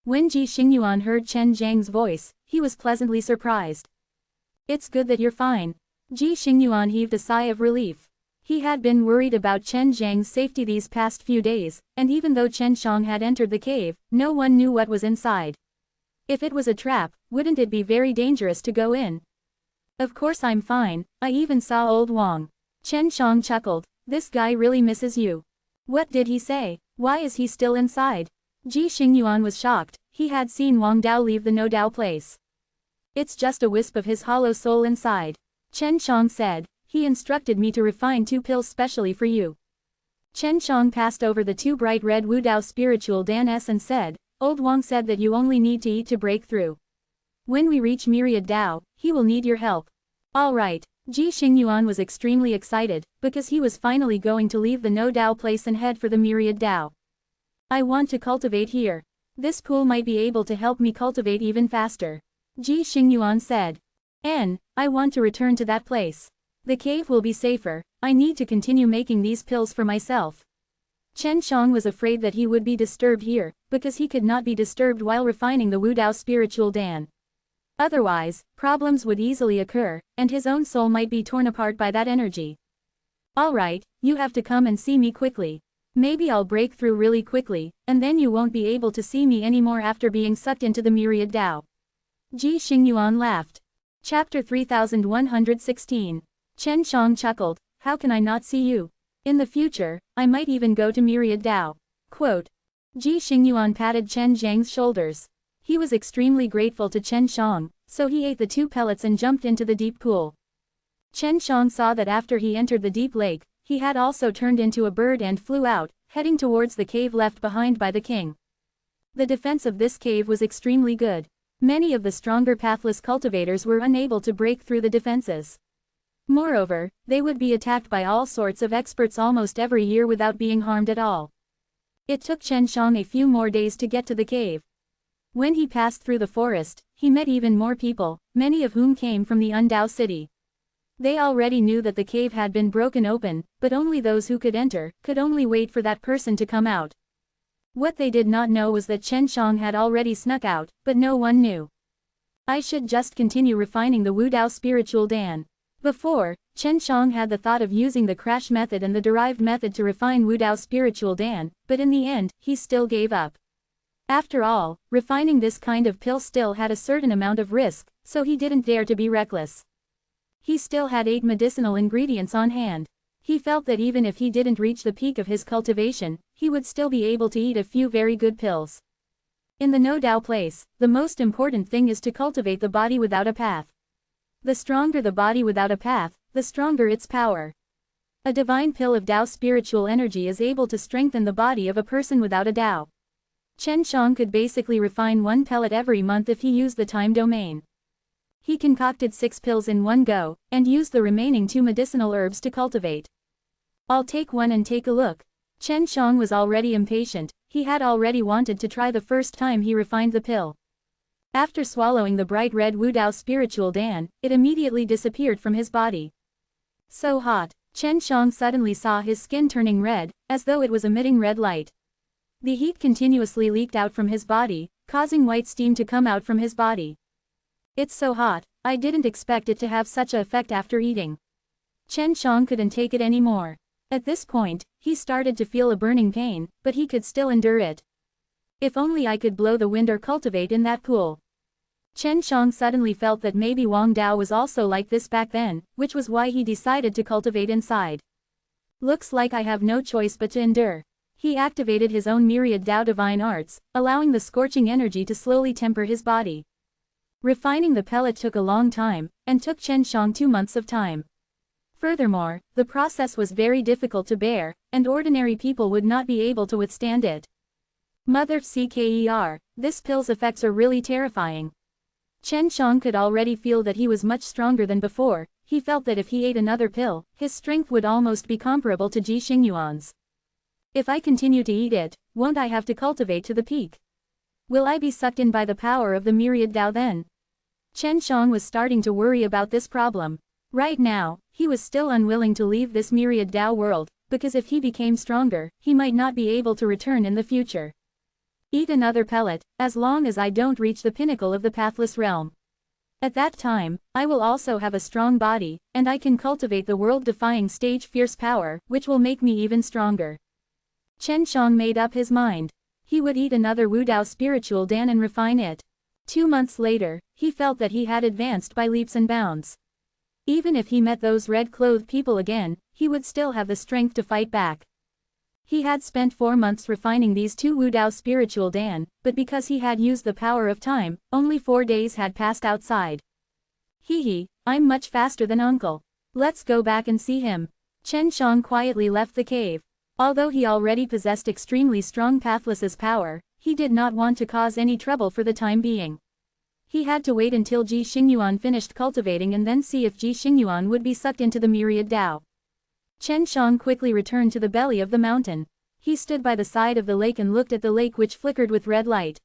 When Ji Xingyuan heard Chen Zhang's voice, he was pleasantly surprised. It's good that you're fine. Ji Xingyuan heaved a sigh of relief. He had been worried about Chen Zhang's safety these past few days, and even though Chen Shang had entered the cave, no one knew what was inside. If it was a trap, Wouldn't it be very dangerous to go in? Of course I'm fine, I even saw old Wang. Chen Shang chuckled. This guy really misses you. What did he say? Why is he still inside? Ji Xingyuan was shocked. He had seen Wang Dao leave the no Dao place. It's just a wisp of his hollow soul inside. Chen Shang said. He instructed me to refine 2 pills specially for you. Chen Shang passed over the 2 bright red Wu Dao spiritual danes and said, Old Wang said that you only need to eat to break through. When we reach Myriad Dao, he will need your help. Alright. Ji Xingyuan was extremely excited, because he was finally going to leave the no Dao place and head for the Myriad Dao. I want to cultivate here. This pool might be able to help me cultivate even faster. Ji Xingyuan said. I want to return to that place. The cave will be safer, I need to continue making these pills for myself. Chen Shang was afraid that he would be disturbed here, because he could not be disturbed while refining the Wu Dao spiritual Dan. Otherwise, problems would easily occur, and his own soul might be torn apart by that energy. Alright, you have to come and see me quickly. Maybe I'll break through really quickly, and then you won't be able to see me anymore after being sucked into the Myriad Dao. Ji Xingyuan laughed. Chapter 3116. Chen Shang chuckled. How can I not see you? In the future, I might even go to Myriad Dao. Quote. Ji Xingyuan patted Chen Zhang's shoulders. He was extremely grateful to Chen Shang, so he ate the 2 pellets and jumped into the deep pool. Chen Shang saw that after he entered the deep lake, he had also turned into a bird and flew out, heading towards the cave left behind by the king. The defense of this cave was extremely good. Many of the stronger pathless cultivators were unable to break through the defenses. Moreover, they would be attacked by all sorts of experts almost every year without being harmed at all. It took Chen Shang a few more days to get to the cave. When he passed through the forest, he met even more people, many of whom came from the Undao city. They already knew that the cave had been broken open, but only those who could enter, could only wait for that person to come out. What they did not know was that Chen Shang had already snuck out, but no one knew. I should just continue refining the Wu Dao spiritual Dan. Before, Chen Shang had the thought of using the crash method and the derived method to refine Wu Dao spiritual Dan, but in the end, he still gave up. After all, refining this kind of pill still had a certain amount of risk, so he didn't dare to be reckless. He still had 8 medicinal ingredients on hand. He felt that even if he didn't reach the peak of his cultivation, he would still be able to eat a few very good pills. In the no Dao place, the most important thing is to cultivate the body without a path. The stronger the body without a path, the stronger its power. A divine pill of Dao spiritual energy is able to strengthen the body of a person without a Dao. Chen Shang could basically refine 1 pellet every month if he used the time domain. He concocted 6 pills in one go, and used the remaining 2 medicinal herbs to cultivate. I'll take one and take a look. Chen Shang was already impatient, he had already wanted to try the first time he refined the pill. After swallowing the bright red Wu Dao spiritual Dan, it immediately disappeared from his body. So hot, Chen Shang suddenly saw his skin turning red, as though it was emitting red light. The heat continuously leaked out from his body, causing white steam to come out from his body. It's so hot, I didn't expect it to have such an effect after eating. Chen Shang couldn't take it anymore. At this point, he started to feel a burning pain, but he could still endure it. If only I could blow the wind or cultivate in that pool. Chen Shang suddenly felt that maybe Wang Dao was also like this back then, which was why he decided to cultivate inside. Looks like I have no choice but to endure. He activated his own myriad Dao divine arts, allowing the scorching energy to slowly temper his body. Refining the pellet took a long time, and took Chen Shang 2 months of time. Furthermore, the process was very difficult to bear, and ordinary people would not be able to withstand it. Mother CKER, this pill's effects are really terrifying. Chen Shang could already feel that he was much stronger than before. He felt that if he ate another pill, his strength would almost be comparable to Ji Xingyuan's. If I continue to eat it, won't I have to cultivate to the peak? Will I be sucked in by the power of the myriad Dao then? Chen Shang was starting to worry about this problem. Right now, he was still unwilling to leave this myriad Dao world, because if he became stronger, he might not be able to return in the future. Eat another pellet, as long as I don't reach the pinnacle of the pathless realm. At that time, I will also have a strong body, and I can cultivate the world-defying stage fierce power, which will make me even stronger. Chen Shang made up his mind. He would eat another Wu Dao spiritual Dan and refine it. 2 months later, he felt that he had advanced by leaps and bounds. Even if he met those red-clothed people again, he would still have the strength to fight back. He had spent 4 months refining these 2 Wudao spiritual Dan, but because he had used the power of time, only 4 days had passed outside. Hee, I'm much faster than Uncle. Let's go back and see him. Chen Shang quietly left the cave. Although he already possessed extremely strong Pathless's power, he did not want to cause any trouble for the time being. He had to wait until Ji Xingyuan finished cultivating and then see if Ji Xingyuan would be sucked into the myriad Dao. Chen Shang quickly returned to the belly of the mountain. He stood by the side of the lake and looked at the lake which flickered with red light.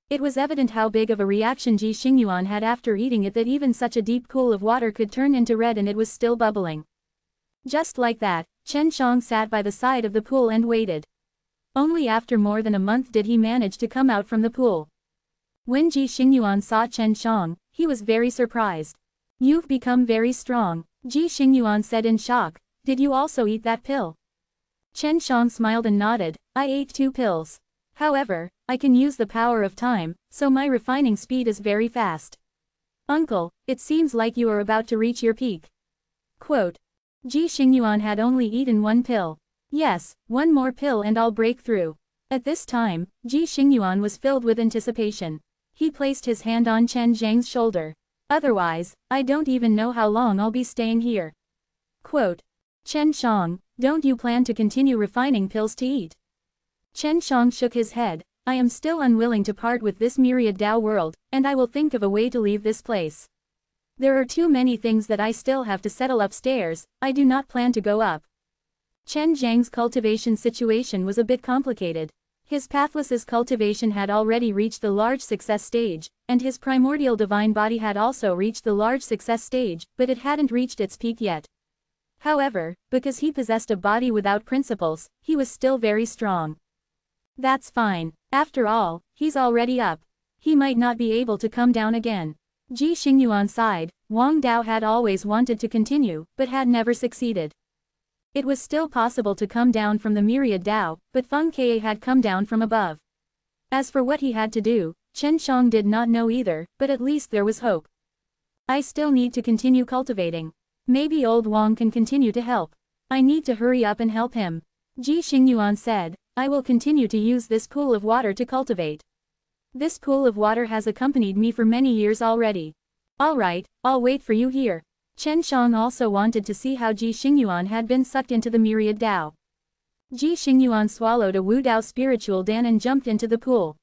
It was evident how big of a reaction Ji Xingyuan had after eating it, that even such a deep pool of water could turn into red and it was still bubbling. Just like that, Chen Shang sat by the side of the pool and waited. Only after more than a month did he manage to come out from the pool. When Ji Xingyuan saw Chen Shang, he was very surprised. You've become very strong, Ji Xingyuan said in shock. Did you also eat that pill? Chen Shang smiled and nodded. I ate 2 pills. However, I can use the power of time, so my refining speed is very fast. Uncle, it seems like you are about to reach your peak. Quote. Ji Xingyuan had only eaten 1 pill. Yes, 1 more pill and I'll break through. At this time, Ji Xingyuan was filled with anticipation. He placed his hand on Chen Zhang's shoulder. Otherwise, I don't even know how long I'll be staying here. Quote. Chen Shang, don't you plan to continue refining pills to eat? Chen Shang shook his head. I am still unwilling to part with this myriad Dao world, and I will think of a way to leave this place. There are too many things that I still have to settle upstairs, I do not plan to go up. Chen Zhang's cultivation situation was a bit complicated. His Pathless's cultivation had already reached the large success stage, and his primordial divine body had also reached the large success stage, but it hadn't reached its peak yet. However, because he possessed a body without principles, he was still very strong. That's fine. After all, he's already up. He might not be able to come down again. Ji Xingyuan sighed. Wang Dao had always wanted to continue, but had never succeeded. It was still possible to come down from the myriad Dao, but Feng Ke had come down from above. As for what he had to do, Chen Shang did not know either, but at least there was hope. I still need to continue cultivating. Maybe old Wang can continue to help. I need to hurry up and help him. Ji Xingyuan said, I will continue to use this pool of water to cultivate. This pool of water has accompanied me for many years already. Alright, I'll wait for you here. Chen Shang also wanted to see how Ji Xingyuan had been sucked into the myriad Dao. Ji Xingyuan swallowed a Wu Dao spiritual Dan and jumped into the pool.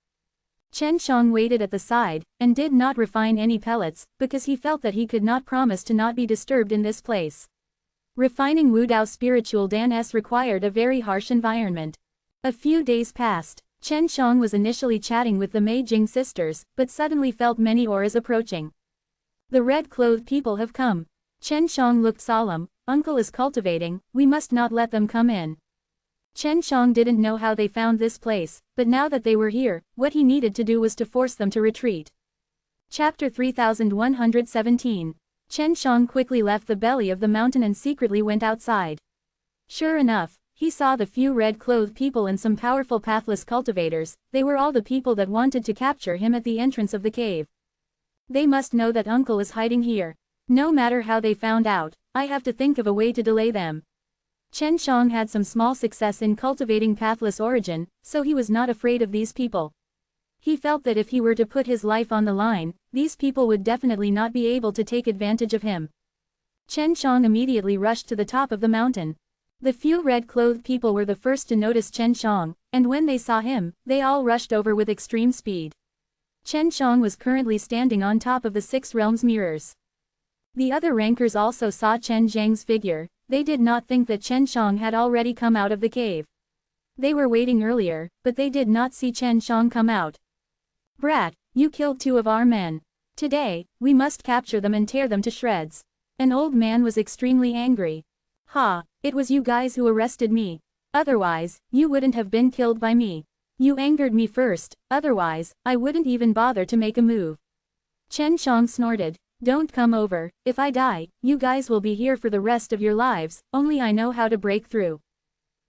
Chen Shang waited at the side, and did not refine any pellets, because he felt that he could not promise to not be disturbed in this place. Refining Wu Dao spiritual Dan required a very harsh environment. A few days passed. Chen Shang was initially chatting with the Mei Jing sisters, but suddenly felt many auras approaching. The red-clothed people have come. Chen Shang looked solemn. Uncle is cultivating, we must not let them come in. Chen Shang didn't know how they found this place, but now that they were here, what he needed to do was to force them to retreat. Chapter 3117. Chen Shang quickly left the belly of the mountain and secretly went outside. Sure enough, he saw the few red-clothed people and some powerful pathless cultivators. They were all the people that wanted to capture him at the entrance of the cave. They must know that Uncle is hiding here. No matter how they found out, I have to think of a way to delay them. Chen Shang had some small success in cultivating pathless origin, so he was not afraid of these people. He felt that if he were to put his life on the line, these people would definitely not be able to take advantage of him. Chen Shang immediately rushed to the top of the mountain. The few red-clothed people were the first to notice Chen Shang, and when they saw him, they all rushed over with extreme speed. Chen Shang was currently standing on top of the 6 realms mirrors. The other rankers also saw Chen Zhang's figure. They did not think that Chen Shang had already come out of the cave. They were waiting earlier, but they did not see Chen Shang come out. Brat, you killed 2 of our men. Today, we must capture them and tear them to shreds. An old man was extremely angry. Ha, it was you guys who arrested me. Otherwise, you wouldn't have been killed by me. You angered me first, otherwise, I wouldn't even bother to make a move. Chen Shang snorted. Don't come over. If I die, you guys will be here for the rest of your lives, only I know how to break through.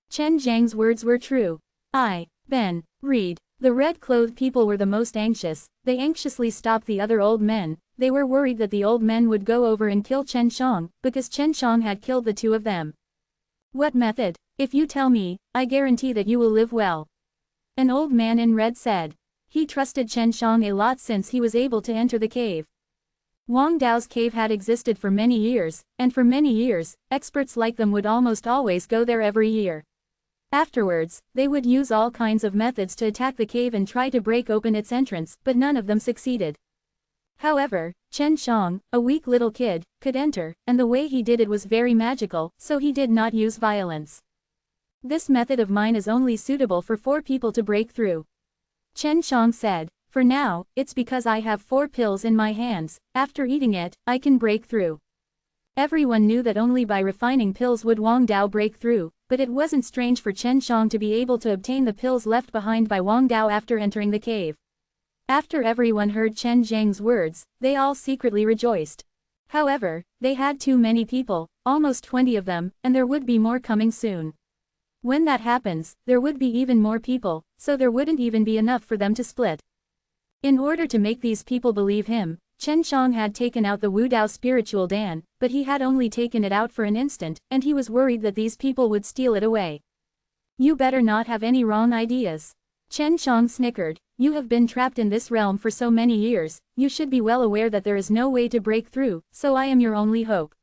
Chen Zhang's words were true. Ben, read. The red-clothed people were the most anxious. They anxiously stopped the other old men. They were worried that the old men would go over and kill Chen Shang, because Chen Shang had killed the two of them. What method? If you tell me, I guarantee that you will live well. An old man in red said. He trusted Chen Shang a lot since he was able to enter the cave. Wang Dao's cave had existed for many years, and for many years, experts like them would almost always go there every year. Afterwards, they would use all kinds of methods to attack the cave and try to break open its entrance, but none of them succeeded. However, Chen Shang, a weak little kid, could enter, and the way he did it was very magical, so he did not use violence. This method of mine is only suitable for 4 people to break through. Chen Shang said, for now, it's because I have 4 pills in my hands, after eating it, I can break through. Everyone knew that only by refining pills would Wang Dao break through, but it wasn't strange for Chen Shang to be able to obtain the pills left behind by Wang Dao after entering the cave. After everyone heard Chen Zhang's words, they all secretly rejoiced. However, they had too many people, almost 20 of them, and there would be more coming soon. When that happens, there would be even more people, so there wouldn't even be enough for them to split. In order to make these people believe him, Chen Shang had taken out the Wu Dao spiritual Dan, but he had only taken it out for an instant, and he was worried that these people would steal it away. You better not have any wrong ideas. Chen Shang snickered. You have been trapped in this realm for so many years, you should be well aware that there is no way to break through, so I am your only hope.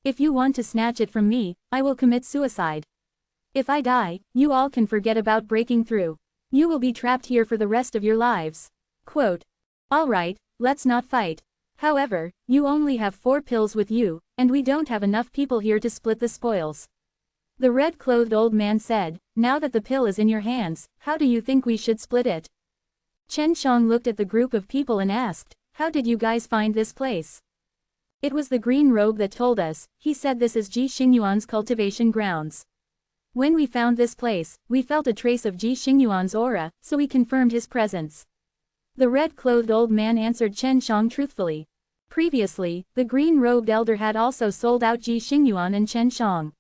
If you want to snatch it from me, I will commit suicide. If I die, you all can forget about breaking through. You will be trapped here for the rest of your lives. Quote. Alright, let's not fight. However, you only have 4 pills with you, and we don't have enough people here to split the spoils. The red-clothed old man said, now that the pill is in your hands, how do you think we should split it? Chen Shang looked at the group of people and asked, how did you guys find this place? It was the green robe that told us. He said this is Ji Xingyuan's cultivation grounds. When we found this place, we felt a trace of Ji Xingyuan's aura, so we confirmed his presence. The red-clothed old man answered Chen Shang truthfully. Previously, the green-robed elder had also sold out Ji Xingyuan and Chen Shang.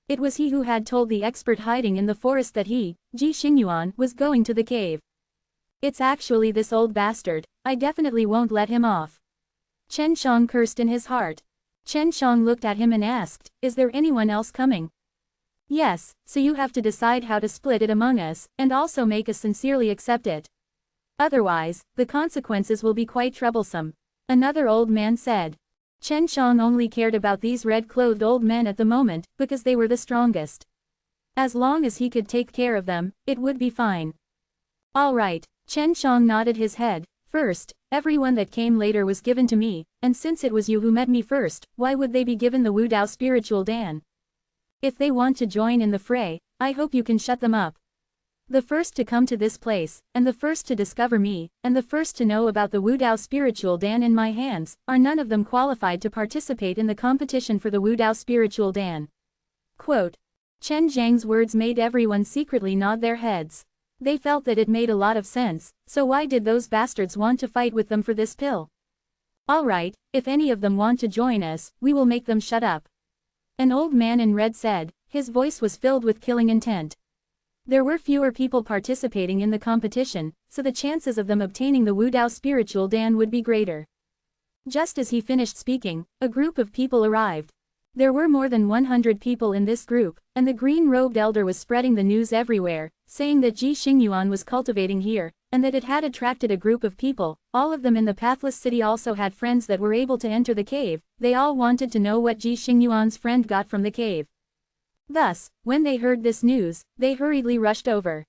It was he who had told the expert hiding in the forest that he, Ji Xingyuan, was going to the cave. It's actually this old bastard. I definitely won't let him off. Chen Shang cursed in his heart. Chen Shang looked at him and asked, is there anyone else coming? Yes, so you have to decide how to split it among us, and also make us sincerely accept it. Otherwise, the consequences will be quite troublesome. Another old man said. Chen Shang only cared about these red-clothed old men at the moment, because they were the strongest. As long as he could take care of them, it would be fine. Alright, Chen Shang nodded his head. First, everyone that came later was given to me, and since it was you who met me first, why would they be given the Wu Dao spiritual Dan? If they want to join in the fray, I hope you can shut them up. The first to come to this place, and the first to discover me, and the first to know about the Wu Dao spiritual Dan in my hands, are none of them qualified to participate in the competition for the Wu Dao spiritual Dan. Quote. Chen Zhang's words made everyone secretly nod their heads. They felt that it made a lot of sense, so why did those bastards want to fight with them for this pill? Alright, if any of them want to join us, we will make them shut up. An old man in red said, his voice was filled with killing intent. There were fewer people participating in the competition, so the chances of them obtaining the Wu Dao spiritual Dan would be greater. Just as he finished speaking, a group of people arrived. There were more than 100 people in this group, and the green-robed elder was spreading the news everywhere, saying that Ji Xingyuan was cultivating here, and that it had attracted a group of people. All of them in the Pathless City also had friends that were able to enter the cave. They all wanted to know what Ji Xingyuan's friend got from the cave. Thus, when they heard this news, they hurriedly rushed over.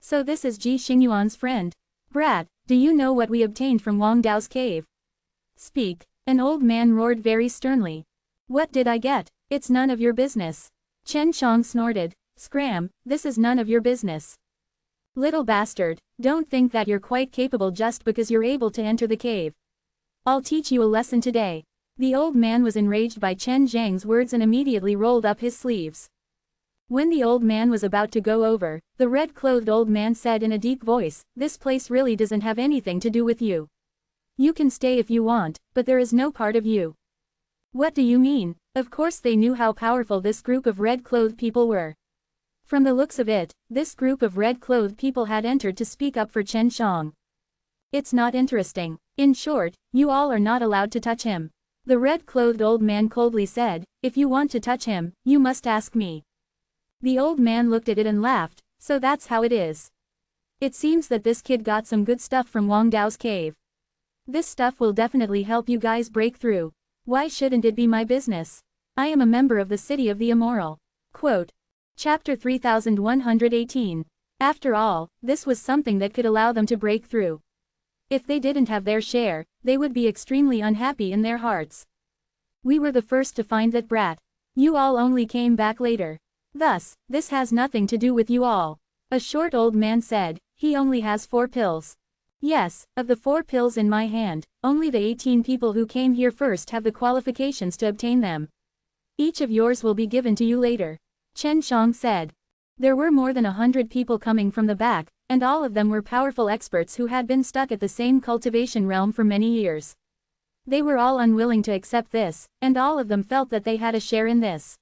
So this is Ji Xingyuan's friend. Brat, do you know what we obtained from Wang Dao's cave? Speak. An old man roared very sternly. What did I get? It's none of your business. Chen Shang snorted. Scram, this is none of your business. Little bastard, don't think that you're quite capable just because you're able to enter the cave. I'll teach you a lesson today. The old man was enraged by Chen Zhang's words and immediately rolled up his sleeves. When the old man was about to go over, the red-clothed old man said in a deep voice, this place really doesn't have anything to do with you. You can stay if you want, but there is no part of you. What do you mean? Of course they knew how powerful this group of red-clothed people were. From the looks of it, this group of red-clothed people had entered to speak up for Chen Shang. It's not interesting. In short, you all are not allowed to touch him. The red-clothed old man coldly said, if you want to touch him, you must ask me. The old man looked at it and laughed, so that's how it is. It seems that this kid got some good stuff from Wang Dao's cave. This stuff will definitely help you guys break through. Why shouldn't it be my business? I am a member of the City of the Immortal. Quote. Chapter 3118. After all, this was something that could allow them to break through. If they didn't have their share, they would be extremely unhappy in their hearts. We were the first to find that brat. You all only came back later. Thus, this has nothing to do with you all. A short old man said, he only has 4 pills. Yes, of the 4 pills in my hand, only the 18 people who came here first have the qualifications to obtain them. Each of yours will be given to you later. Chen Shang said. There were more than 100 people coming from the back, and all of them were powerful experts who had been stuck at the same cultivation realm for many years. They were all unwilling to accept this, and all of them felt that they had a share in this.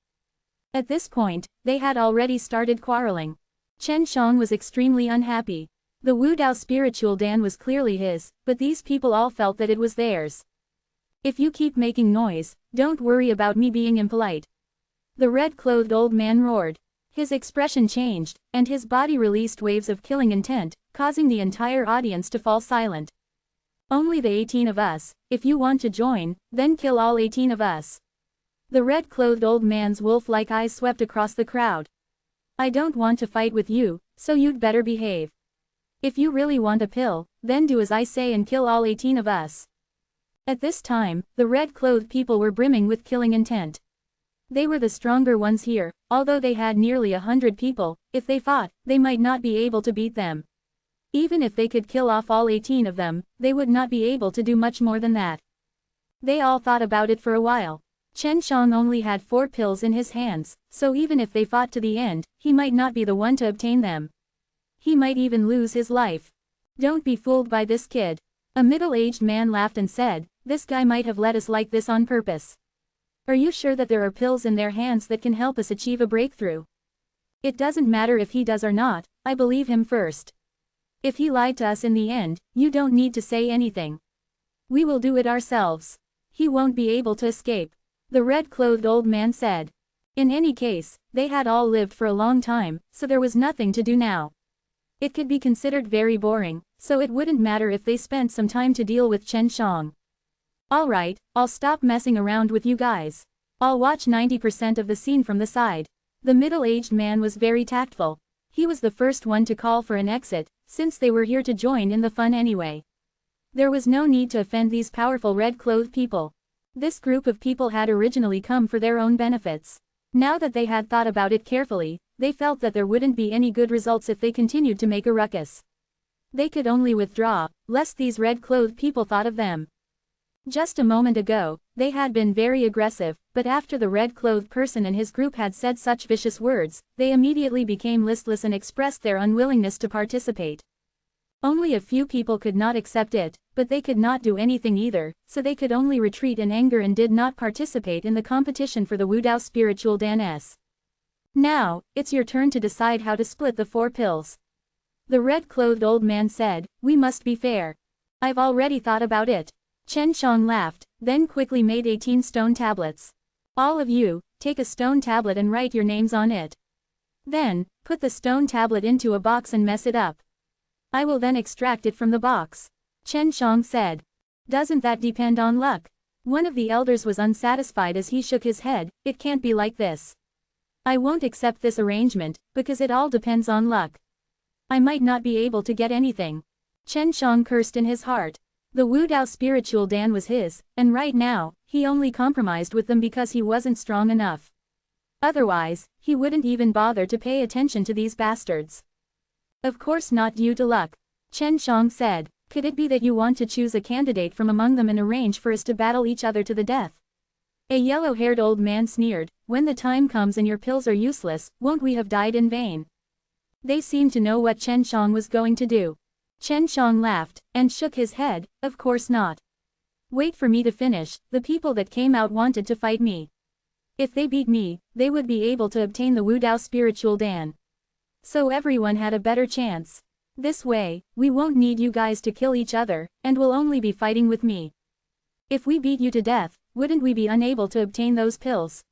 At this point, they had already started quarreling. Chen Shang was extremely unhappy. The Wu Dao spiritual Dan was clearly his, but these people all felt that it was theirs. If you keep making noise, don't worry about me being impolite. The red-clothed old man roared. His expression changed, and his body released waves of killing intent, causing the entire audience to fall silent. Only the 18 of us, if you want to join, then kill all 18 of us. The red-clothed old man's wolf-like eyes swept across the crowd. I don't want to fight with you, so you'd better behave. If you really want a pill, then do as I say and kill all 18 of us. At this time, the red-clothed people were brimming with killing intent. They were the stronger ones here, although they had nearly 100 people. If they fought, they might not be able to beat them. Even if they could kill off all 18 of them, they would not be able to do much more than that. They all thought about it for a while. Chen Shang only had 4 pills in his hands, so even if they fought to the end, he might not be the one to obtain them. He might even lose his life. Don't be fooled by this kid. A middle-aged man laughed and said, this guy might have led us like this on purpose. Are you sure that there are pills in their hands that can help us achieve a breakthrough? It doesn't matter if he does or not, I believe him first. If he lied to us in the end, you don't need to say anything. We will do it ourselves. He won't be able to escape. The red-clothed old man said. In any case, they had all lived for a long time, so there was nothing to do now. It could be considered very boring, so it wouldn't matter if they spent some time to deal with Chen Shang. Alright, I'll stop messing around with you guys. I'll watch 90% of the scene from the side. The middle-aged man was very tactful. He was the first one to call for an exit, since they were here to join in the fun anyway. There was no need to offend these powerful red-clothed people. This group of people had originally come for their own benefits. Now that they had thought about it carefully, they felt that there wouldn't be any good results if they continued to make a ruckus. They could only withdraw, lest these red-clothed people thought of them. Just a moment ago, they had been very aggressive, but after the red-clothed person and his group had said such vicious words, they immediately became listless and expressed their unwillingness to participate. Only a few people could not accept it, but they could not do anything either, so they could only retreat in anger and did not participate in the competition for the Wu Dao spiritual dance. Now, it's your turn to decide how to split the 4 pills. The red-clothed old man said, we must be fair. I've already thought about it. Chen Shang laughed, then quickly made 18 stone tablets. All of you, take a stone tablet and write your names on it. Then, put the stone tablet into a box and mess it up. I will then extract it from the box. Chen Shang said. Doesn't that depend on luck? One of the elders was unsatisfied as he shook his head, it can't be like this. I won't accept this arrangement, because it all depends on luck. I might not be able to get anything. Chen Shang cursed in his heart. The Wu Dao spiritual Dan was his, and right now, he only compromised with them because he wasn't strong enough. Otherwise, he wouldn't even bother to pay attention to these bastards. Of course not due to luck. Chen Shang said, could it be that you want to choose a candidate from among them and arrange for us to battle each other to the death? A yellow-haired old man sneered, when the time comes and your pills are useless, won't we have died in vain? They seemed to know what Chen Shang was going to do. Chen Shang laughed, and shook his head, of course not. Wait for me to finish, the people that came out wanted to fight me. If they beat me, they would be able to obtain the Wu Dao spiritual Dan. So everyone had a better chance. This way, we won't need you guys to kill each other, and will only be fighting with me. If we beat you to death, wouldn't we be unable to obtain those pills?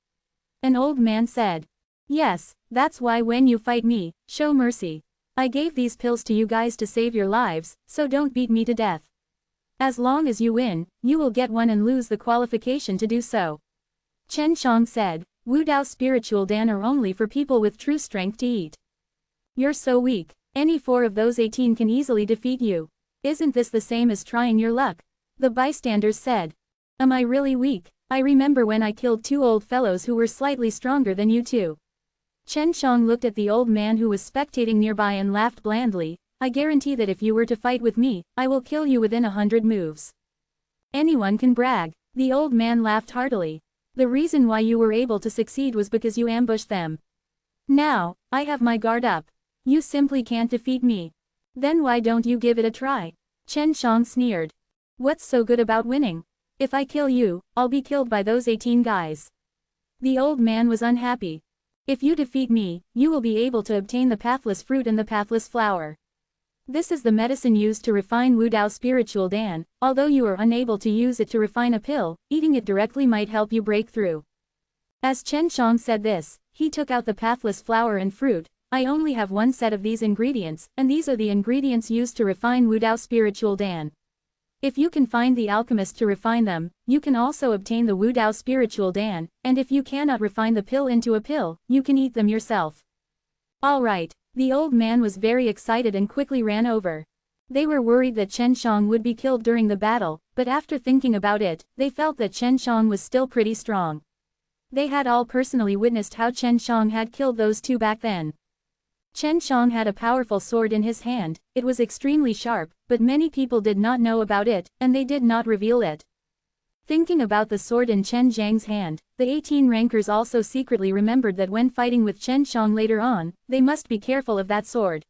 An old man said. Yes, that's why when you fight me, show mercy. I gave these pills to you guys to save your lives, so don't beat me to death. As long as you win, you will get one and lose the qualification to do so. Chen Shang said, Wu Dao spiritual Dan are only for people with true strength to eat. You're so weak, any 4 of those 18 can easily defeat you. Isn't this the same as trying your luck? The bystanders said. Am I really weak? I remember when I killed 2 old fellows who were slightly stronger than you two. Chen Shang looked at the old man who was spectating nearby and laughed blandly. I guarantee that if you were to fight with me, I will kill you within 100 moves. Anyone can brag. The old man laughed heartily. The reason why you were able to succeed was because you ambushed them. Now, I have my guard up. You simply can't defeat me. Then why don't you give it a try? Chen Shang sneered. What's so good about winning? If I kill you, I'll be killed by those 18 guys. The old man was unhappy. If you defeat me, you will be able to obtain the pathless fruit and the pathless flower. This is the medicine used to refine Wu Dao spiritual Dan. Although you are unable to use it to refine a pill, eating it directly might help you break through. As Chen Shang said this, he took out the pathless flower and fruit. I only have 1 set of these ingredients, and these are the ingredients used to refine Wu Dao spiritual Dan. If you can find the alchemist to refine them, you can also obtain the Wu Dao spiritual Dan, and if you cannot refine the pill into a pill, you can eat them yourself. Alright, the old man was very excited and quickly ran over. They were worried that Chen Shang would be killed during the battle, but after thinking about it, they felt that Chen Shang was still pretty strong. They had all personally witnessed how Chen Shang had killed those 2 back then. Chen Shang had a powerful sword in his hand. It was extremely sharp, but many people did not know about it, and they did not reveal it. Thinking about the sword in Chen Zhang's hand, the 18 rankers also secretly remembered that when fighting with Chen Shang later on, they must be careful of that sword.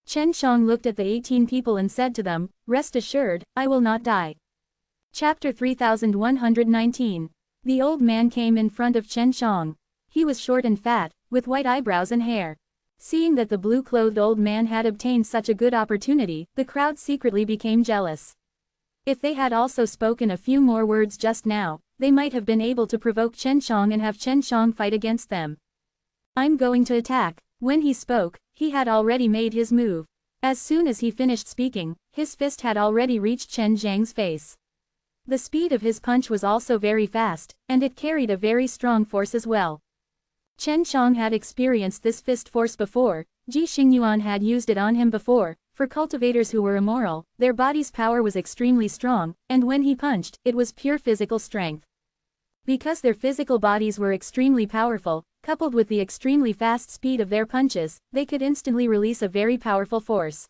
Chen Shang looked at the 18 people and said to them, Rest assured, I will not die. Chapter 3119. The old man came in front of Chen Shang. He was short and fat, with white eyebrows and hair. Seeing that the blue-clothed old man had obtained such a good opportunity, the crowd secretly became jealous. If they had also spoken a few more words just now, they might have been able to provoke Chen Shang and have Chen Shang fight against them. I'm going to attack. When he spoke, he had already made his move. As soon as he finished speaking, his fist had already reached Chen Zhang's face. The speed of his punch was also very fast, and it carried a very strong force as well. Chen Shang had experienced this fist force before. Ji Xingyuan had used it on him before. For cultivators who were immoral, their body's power was extremely strong, and when he punched, it was pure physical strength. Because their physical bodies were extremely powerful, coupled with the extremely fast speed of their punches, they could instantly release a very powerful force.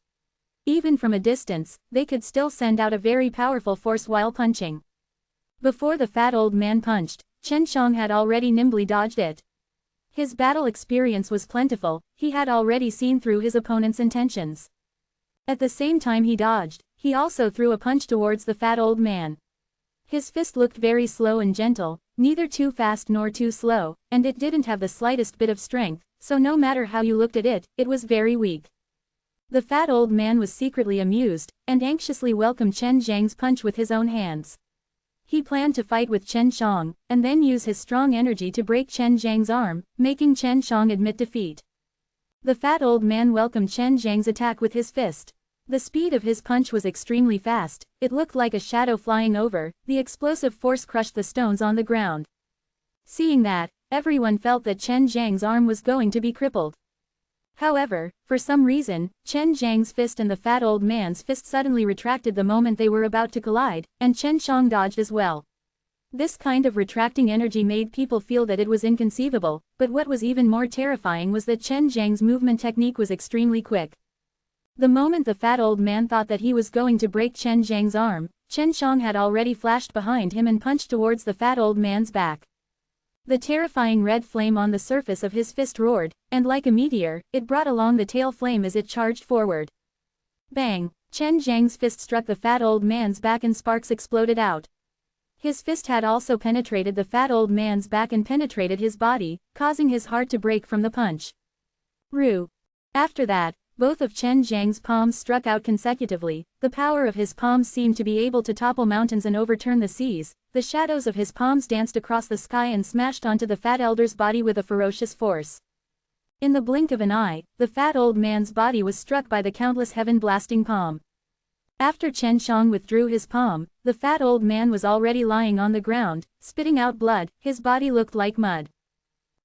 Even from a distance, they could still send out a very powerful force while punching. Before the fat old man punched, Chen Shang had already nimbly dodged it. His battle experience was plentiful. He had already seen through his opponent's intentions. At the same time he dodged, he also threw a punch towards the fat old man. His fist looked very slow and gentle, neither too fast nor too slow, and it didn't have the slightest bit of strength, so no matter how you looked at it, it was very weak. The fat old man was secretly amused, and anxiously welcomed Chen Zhang's punch with his own hands. He planned to fight with Chen Shang, and then use his strong energy to break Chen Zhang's arm, making Chen Shang admit defeat. The fat old man welcomed Chen Zhang's attack with his fist. The speed of his punch was extremely fast, it looked like a shadow flying over, the explosive force crushed the stones on the ground. Seeing that, everyone felt that Chen Zhang's arm was going to be crippled. However, for some reason, Chen Zhang's fist and the fat old man's fist suddenly retracted the moment they were about to collide, and Chen Shang dodged as well. This kind of retracting energy made people feel that it was inconceivable, but what was even more terrifying was that Chen Zhang's movement technique was extremely quick. The moment the fat old man thought that he was going to break Chen Zhang's arm, Chen Shang had already flashed behind him and punched towards the fat old man's back. The terrifying red flame on the surface of his fist roared, and like a meteor, it brought along the tail flame as it charged forward. Bang! Chen Zhang's fist struck the fat old man's back and sparks exploded out. His fist had also penetrated the fat old man's back and penetrated his body, causing his heart to break from the punch. Rue! After that, both of Chen Zhang's palms struck out consecutively. The power of his palms seemed to be able to topple mountains and overturn the seas. The shadows of his palms danced across the sky and smashed onto the fat elder's body with a ferocious force. In the blink of an eye, the fat old man's body was struck by the countless heaven-blasting palm. After Chen Shang withdrew his palm, the fat old man was already lying on the ground, spitting out blood. His body looked like mud.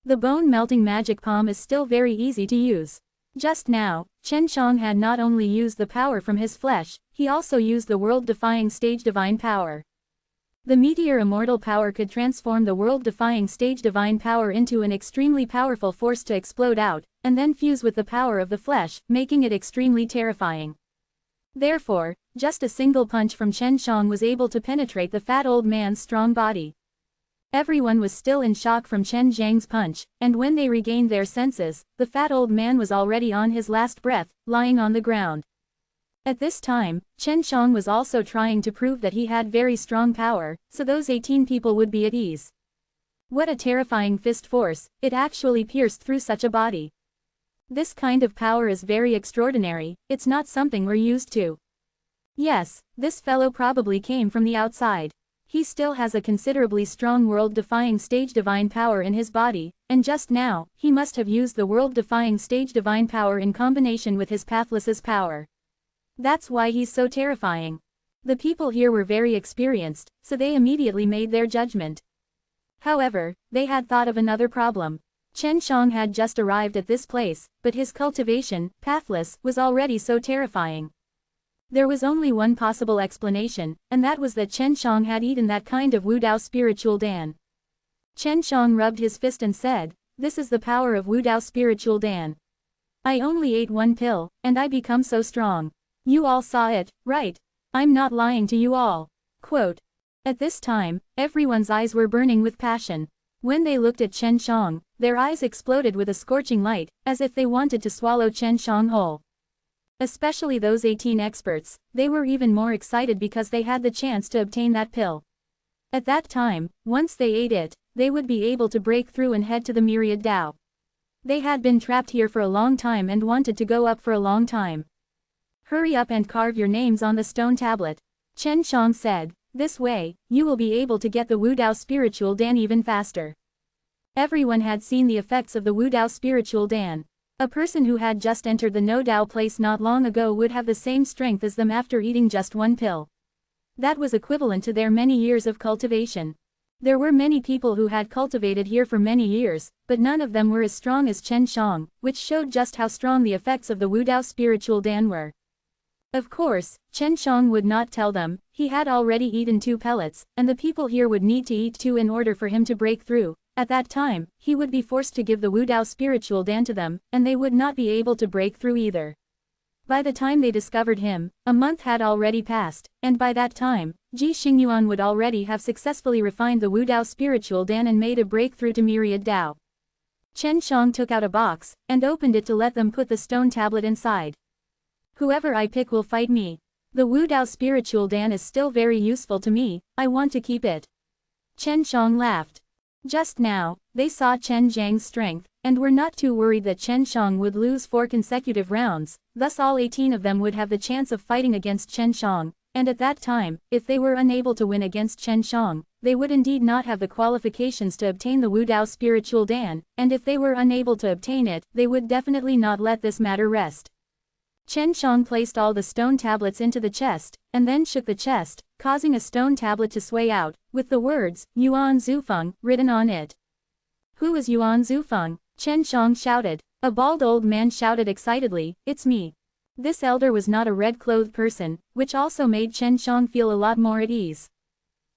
The bone-melting magic palm is still very easy to use. Just now, Chen Shang had not only used the power from his flesh, he also used the world-defying stage divine power. The meteor immortal power could transform the world-defying stage divine power into an extremely powerful force to explode out, and then fuse with the power of the flesh, making it extremely terrifying. Therefore, just a single punch from Chen Shang was able to penetrate the fat old man's strong body. Everyone was still in shock from Chen Zhang's punch, and when they regained their senses, the fat old man was already on his last breath, lying on the ground. At this time, Chen Shang was also trying to prove that he had very strong power, so those 18 people would be at ease. What a terrifying fist force, it actually pierced through such a body. This kind of power is very extraordinary, it's not something we're used to. Yes, this fellow probably came from the outside. He still has a considerably strong world-defying stage divine power in his body, and just now, he must have used the world-defying stage divine power in combination with his pathless's power. That's why he's so terrifying. The people here were very experienced, so they immediately made their judgment. However, they had thought of another problem. Chen Shang had just arrived at this place, but his cultivation, pathless, was already so terrifying. There was only one possible explanation, and that was that Chen Shang had eaten that kind of Wu Dao spiritual Dan. Chen Shang rubbed his fist and said, "This is the power of Wu Dao spiritual Dan. I only ate one pill, and I become so strong. You all saw it, right? I'm not lying to you all." Quote. At this time, everyone's eyes were burning with passion. When they looked at Chen Shang, their eyes exploded with a scorching light, as if they wanted to swallow Chen Shang whole. Especially those 18 experts, they were even more excited because they had the chance to obtain that pill. At that time, once they ate it, they would be able to break through and head to the myriad Tao. They had been trapped here for a long time and wanted to go up for a long time. "Hurry up and carve your names on the stone tablet," Chen Shang said. "This way, you will be able to get the Wu Dao spiritual Dan even faster." Everyone had seen the effects of the Wu Dao spiritual Dan. A person who had just entered the No Dao place not long ago would have the same strength as them after eating just one pill. That was equivalent to their many years of cultivation. There were many people who had cultivated here for many years, but none of them were as strong as Chen Shang, which showed just how strong the effects of the Wu Dao spiritual Dan were. Of course, Chen Shang would not tell them, he had already eaten 2 pellets, and the people here would need to eat 2 in order for him to break through. At that time, he would be forced to give the Wu Dao spiritual Dan to them, and they would not be able to break through either. By the time they discovered him, a month had already passed, and by that time, Ji Xingyuan would already have successfully refined the Wu Dao spiritual Dan and made a breakthrough to myriad Dao. Chen Shang took out a box, and opened it to let them put the stone tablet inside. "Whoever I pick will fight me. The Wu Dao spiritual Dan is still very useful to me, I want to keep it." Chen Shang laughed. Just now, they saw Chen Zhang's strength, and were not too worried that Chen Shang would lose 4 consecutive rounds, thus all 18 of them would have the chance of fighting against Chen Shang, and at that time, if they were unable to win against Chen Shang, they would indeed not have the qualifications to obtain the Wu Dao spiritual Dan, and if they were unable to obtain it, they would definitely not let this matter rest. Chen Shang placed all the stone tablets into the chest, and then shook the chest, causing a stone tablet to sway out, with the words, "Yuan Zufeng," written on it. "Who is Yuan Zufeng?" Chen Shang shouted. A bald old man shouted excitedly, "It's me." This elder was not a red-clothed person, which also made Chen Shang feel a lot more at ease.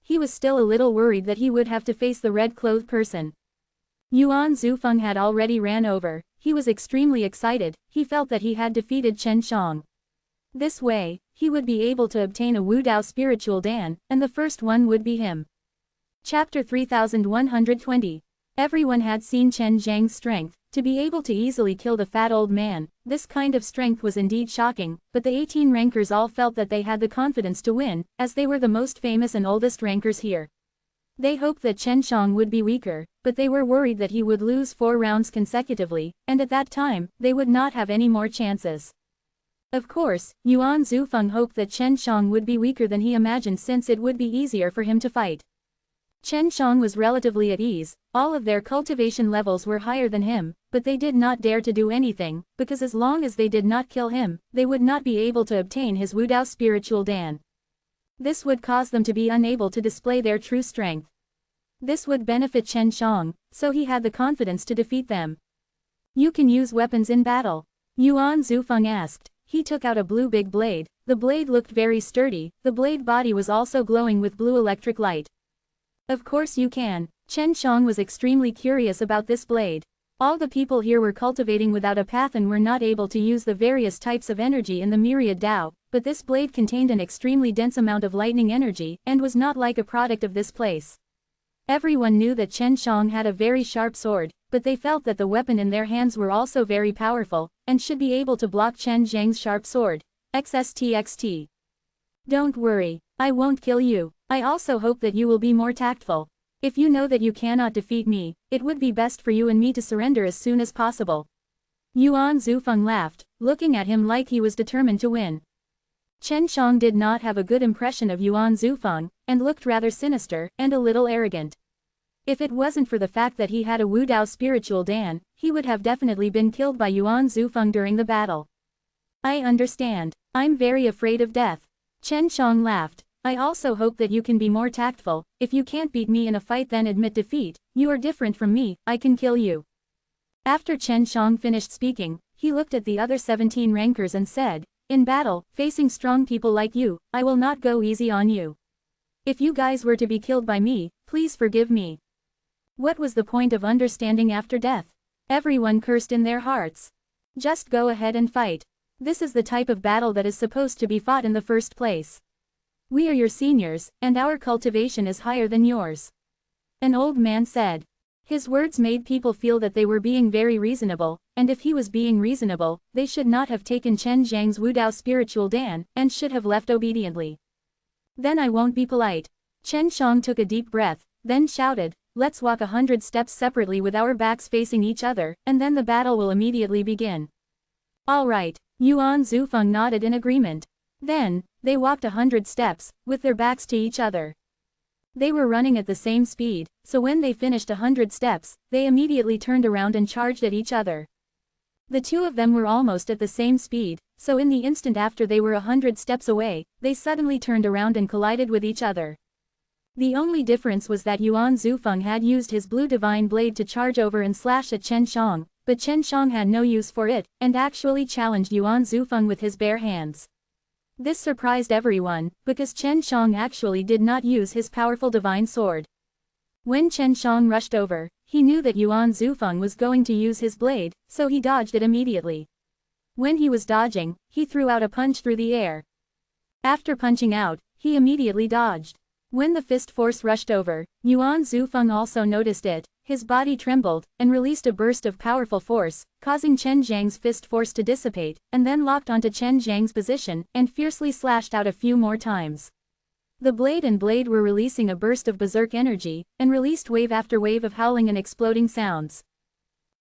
He was still a little worried that he would have to face the red-clothed person. Yuan Zufeng had already ran over. He was extremely excited, he felt that he had defeated Chen Shang. This way, he would be able to obtain a Wu Dao spiritual Dan, and the first one would be him. Chapter 3120. Everyone had seen Chen Zhang's strength. To be able to easily kill the fat old man, this kind of strength was indeed shocking, but the 18 rankers all felt that they had the confidence to win, as they were the most famous and oldest rankers here. They hoped that Chen Shang would be weaker, but they were worried that he would lose 4 rounds consecutively, and at that time, they would not have any more chances. Of course, Yuan Zufeng hoped that Chen Shang would be weaker than he imagined since it would be easier for him to fight. Chen Shang was relatively at ease, all of their cultivation levels were higher than him, but they did not dare to do anything, because as long as they did not kill him, they would not be able to obtain his Wudao spiritual Dan. This would cause them to be unable to display their true strength. This would benefit Chen Shang, so he had the confidence to defeat them. You can use weapons in battle? Yuan Zufeng asked. He took out a blue big blade. The blade looked very sturdy, the blade body was also glowing with blue electric light. Of course you can. Chen Shang was extremely curious about this blade. All the people here were cultivating without a path and were not able to use the various types of energy in the myriad Dao, but this blade contained an extremely dense amount of lightning energy and was not like a product of this place. Everyone knew that Chen Shang had a very sharp sword, but they felt that the weapon in their hands were also very powerful, and should be able to block Chen Zhang's sharp sword. XSTXT. Don't worry, I won't kill you. I also hope that you will be more tactful. If you know that you cannot defeat me, it would be best for you and me to surrender as soon as possible. Yuan Zufeng laughed, looking at him like he was determined to win. Chen Shang did not have a good impression of Yuan Zufeng, and looked rather sinister, and a little arrogant. If it wasn't for the fact that he had a Wudao spiritual Dan, he would have definitely been killed by Yuan Zufeng during the battle. I understand. I'm very afraid of death. Chen Shang laughed. I also hope that you can be more tactful. If you can't beat me in a fight, then admit defeat. You are different from me, I can kill you. After Chen Shang finished speaking, he looked at the other 17 rankers and said, in battle, facing strong people like you, I will not go easy on you. If you guys were to be killed by me, please forgive me. What was the point of understanding after death? Everyone cursed in their hearts. Just go ahead and fight. This is the type of battle that is supposed to be fought in the first place. We are your seniors, and our cultivation is higher than yours. An old man said. His words made people feel that they were being very reasonable, and if he was being reasonable, they should not have taken Chen Zhang's Wudao spiritual Dan, and should have left obediently. Then I won't be polite. Chen Shang took a deep breath, then shouted, let's walk 100 steps separately with our backs facing each other, and then the battle will immediately begin. All right. Yuan Zufeng nodded in agreement. Then, they walked 100 steps, with their backs to each other. They were running at the same speed, so when they finished 100 steps, they immediately turned around and charged at each other. The two of them were almost at the same speed, so in the instant after they were 100 steps away, they suddenly turned around and collided with each other. The only difference was that Yuan Zufeng had used his blue divine blade to charge over and slash at Chen Shang, but Chen Shang had no use for it, and actually challenged Yuan Zufeng with his bare hands. This surprised everyone, because Chen Shang actually did not use his powerful divine sword. When Chen Shang rushed over, he knew that Yuan Zufeng was going to use his blade, so he dodged it immediately. When he was dodging, he threw out a punch through the air. After punching out, he immediately dodged. When the fist force rushed over, Yuan Zufeng also noticed it. His body trembled, and released a burst of powerful force, causing Chen Zhang's fist force to dissipate, and then locked onto Chen Zhang's position, and fiercely slashed out a few more times. The blade and blade were releasing a burst of berserk energy, and released wave after wave of howling and exploding sounds.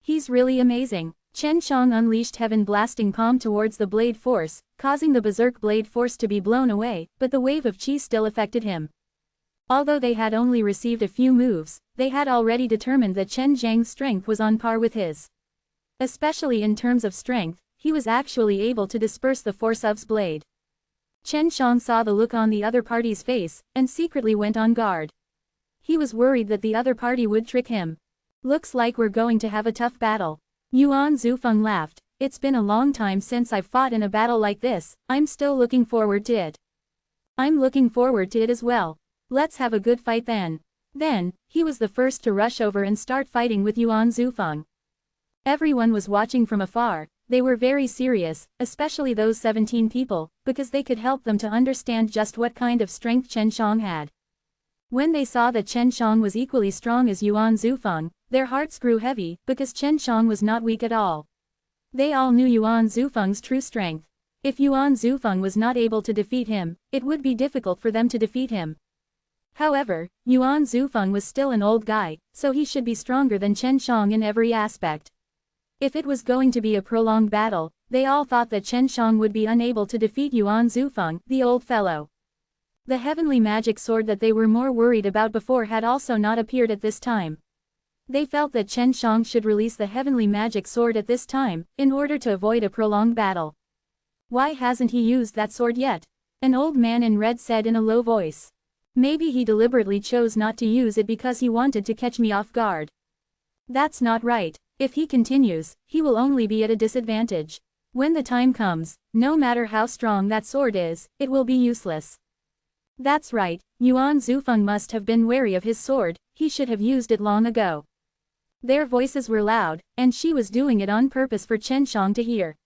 He's really amazing. Chen Shang unleashed heaven blasting palm towards the blade force, causing the berserk blade force to be blown away, but the wave of qi still affected him. Although they had only received a few moves, they had already determined that Chen Zhang's strength was on par with his. Especially in terms of strength, he was actually able to disperse the force of's blade. Chen Shang saw the look on the other party's face, and secretly went on guard. He was worried that the other party would trick him. Looks like we're going to have a tough battle. Yuan Zufeng laughed. It's been a long time since I've fought in a battle like this, I'm still looking forward to it. I'm looking forward to it as well. Let's have a good fight then. Then, he was the first to rush over and start fighting with Yuan Zufeng. Everyone was watching from afar. They were very serious, especially those 17 people, because they could help them to understand just what kind of strength Chen Shang had. When they saw that Chen Shang was equally strong as Yuan Zufeng, their hearts grew heavy, because Chen Shang was not weak at all. They all knew Yuan Zufeng's true strength. If Yuan Zufeng was not able to defeat him, it would be difficult for them to defeat him. However, Yuan Zufeng was still an old guy, so he should be stronger than Chen Shang in every aspect. If it was going to be a prolonged battle, they all thought that Chen Shang would be unable to defeat Yuan Zufeng, the old fellow. The heavenly magic sword that they were more worried about before had also not appeared at this time. They felt that Chen Shang should release the heavenly magic sword at this time, in order to avoid a prolonged battle. Why hasn't he used that sword yet? An old man in red said in a low voice. Maybe he deliberately chose not to use it because he wanted to catch me off guard. That's not right. If he continues, he will only be at a disadvantage. When the time comes, no matter how strong that sword is, it will be useless. That's right, Yuan Zufeng must have been wary of his sword, he should have used it long ago. Their voices were loud, and she was doing it on purpose for Chen Shang to hear.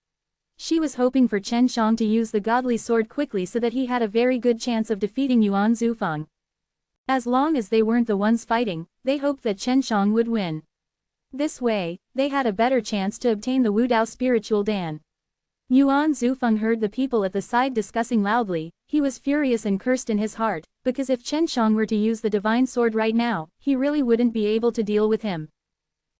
She was hoping for Chen Shang to use the godly sword quickly so that he had a very good chance of defeating Yuan Zufeng. As long as they weren't the ones fighting, they hoped that Chen Shang would win. This way, they had a better chance to obtain the Wudao spiritual Dan. Yuan Zufeng heard the people at the side discussing loudly. He was furious and cursed in his heart, because if Chen Shang were to use the divine sword right now, he really wouldn't be able to deal with him.